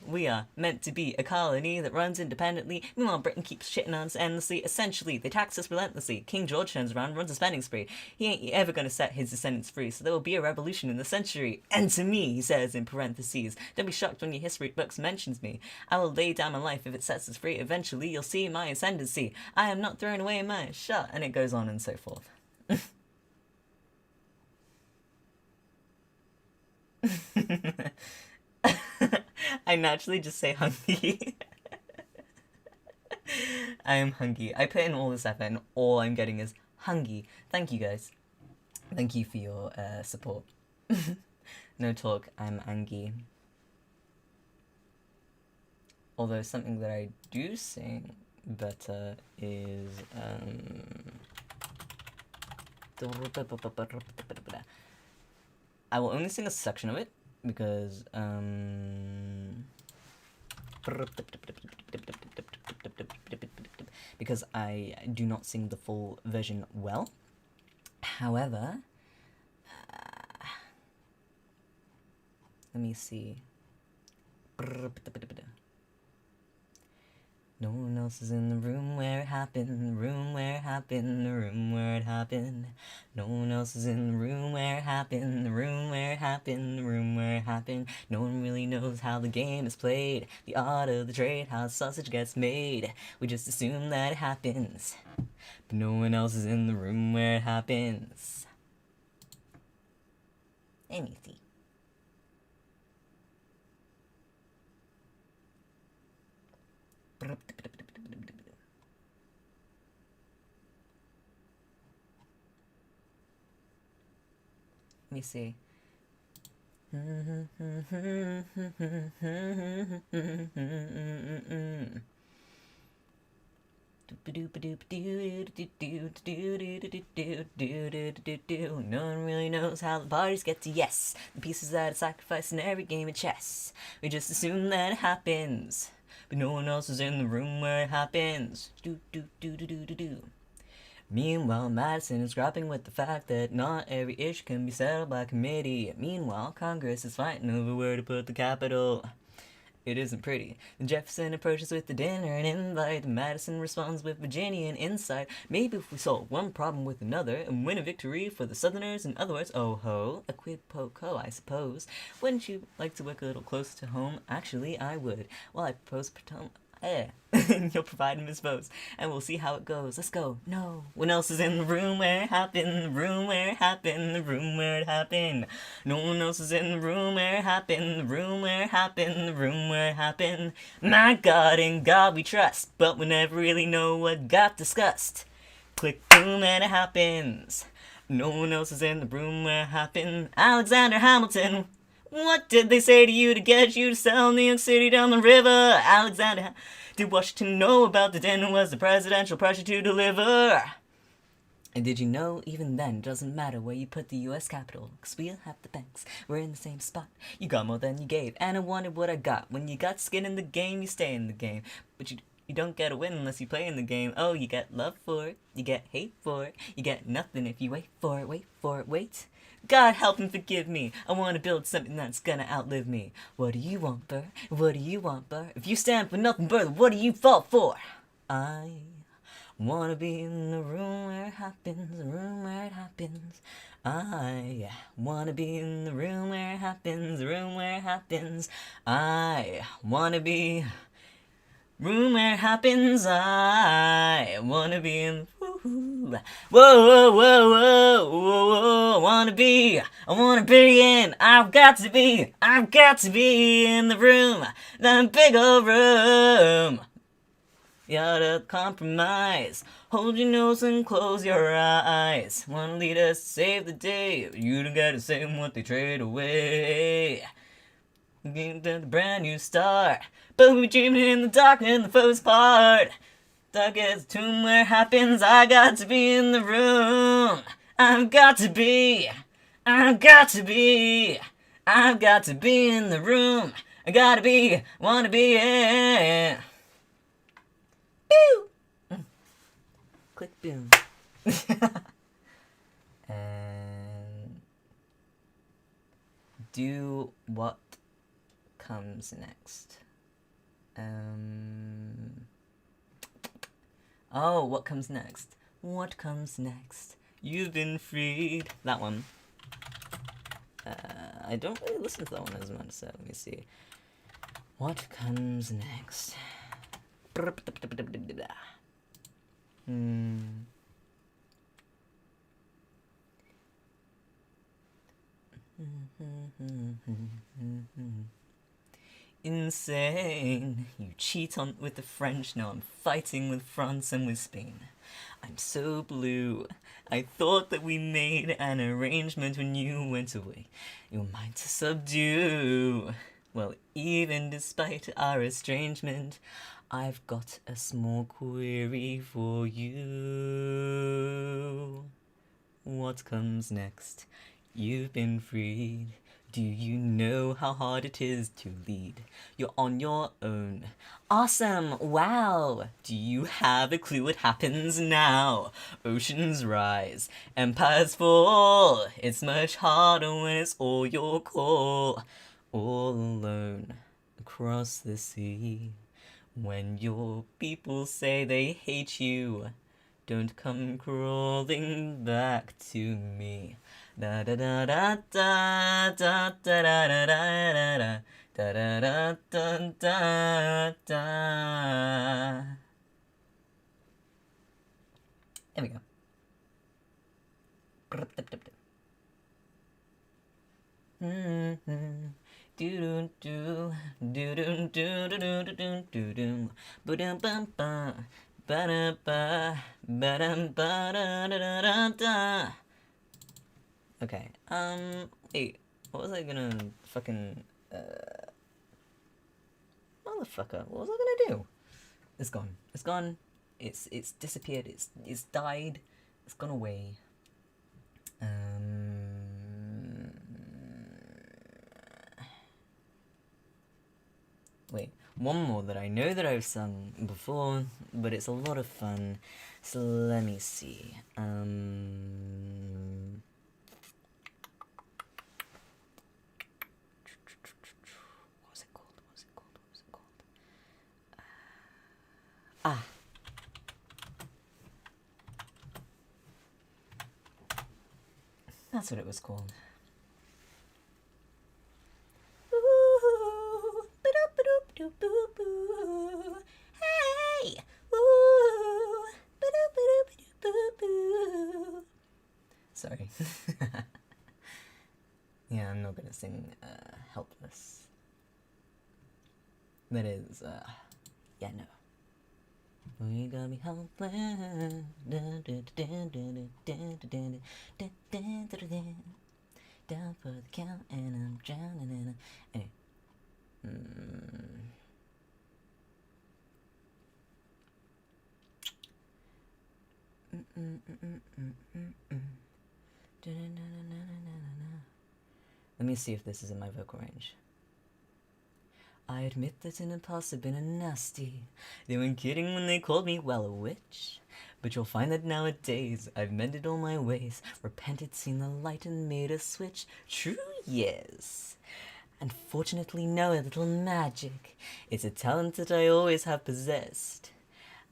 We are meant to be a colony that runs independently. Meanwhile, Britain keeps shitting on us endlessly. Essentially, they tax us relentlessly. King George turns around and runs a spending spree. He ain't ever gonna set his descendants free, so there will be a revolution in the century. And to me, he says in parentheses, don't be shocked when your history books mentions me. I will lay down my life if it sets us free. Eventually, you'll see my ascendancy. I am not throwing away my shot. And it goes on and so forth. I naturally just say hungry. I am hungry. I put in all this effort and all I'm getting is hungry. Thank you guys. Thank you for your support. No talk, I'm angry. Although something that I do sing better is I will only sing a section of it because I do not sing the full version well. However, let me see. No one else is in the room where it happened, the room where it happened, the room where it happened. No one else is in the room where it happened, the room where it happened, the room where it happened. No one really knows how the game is played, the art of the trade, how sausage gets made. We just assume that it happens, but no one else is in the room where it happens. Let me see. Let me see. No one really knows how the parties get to yes. The pieces that are sacrificed in every game of chess. We just assume that it happens, but no one else is in the room where it happens. Meanwhile, Madison is grappling with the fact that not every issue can be settled by committee. Meanwhile, Congress is fighting over where to put the capital. It isn't pretty. The Jefferson approaches with the dinner and invite. Madison responds with Virginian insight. Maybe if we solve one problem with another and win a victory for the Southerners, in other words, oh ho, a quid pro quo, I suppose. Wouldn't you like to work a little closer to home? Actually, I would. Well, I propose you'll provide him his votes, and we'll see how it goes. Let's go. No one else is in the room where it happened, the room where it happened, the room where it happened. No one else is in the room where it happened, the room where it happened, the room where it happened. My God, in God we trust, but we never really know what got discussed. Click, boom, and it happens. No one else is in the room where it happened. Alexander Hamilton. What did they say to you to get you to sell New York City down the river? Alexander, did Washington know about the dinner? Was the presidential pressure to deliver? And did you know even then it doesn't matter where you put the U.S. Capitol, 'cause we'll have the banks, we're in the same spot. You got more than you gave, and I wanted what I got. When you got skin in the game, you stay in the game. But you don't get a win unless you play in the game. Oh, you get love for it, you get hate for it, you get nothing if you wait for it, wait. God help and forgive me. I want to build something that's gonna outlive me. What do you want, Burr? What do you want, Burr? If you stand for nothing, Burr, what do you fall for? I wanna be in the room where it happens, the room where it happens. I wanna be in the room where it happens, the room where it happens. I wanna be room where it happens. I wanna be in. Whoa, whoa, whoa, whoa, whoa, I wanna be in. I've got to be in the room, that big old room. You gotta compromise. Hold your nose and close your eyes. Wanna lead us to save the day. You don't gotta say what they trade away. Get the brand new start, but we're dreaming in the dark and the first part. Darkest tomb where happens, I got to be in the room. I've got to be in the room. I gotta be, wanna be, yeah. Pew! Click boom. And do what comes next. Oh, what comes next? What comes next? You've been freed. That one. I don't really listen to that one as much, so let me see. What comes next? Insane. You cheat on with the French, now I'm fighting with France and with Spain. I'm so blue. I thought that we made an arrangement when you went away. Your mind to subdue. Well, even despite our estrangement, I've got a small query for you. What comes next? You've been freed. Do you know how hard it is to lead? You're on your own. Awesome! Wow! Do you have a clue what happens now? Oceans rise, empires fall. It's much harder when it's all your call. All alone, across the sea. When your people say they hate you, don't come crawling back to me. Da da da da da da da da da da da da da da da da. There we go. Do do do do do do do do do do do ba dum bum ba ba da ba ba dum ba da da da da. Okay. Wait. What was I gonna fucking motherfucker? What was I gonna do? It's gone. It's gone. It's disappeared. It's died. It's gone away. Wait, one more that I know that I've sung before, but it's a lot of fun. So let me see. What was it called? That's what it was called. Hey! Sorry. Yeah, I'm not gonna sing Helpless. That is, yeah, no. We gotta be helpless. Down for the count and I'm drowning in a... Anyway. Let me see if this is in my vocal range. I admit that in the past I've been a nasty. They weren't kidding when they called me, well, a witch. But you'll find that nowadays I've mended all my ways, repented, seen the light and made a switch. True, yes. And fortunately know a little magic. It's a talent that I always have possessed.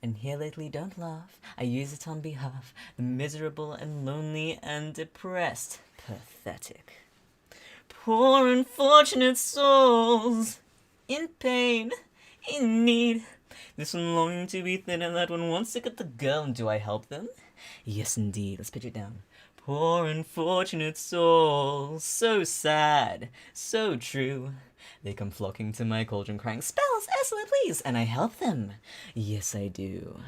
And here lately, don't laugh, I use it on behalf the miserable and lonely and depressed. Pathetic. Poor unfortunate souls, in pain, in need. This one longing to be thin and that one wants to get the girl. And do I help them? Yes, indeed. Let's pitch it down. Poor unfortunate souls, so sad, so true. They come flocking to my cauldron crying, spells, Ursula, please, and I help them. Yes, I do.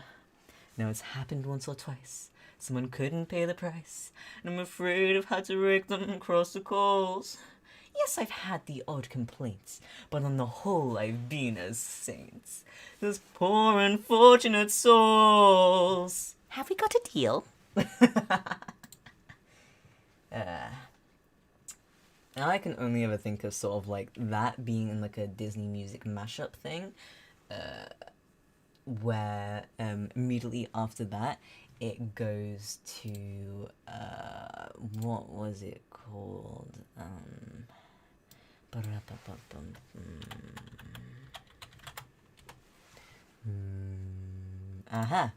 Now it's happened once or twice. Someone couldn't pay the price, and I'm afraid I've had to rake them across the coals. Yes, I've had the odd complaints, but on the whole I've been a saint. Those poor unfortunate souls. Have we got a deal? I can only ever think of sort of like that being in like a Disney music mashup thing, where immediately after that it goes to what was it called? Aha!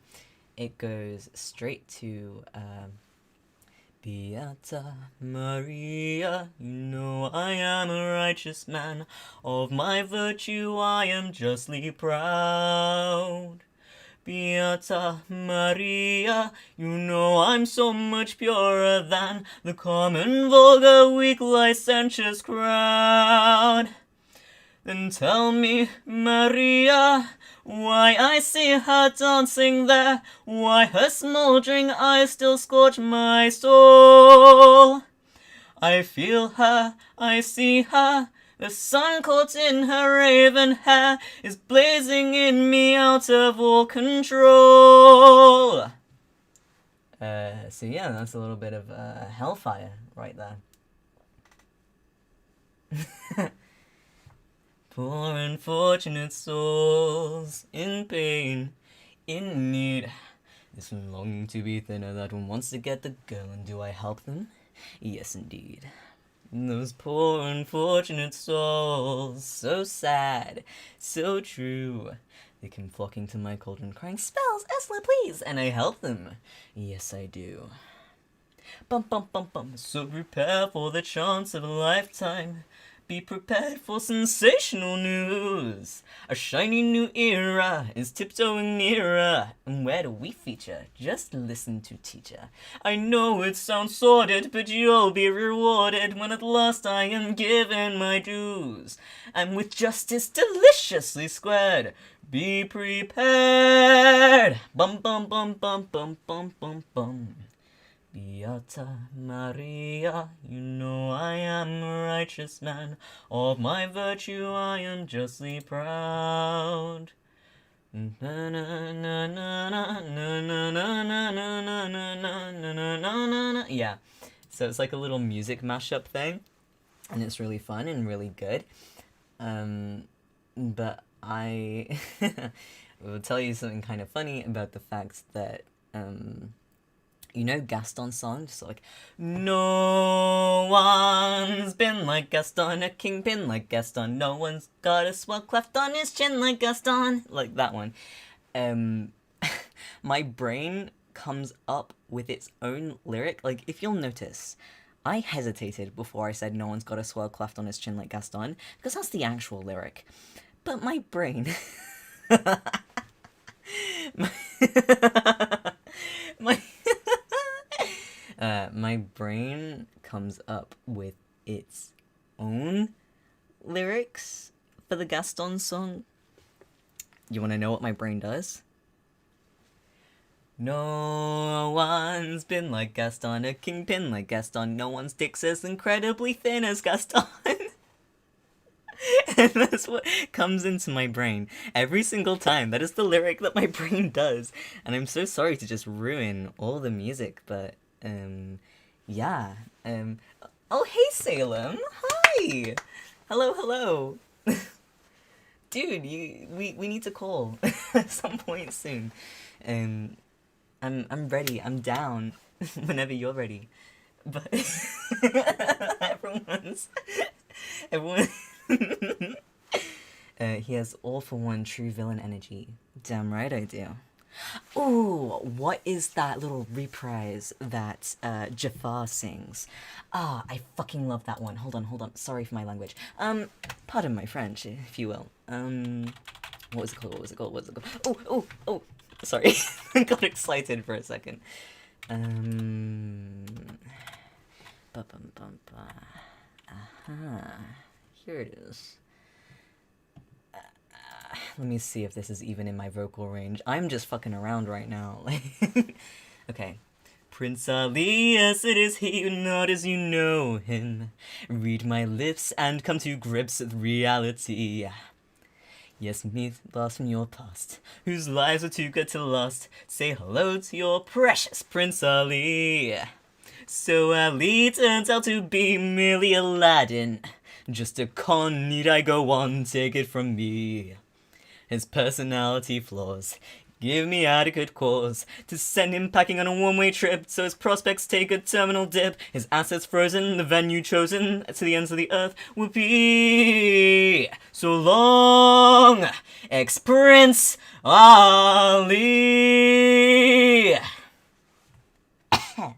It goes straight to Beata Maria, you know I am a righteous man. Of my virtue I am justly proud. Beata Maria, you know I'm so much purer than the common, vulgar, weak, licentious crowd. Then tell me, Maria, why I see her dancing there, why her smouldering eyes still scorch my soul. I feel her, I see her, the sun caught in her raven hair is blazing in me out of all control. So yeah, that's a little bit of hellfire right there. Poor unfortunate souls, in pain, in need. This one longing to be thinner, that one wants to get the girl, and do I help them? Yes, indeed. Those poor unfortunate souls, so sad, so true. They come flocking to my cauldron, crying, "Spells, Esla, please!" And I help them. Yes, I do. Bum bum bum bum. So prepare for the chance of a lifetime. Be prepared for sensational news. A shiny new era is tiptoeing nearer. And where do we feature? Just listen to teacher. I know it sounds sordid, but you'll be rewarded when at last I am given my dues. And with justice deliciously squared, be prepared. Bum bum bum bum bum bum bum bum. Beata Maria, you know I am a righteous man. Of my virtue I am justly proud. Yeah, so it's like a little music mashup thing, and it's really fun and really good. But I will tell you something kind of funny about the fact that you know Gaston's song? Just like, no one's been like Gaston, a kingpin like Gaston. No one's got a swell cleft on his chin like Gaston. Like that one. My brain comes up with its own lyric. Like, if you'll notice, I hesitated before I said no one's got a swell cleft on his chin like Gaston, because that's the actual lyric. But my brain... my brain comes up with its own lyrics for the Gaston song. You want to know what my brain does? No one's been like Gaston, a kingpin like Gaston. No one's dick's as incredibly thin as Gaston. And that's what comes into my brain every single time. That is the lyric that my brain does. And I'm so sorry to just ruin all the music, but yeah. Oh, hey, Salem. Hi. Hello. Dude, we need to call at some point soon. I'm ready. I'm down whenever you're ready. But everyone. He has all for one true villain energy. Damn right I do. Ooh, what is that little reprise that Jafar sings? Ah, I fucking love that one. Hold on. Sorry for my language. Pardon my French, if you will. What was it called? Oh, sorry. I got excited for a second. Here it is. Let me see if this is even in my vocal range. I'm just fucking around right now. Okay. Prince Ali, yes, it is he, not as you know him. Read my lips and come to grips with reality. Yes, me lost from your past, whose lives are too good to last. Say hello to your precious Prince Ali. So Ali turns out to be merely Aladdin. Just a con, need I go on, take it from me. His personality flaws give me adequate cause to send him packing on a one-way trip, so his prospects take a terminal dip. His assets frozen, the venue chosen to the ends of the earth will be so long, ex-Prince Ali. That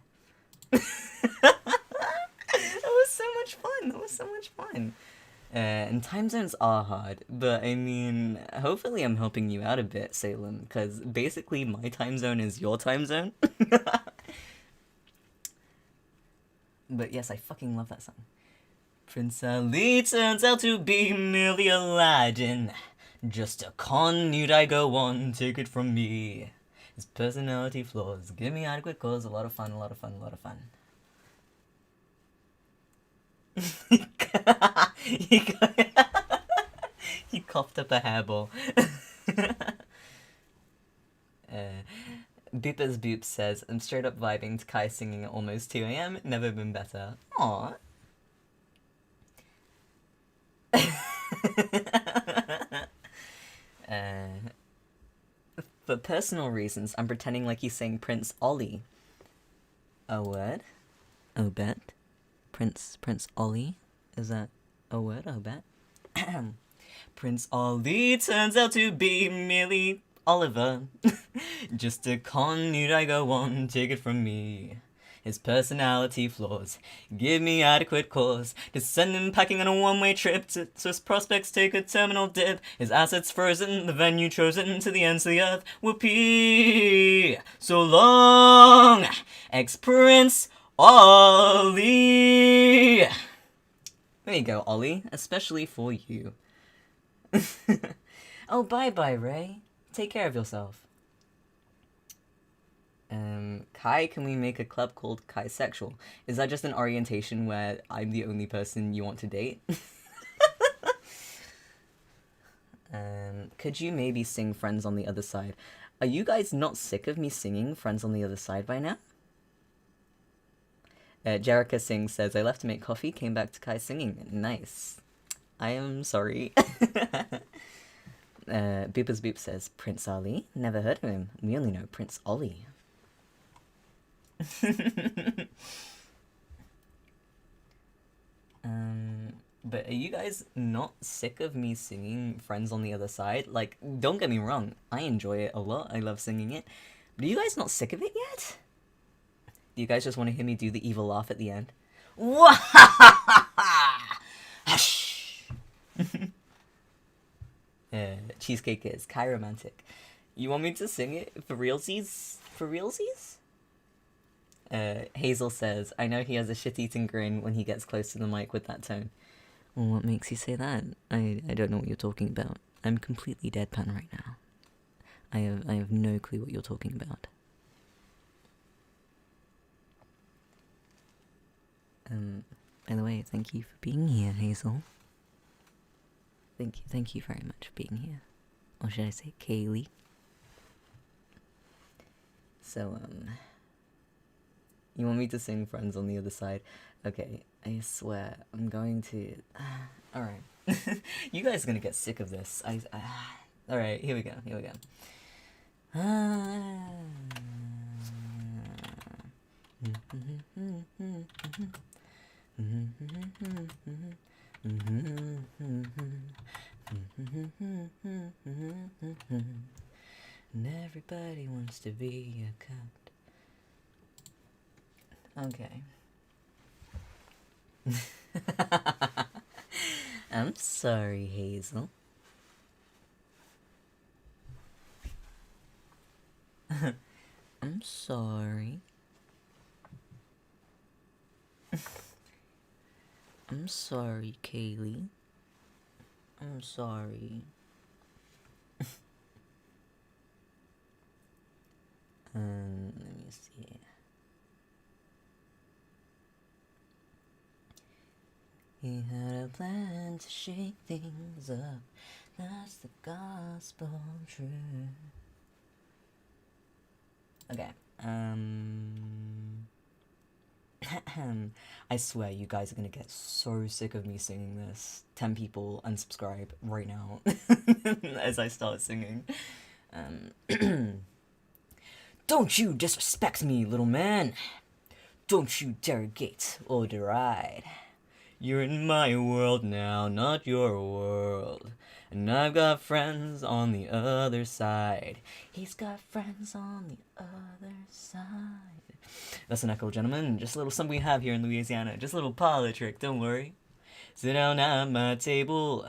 was so much fun. That was so much fun. And time zones are hard, but I mean, hopefully I'm helping you out a bit, Salem, because basically my time zone is your time zone. But yes, I fucking love that song. Prince Ali turns out to be merely Aladdin. Just a con, need I go on, take it from me. His personality flaws give me adequate cause, a lot of fun, a lot of fun, a lot of fun. He coughed up a hairball. Beepers Boop says, I'm straight up vibing to Kai singing at almost 2 a.m. Never been better. Aww. For personal reasons, I'm pretending like he's saying Prince Ollie. A word? Oh, bet. Prince Ollie? Is that a word? Oh, bet. Prince Ollie turns out to be merely Oliver. Just a con, need I go on, take it from me. His personality flaws give me adequate cause to send him packing on a one-way trip, so his prospects take a terminal dip. His assets frozen, the venue chosen to the ends of the earth. Whoopee! So long, ex-Prince Ollie! There you go, Ollie, especially for you. Oh, bye-bye, Ray. Take care of yourself. Kai, can we make a club called Kai Sexual? Is that just an orientation where I'm the only person you want to date? Could you maybe sing Friends on the Other Side? Are you guys not sick of me singing Friends on the Other Side by now? Jerica Singh says, I left to make coffee, came back to Kai singing. Nice. I am sorry. Boopers Boop says, Prince Ali? Never heard of him. We only know Prince Ollie. But are you guys not sick of me singing Friends on the Other Side? Like, don't get me wrong, I enjoy it a lot, I love singing it. But are you guys not sick of it yet? Do you guys just want to hear me do the evil laugh at the end? Hush! Cheesecake is chiromantic. You want me to sing it for realsies? For realsies? Hazel says, I know he has a shit-eating grin when he gets close to the mic with that tone. Well, what makes you say that? I don't know what you're talking about. I'm completely deadpan right now. I have no clue what you're talking about. By the way, thank you for being here, Hazel. Thank you very much for being here. Or should I say Kaylee? So, you want me to sing Friends on the Other Side? Okay, I swear, I'm going to... Alright. You guys are gonna get sick of this. Alright, here we go. And everybody wants to be a cut. Okay. I'm sorry, Hazel. I'm sorry. I'm sorry, Kaylee. I'm sorry. Let me see. He had a plan to shake things up. That's the gospel truth. Okay. I swear you guys are gonna get so sick of me singing this. 10 people unsubscribe right now as I start singing. Don't you disrespect me, little man. Don't you derogate or deride. You're in my world now, not your world. And I've got friends on the other side. He's got friends on the other side. That's an echo, gentlemen. Just a little something we have here in Louisiana. Just a little parlor trick, don't worry. Sit down at my table.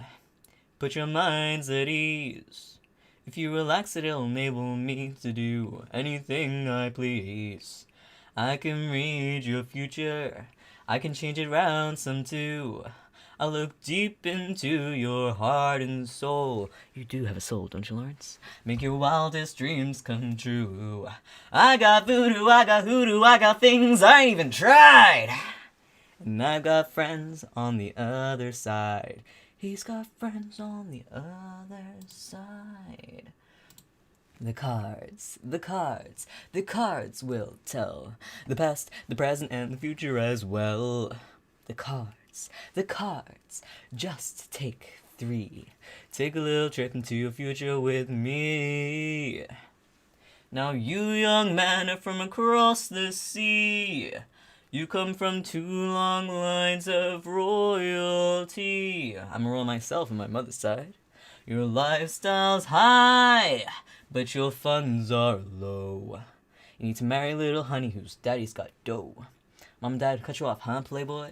Put your minds at ease. If you relax, it'll enable me to do anything I please. I can read your future. I can change it round some too. I'll look deep into your heart and soul. You do have a soul, don't you, Lawrence? Make your wildest dreams come true. I got voodoo, I got hoodoo, I got things I ain't even tried. And I've got friends on the other side. He's got friends on the other side. The cards will tell. The past, the present, and the future as well. The cards, just take 3. Take a little trip into your future with me. Now you young man are from across the sea. You come from 2 long lines of royalty. I'm a royal myself on my mother's side. Your lifestyle's high, but your funds are low. You need to marry a little honey whose daddy's got dough. Mom and dad cut you off, huh, playboy?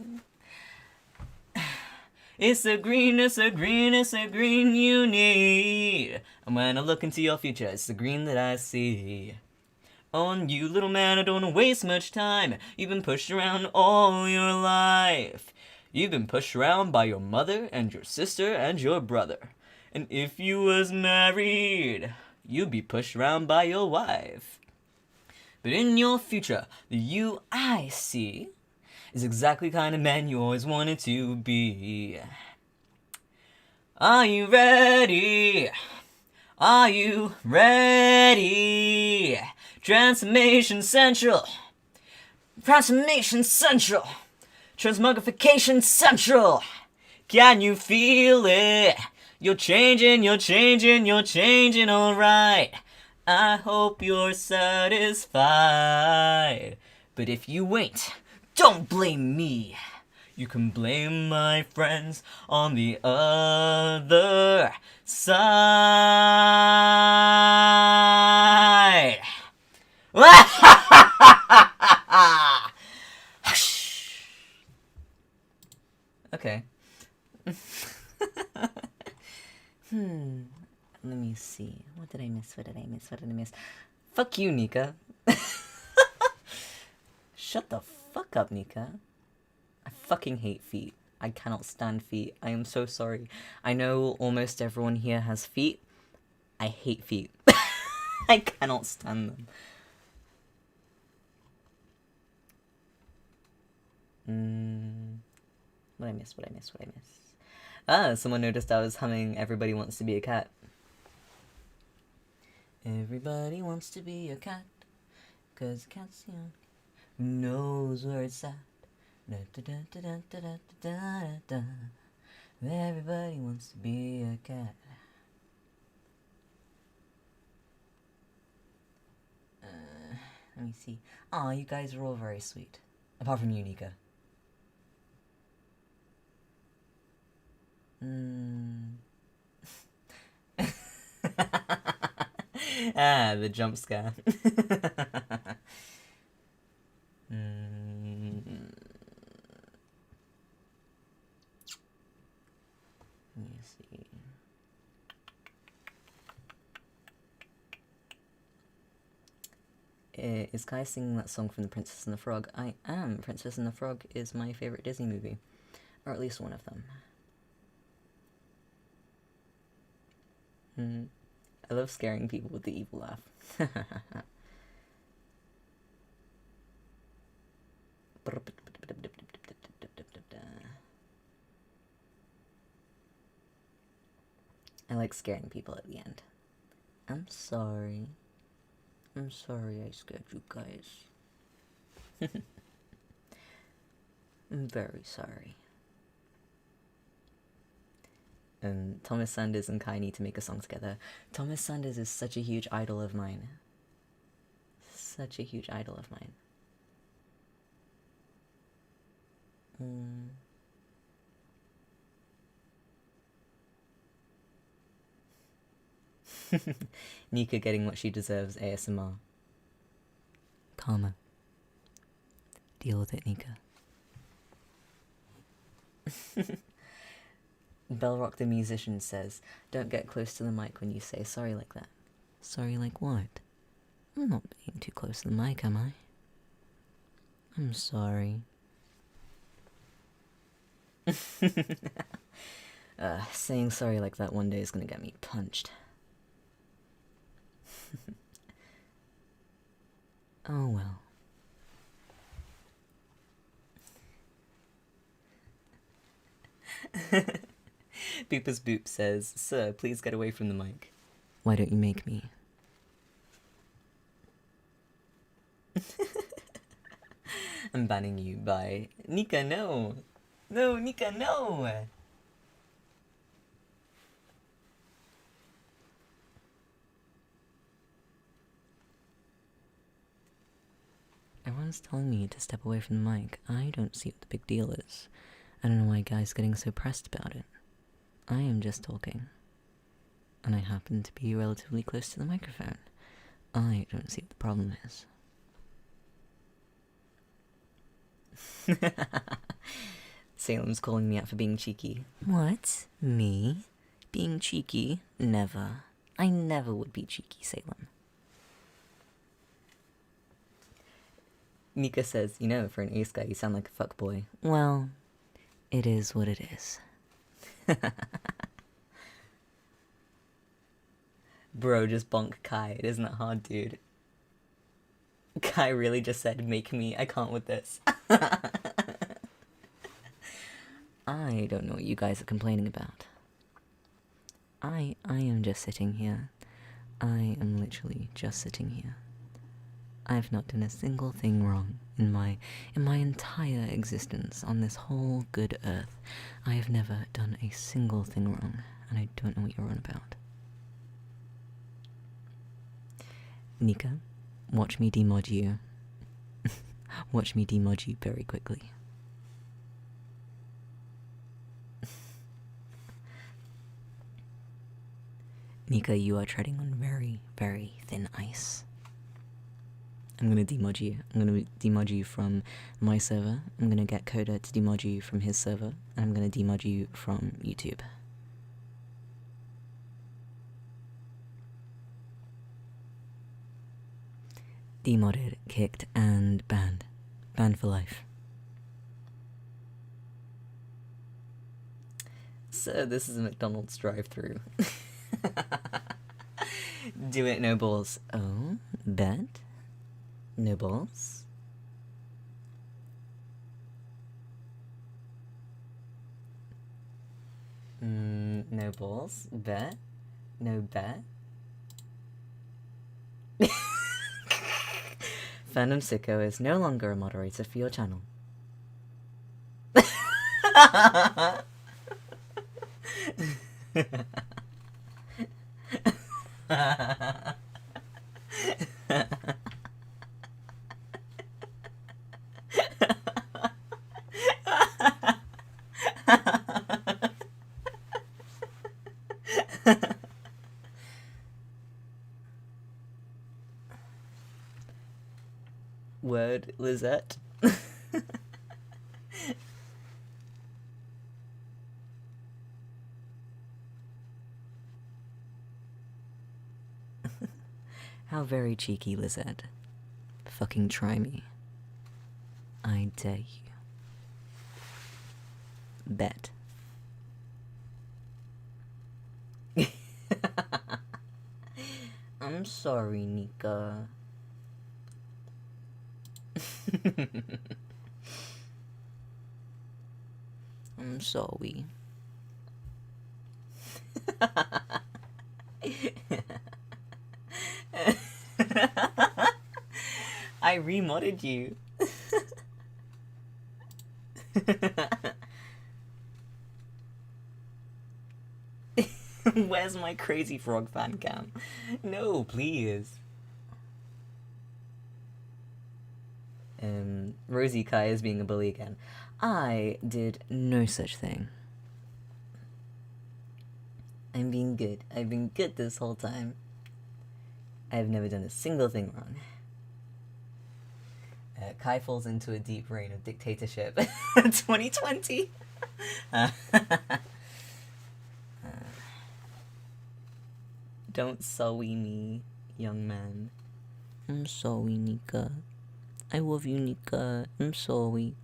It's the green you need. And when I look into your future, it's the green that I see. On you, little man, I don't want to waste much time. You've been pushed around all your life. You've been pushed around by your mother and your sister and your brother. And if you was married, you'd be pushed around by your wife. But in your future, the you I see is exactly the kind of man you always wanted to be. Are you ready? Are you ready? Transformation Central. Transformation Central. Transmogrification Central. Can you feel it? You're changing, alright. I hope you're satisfied. But if you ain't, don't blame me. You can blame my friends on the other side. Okay. Let me see. What did I miss? Fuck you, Nika. Shut the fuck up, Nika. I fucking hate feet. I cannot stand feet. I am so sorry. I know almost everyone here has feet. I hate feet. I cannot stand them. What I miss? Ah, someone noticed I was humming Everybody Wants to Be a Cat. Everybody wants to be a cat, 'cause a cat's young, knows where it's at. Da, da, da, da, da, da, da, da, da. Everybody wants to be a cat. Let me see. Aw, you guys are all very sweet. Apart from you, Nika. Ah, the jump scare. Let me see. Is Kai singing that song from The Princess and the Frog? I am. Princess and the Frog is my favorite Disney movie. Or at least one of them. I love scaring people with the evil laugh. I like scaring people at the end. I'm sorry. I'm sorry I scared you guys. I'm very sorry. Thomas Sanders and Kai need to make a song together. Thomas Sanders is such a huge idol of mine. Such a huge idol of mine. Nika getting what she deserves, ASMR. Karma. Deal with it, Nika. Bellrock the musician says, don't get close to the mic when you say sorry like that. Sorry like what? I'm not being too close to the mic, am I? I'm sorry. Saying sorry like that one day is gonna get me punched. Oh well. Boopers Boop says, sir, please get away from the mic. Why don't you make me? I'm banning you by Nika, no! No, Nika, no! Everyone's telling me to step away from the mic. I don't see what the big deal is. I don't know why guys are getting so pressed about it. I am just talking. And I happen to be relatively close to the microphone. I don't see what the problem is. Salem's calling me out for being cheeky. What? Me? Being cheeky? Never. I never would be cheeky, Salem. Nika says, you know, for an ace guy, you sound like a fuckboy. Well, it is what it is. Bro, just bonk Kai. It isn't that hard, dude. Kai really just said, make me. I can't with this. I don't know what you guys are complaining about. I am just sitting here. I am literally just sitting here. I have not done a single thing wrong in my entire existence on this whole good earth. I have never done a single thing wrong, and I don't know what you're on about. Nika, watch me demod you. Watch me demod you very quickly. Nika, you are treading on very, very thin ice. I'm gonna demod you. I'm gonna demod you from my server. I'm gonna get Coda to demod you from his server. And I'm gonna demod you from YouTube. Demodded, kicked, and banned. Banned for life. So this is a McDonald's drive-thru. Do it, no balls. Oh, bet. No balls. No balls. Bet. No bet. Fandom Sicko is no longer a moderator for your channel. Word, Lizette. How very cheeky, Lizette. Fucking try me. I dare you. Bet. I'm sorry, Nika. I'm sorry. I remodded you. Where's my crazy frog fan cam? No, please. Rosie Kai is being a bully again. I did no such thing. I'm being good. I've been good this whole time. I've never done a single thing wrong. Kai falls into a deep reign of dictatorship. 2020. Don't sully me, young man. I'm sorry, Nika. I love you, Nika. I'm sorry.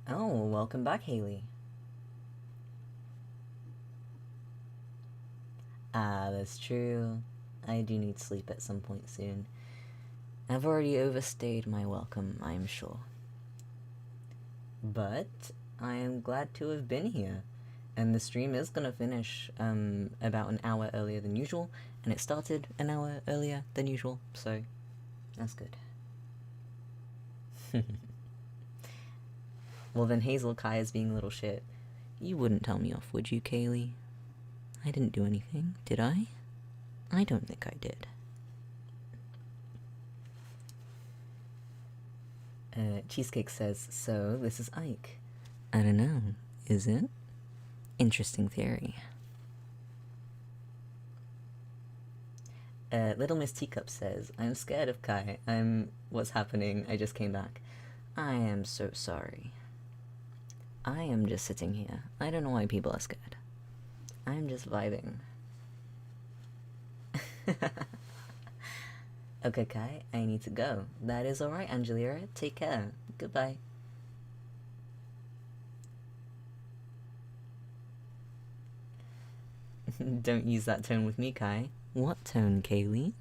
Oh, welcome back, Haley. Ah, that's true. I do need sleep at some point soon. I've already overstayed my welcome, I'm sure. But I am glad to have been here. And the stream is gonna finish about an hour earlier than usual, and it started an hour earlier than usual, so that's good. Well then Hazel Kai is being a little shit. You wouldn't tell me off, would you, Kaylee? I didn't do anything, did I? I don't think I did. Cheesecake says, so this is Ike. I don't know, is it? Interesting theory. Little Miss Teacup says, I'm scared of Kai. What's happening? I just came back. I am so sorry. I am just sitting here. I don't know why people are scared. I'm just vibing. Okay, Kai, I need to go. That is alright, Angelira. Take care. Goodbye. Don't use that tone with me, Kai. What tone, Kaylee?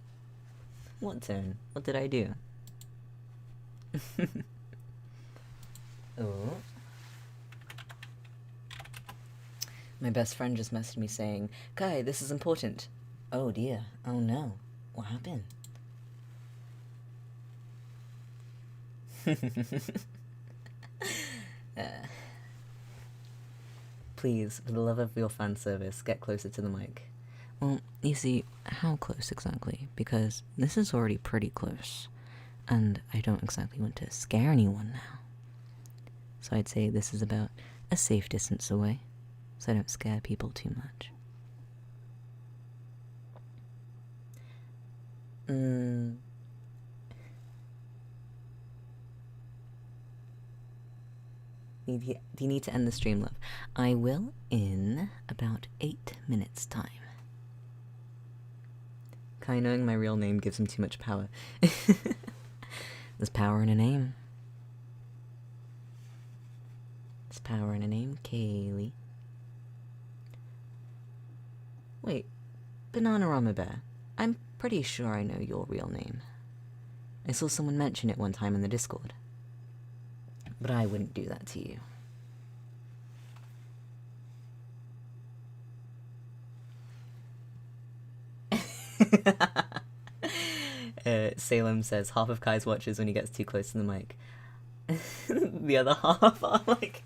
What tone? What did I do? Oh. My best friend just messaged me saying, Kai, this is important. Oh dear. Oh no. What happened? Please, for the love of your fan service, get closer to the mic. Well, you see, how close exactly? Because this is already pretty close, and I don't exactly want to scare anyone now. So I'd say this is about a safe distance away, so I don't scare people too much. Do you need to end the stream, love? I will in about 8 minutes' time. Kai knowing my real name gives him too much power. There's power in a name. There's power in a name, Kaylee. Wait, Bananarama Bear. I'm pretty sure I know your real name. I saw someone mention it one time in the Discord. But I wouldn't do that to you. Salem says half of Kai's watches when he gets too close to the mic. The other half are like...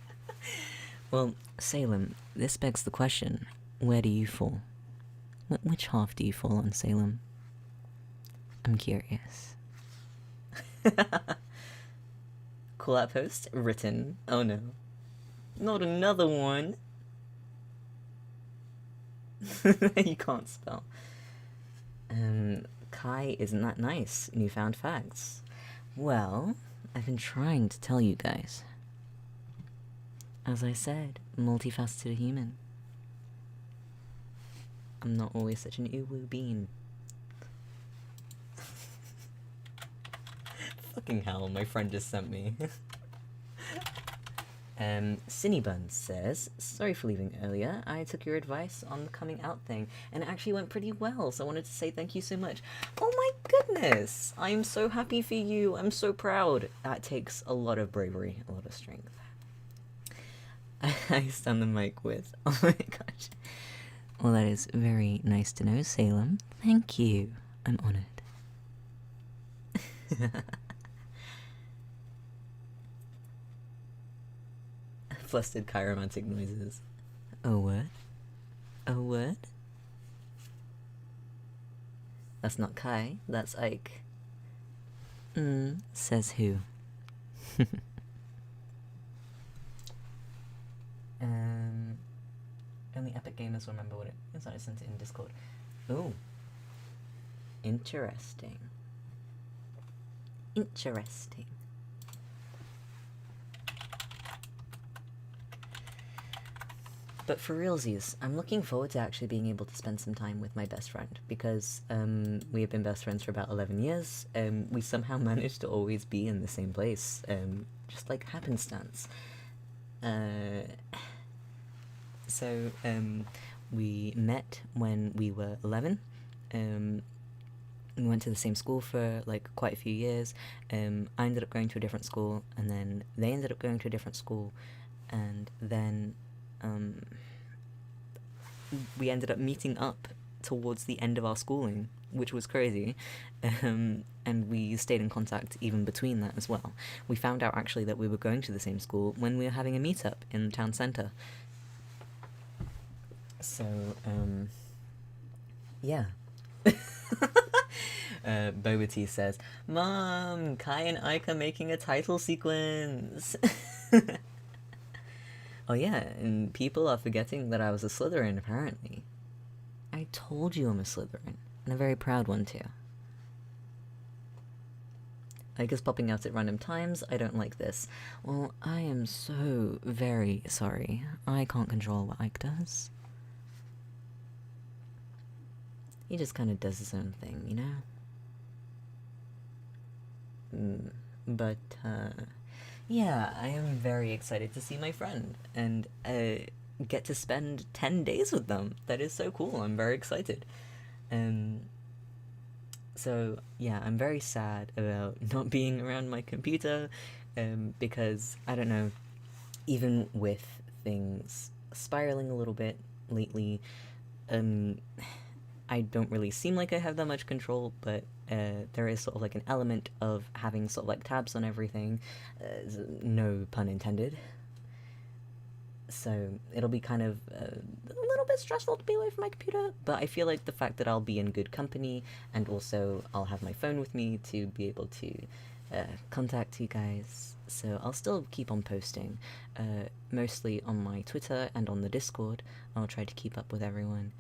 Well, Salem, this begs the question, where do you fall? Which half do you fall on, Salem? I'm curious. Cool out post written. Oh no. Not another one. You can't spell. Kai isn't that nice. Newfound facts. Well, I've been trying to tell you guys. As I said, multifaceted human. I'm not always such an uwu bean. Fucking hell, my friend just sent me. Cinebun says, sorry for leaving earlier. I took your advice on the coming out thing, and it actually went pretty well, so I wanted to say thank you so much. Oh my goodness! I'm so happy for you. I'm so proud. That takes a lot of bravery, a lot of strength. I stand the mic with, oh my gosh. Well, that is very nice to know, Salem. Thank you. I'm honored. Flustered chiromantic noises. Oh, what? Oh, what? That's not Kai, that's Ike. Says who? Only epic gamers will remember what it is. I sent it in Discord. Ooh. Interesting. Interesting. But for realsies, I'm looking forward to actually being able to spend some time with my best friend, because we have been best friends for about 11 years. We somehow managed to always be in the same place, just like happenstance. So we met when we were 11. We went to the same school for like quite a few years. I ended up going to a different school, and then they ended up going to a different school, and then we ended up meeting up towards the end of our schooling, which was crazy. And we stayed in contact even between that as well. We found out actually that we were going to the same school when we were having a meetup in the town centre. So, yeah. Boba T says, Mom, Kai and Ike are making a title sequence. Oh yeah, and people are forgetting that I was a Slytherin, apparently. I told you I'm a Slytherin, and a very proud one too. Ike is popping out at random times. I don't like this. Well, I am so very sorry. I can't control what Ike does. He just kind of does his own thing, you know? But, yeah, I am very excited to see my friend, and get to spend 10 days with them. That is so cool. I'm very excited. So, yeah, I'm very sad about not being around my computer, because, I don't know, even with things spiraling a little bit lately, I don't really seem like I have that much control, but there is sort of like an element of having sort of like tabs on everything, no pun intended. So it'll be kind of a little bit stressful to be away from my computer, but I feel like the fact that I'll be in good company, and also I'll have my phone with me to be able to contact you guys, so I'll still keep on posting, mostly on my Twitter and on the Discord. I'll try to keep up with everyone.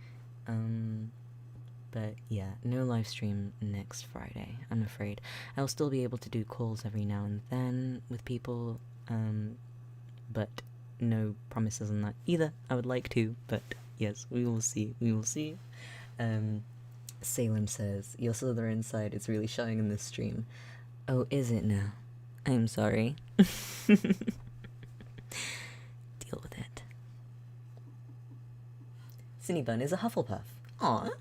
But yeah, no live stream next Friday, I'm afraid. I'll still be able to do calls every now and then with people, but no promises on that either. I would like to, but yes, we will see. We will see. Salem says, your Slytherin side is really showing in this stream. Oh, is it now? I'm sorry. Deal with it. Cinnybun is a Hufflepuff. Aww.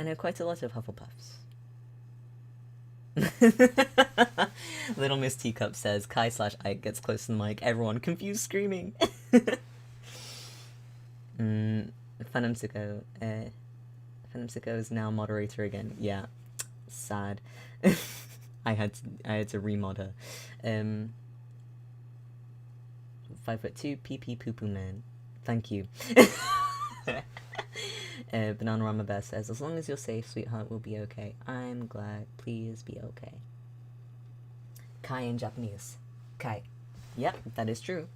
I know quite a lot of Hufflepuffs. Little Miss Teacup says, Kai/Ike gets close to the mic. Everyone confused screaming. Phantom Sicko is now moderator again. Yeah. Sad. I had to remod her. 5'2", PP Poo Poo Man. Thank you. Bananarama Bear says, as long as you're safe, sweetheart, we'll be okay. I'm glad. Please be okay. Kai in Japanese. Kai. Yep, that is true.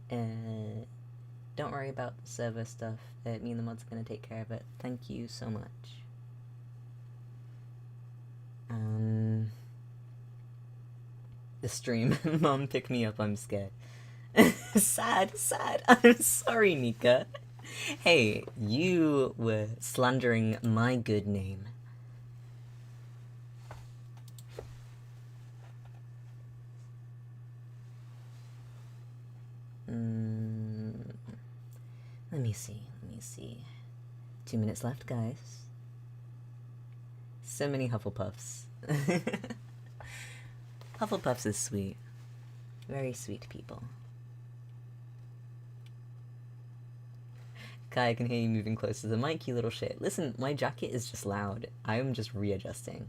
Don't worry about the server stuff. Me and the mods are going to take care of it. Thank you so much. The stream. Mom, pick me up, I'm scared. Sad. I'm sorry, Nika. Hey, you were slandering my good name. Let me see. 2 minutes left, guys. So many Hufflepuffs. Hufflepuffs is sweet. Very sweet people. Kai, I can hear you moving close to the mic, you little shit. Listen, my jacket is just loud. I am just readjusting.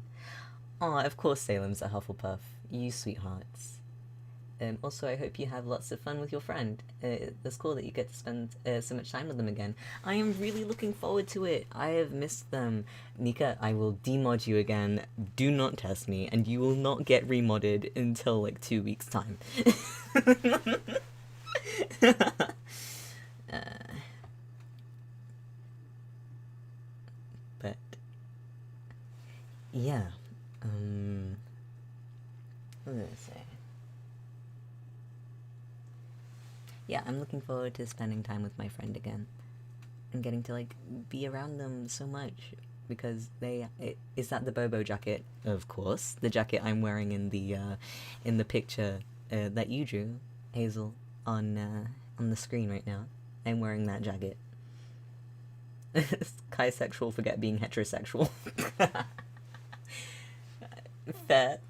Aw, of course Salem's a Hufflepuff. You sweethearts. Also, I hope you have lots of fun with your friend. It's cool that you get to spend so much time with them again. I am really looking forward to it. I have missed them. Nika, I will demod you again. Do not test me, and you will not get remodded until like 2 weeks' time. But yeah, what was I gonna say? Yeah, I'm looking forward to spending time with my friend again and getting to like be around them so much because is that the Bobo jacket? Of course, the jacket I'm wearing in the picture that you drew, Hazel, on the screen right now. I'm wearing that jacket. Kaisexual, forget being heterosexual. Fair.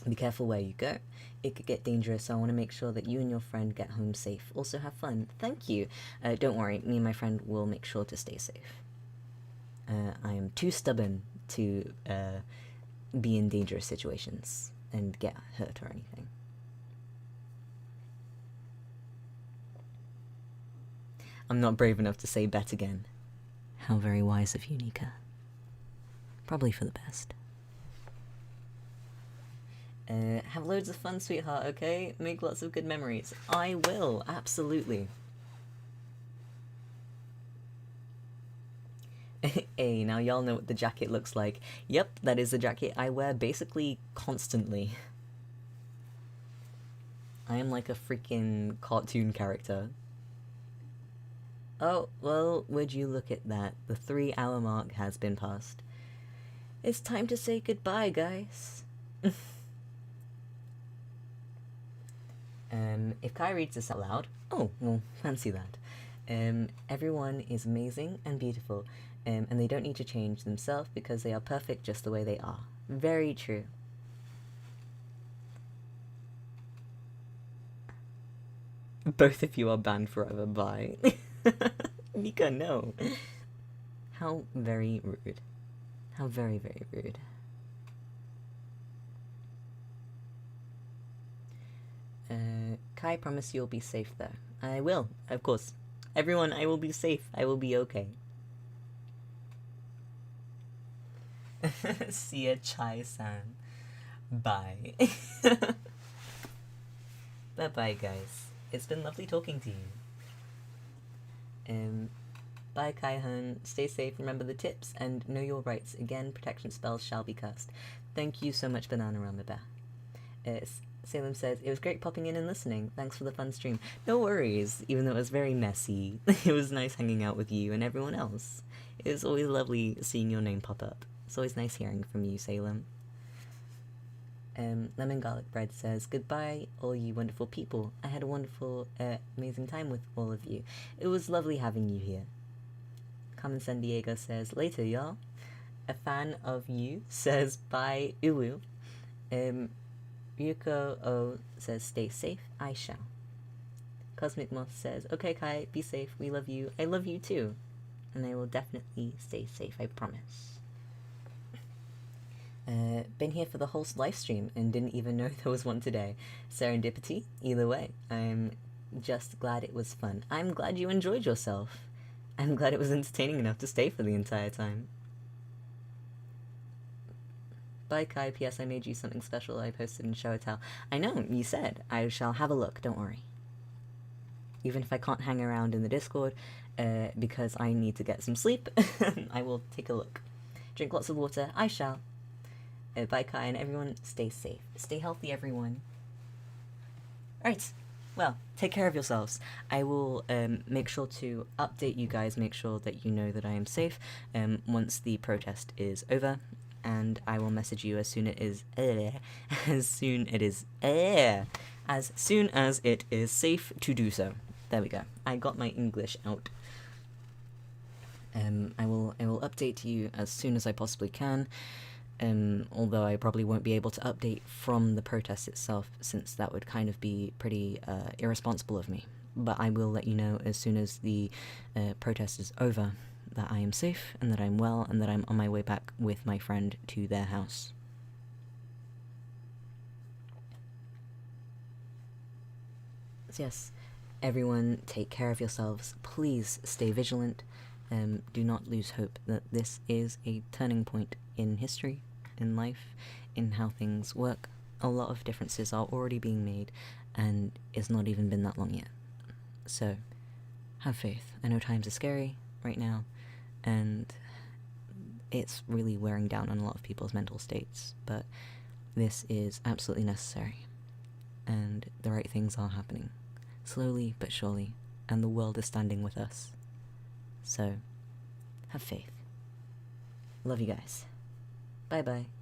Be careful where you go. It could get dangerous, so I want to make sure that you and your friend get home safe. Also have fun. Thank you. Don't worry, me and my friend will make sure to stay safe. I am too stubborn to be in dangerous situations and get hurt or anything. I'm not brave enough to say bet again. How very wise of you, Nika. Probably for the best. Have loads of fun, sweetheart, okay? Make lots of good memories. I will, absolutely. Hey, now y'all know what the jacket looks like. Yep, that is the jacket I wear basically constantly. I am like a freaking cartoon character. Oh, well, would you look at that. The 3-hour mark has been passed. It's time to say goodbye, guys. If Kai reads this out loud, oh, well, fancy that. Everyone is amazing and beautiful, and they don't need to change themselves because they are perfect just the way they are. Very true. Both of you are banned forever, bye. Nika, no. How very rude. How very, very rude. Kai, promise you'll be safe though. I will, of course. Everyone, I will be safe. I will be okay. See ya, Chai-san. Bye. Bye-bye, guys. It's been lovely talking to you. Bye, Kai-hun. Stay safe, remember the tips, and know your rights. Again, protection spells shall be cast. Thank you so much, Banana Rama Bear. Salem says, it was great popping in and listening. Thanks for the fun stream. No worries, even though it was very messy. It was nice hanging out with you and everyone else. It was always lovely seeing your name pop up. It's always nice hearing from you, Salem. Lemon Garlic Bread says, goodbye, all you wonderful people. I had a wonderful, amazing time with all of you. It was lovely having you here. Carmen San Diego says, later, y'all. A fan of you says, bye, Uwu. Ryuko O says, stay safe, I shall. Cosmic Moth says, okay, Kai, be safe, we love you. I love you too. And I will definitely stay safe, I promise. Been here for the whole live stream and didn't even know there was one today. Serendipity, either way. I'm just glad it was fun. I'm glad you enjoyed yourself. I'm glad it was entertaining enough to stay for the entire time. Bye, Kai. P.S. I made you something special I posted in Show and Tell. I know, you said. I shall have a look, don't worry. Even if I can't hang around in the Discord, because I need to get some sleep, I will take a look. Drink lots of water, I shall. Bye, Kai, and everyone, stay safe. Stay healthy, everyone. Alright, well, take care of yourselves. I will make sure to update you guys, make sure that you know that I am safe once the protest is over. And I will message you as soon as it is safe to do so. There we go. I got my English out. I will update you as soon as I possibly can. Although I probably won't be able to update from the protest itself, since that would kind of be pretty irresponsible of me. but I will let you know as soon as the protest is over that I am safe and that I'm well and that I'm on my way back with my friend to their house. So yes, everyone take care of yourselves. Please stay vigilant. Do not lose hope that this is a turning point in history, in life, in how things work. A lot of differences are already being made, and it's not even been that long yet. So, have faith. I know times are scary right now, and it's really wearing down on a lot of people's mental states, but this is absolutely necessary. And the right things are happening, slowly but surely, and the world is standing with us. So, have faith. Love you guys. Bye-bye.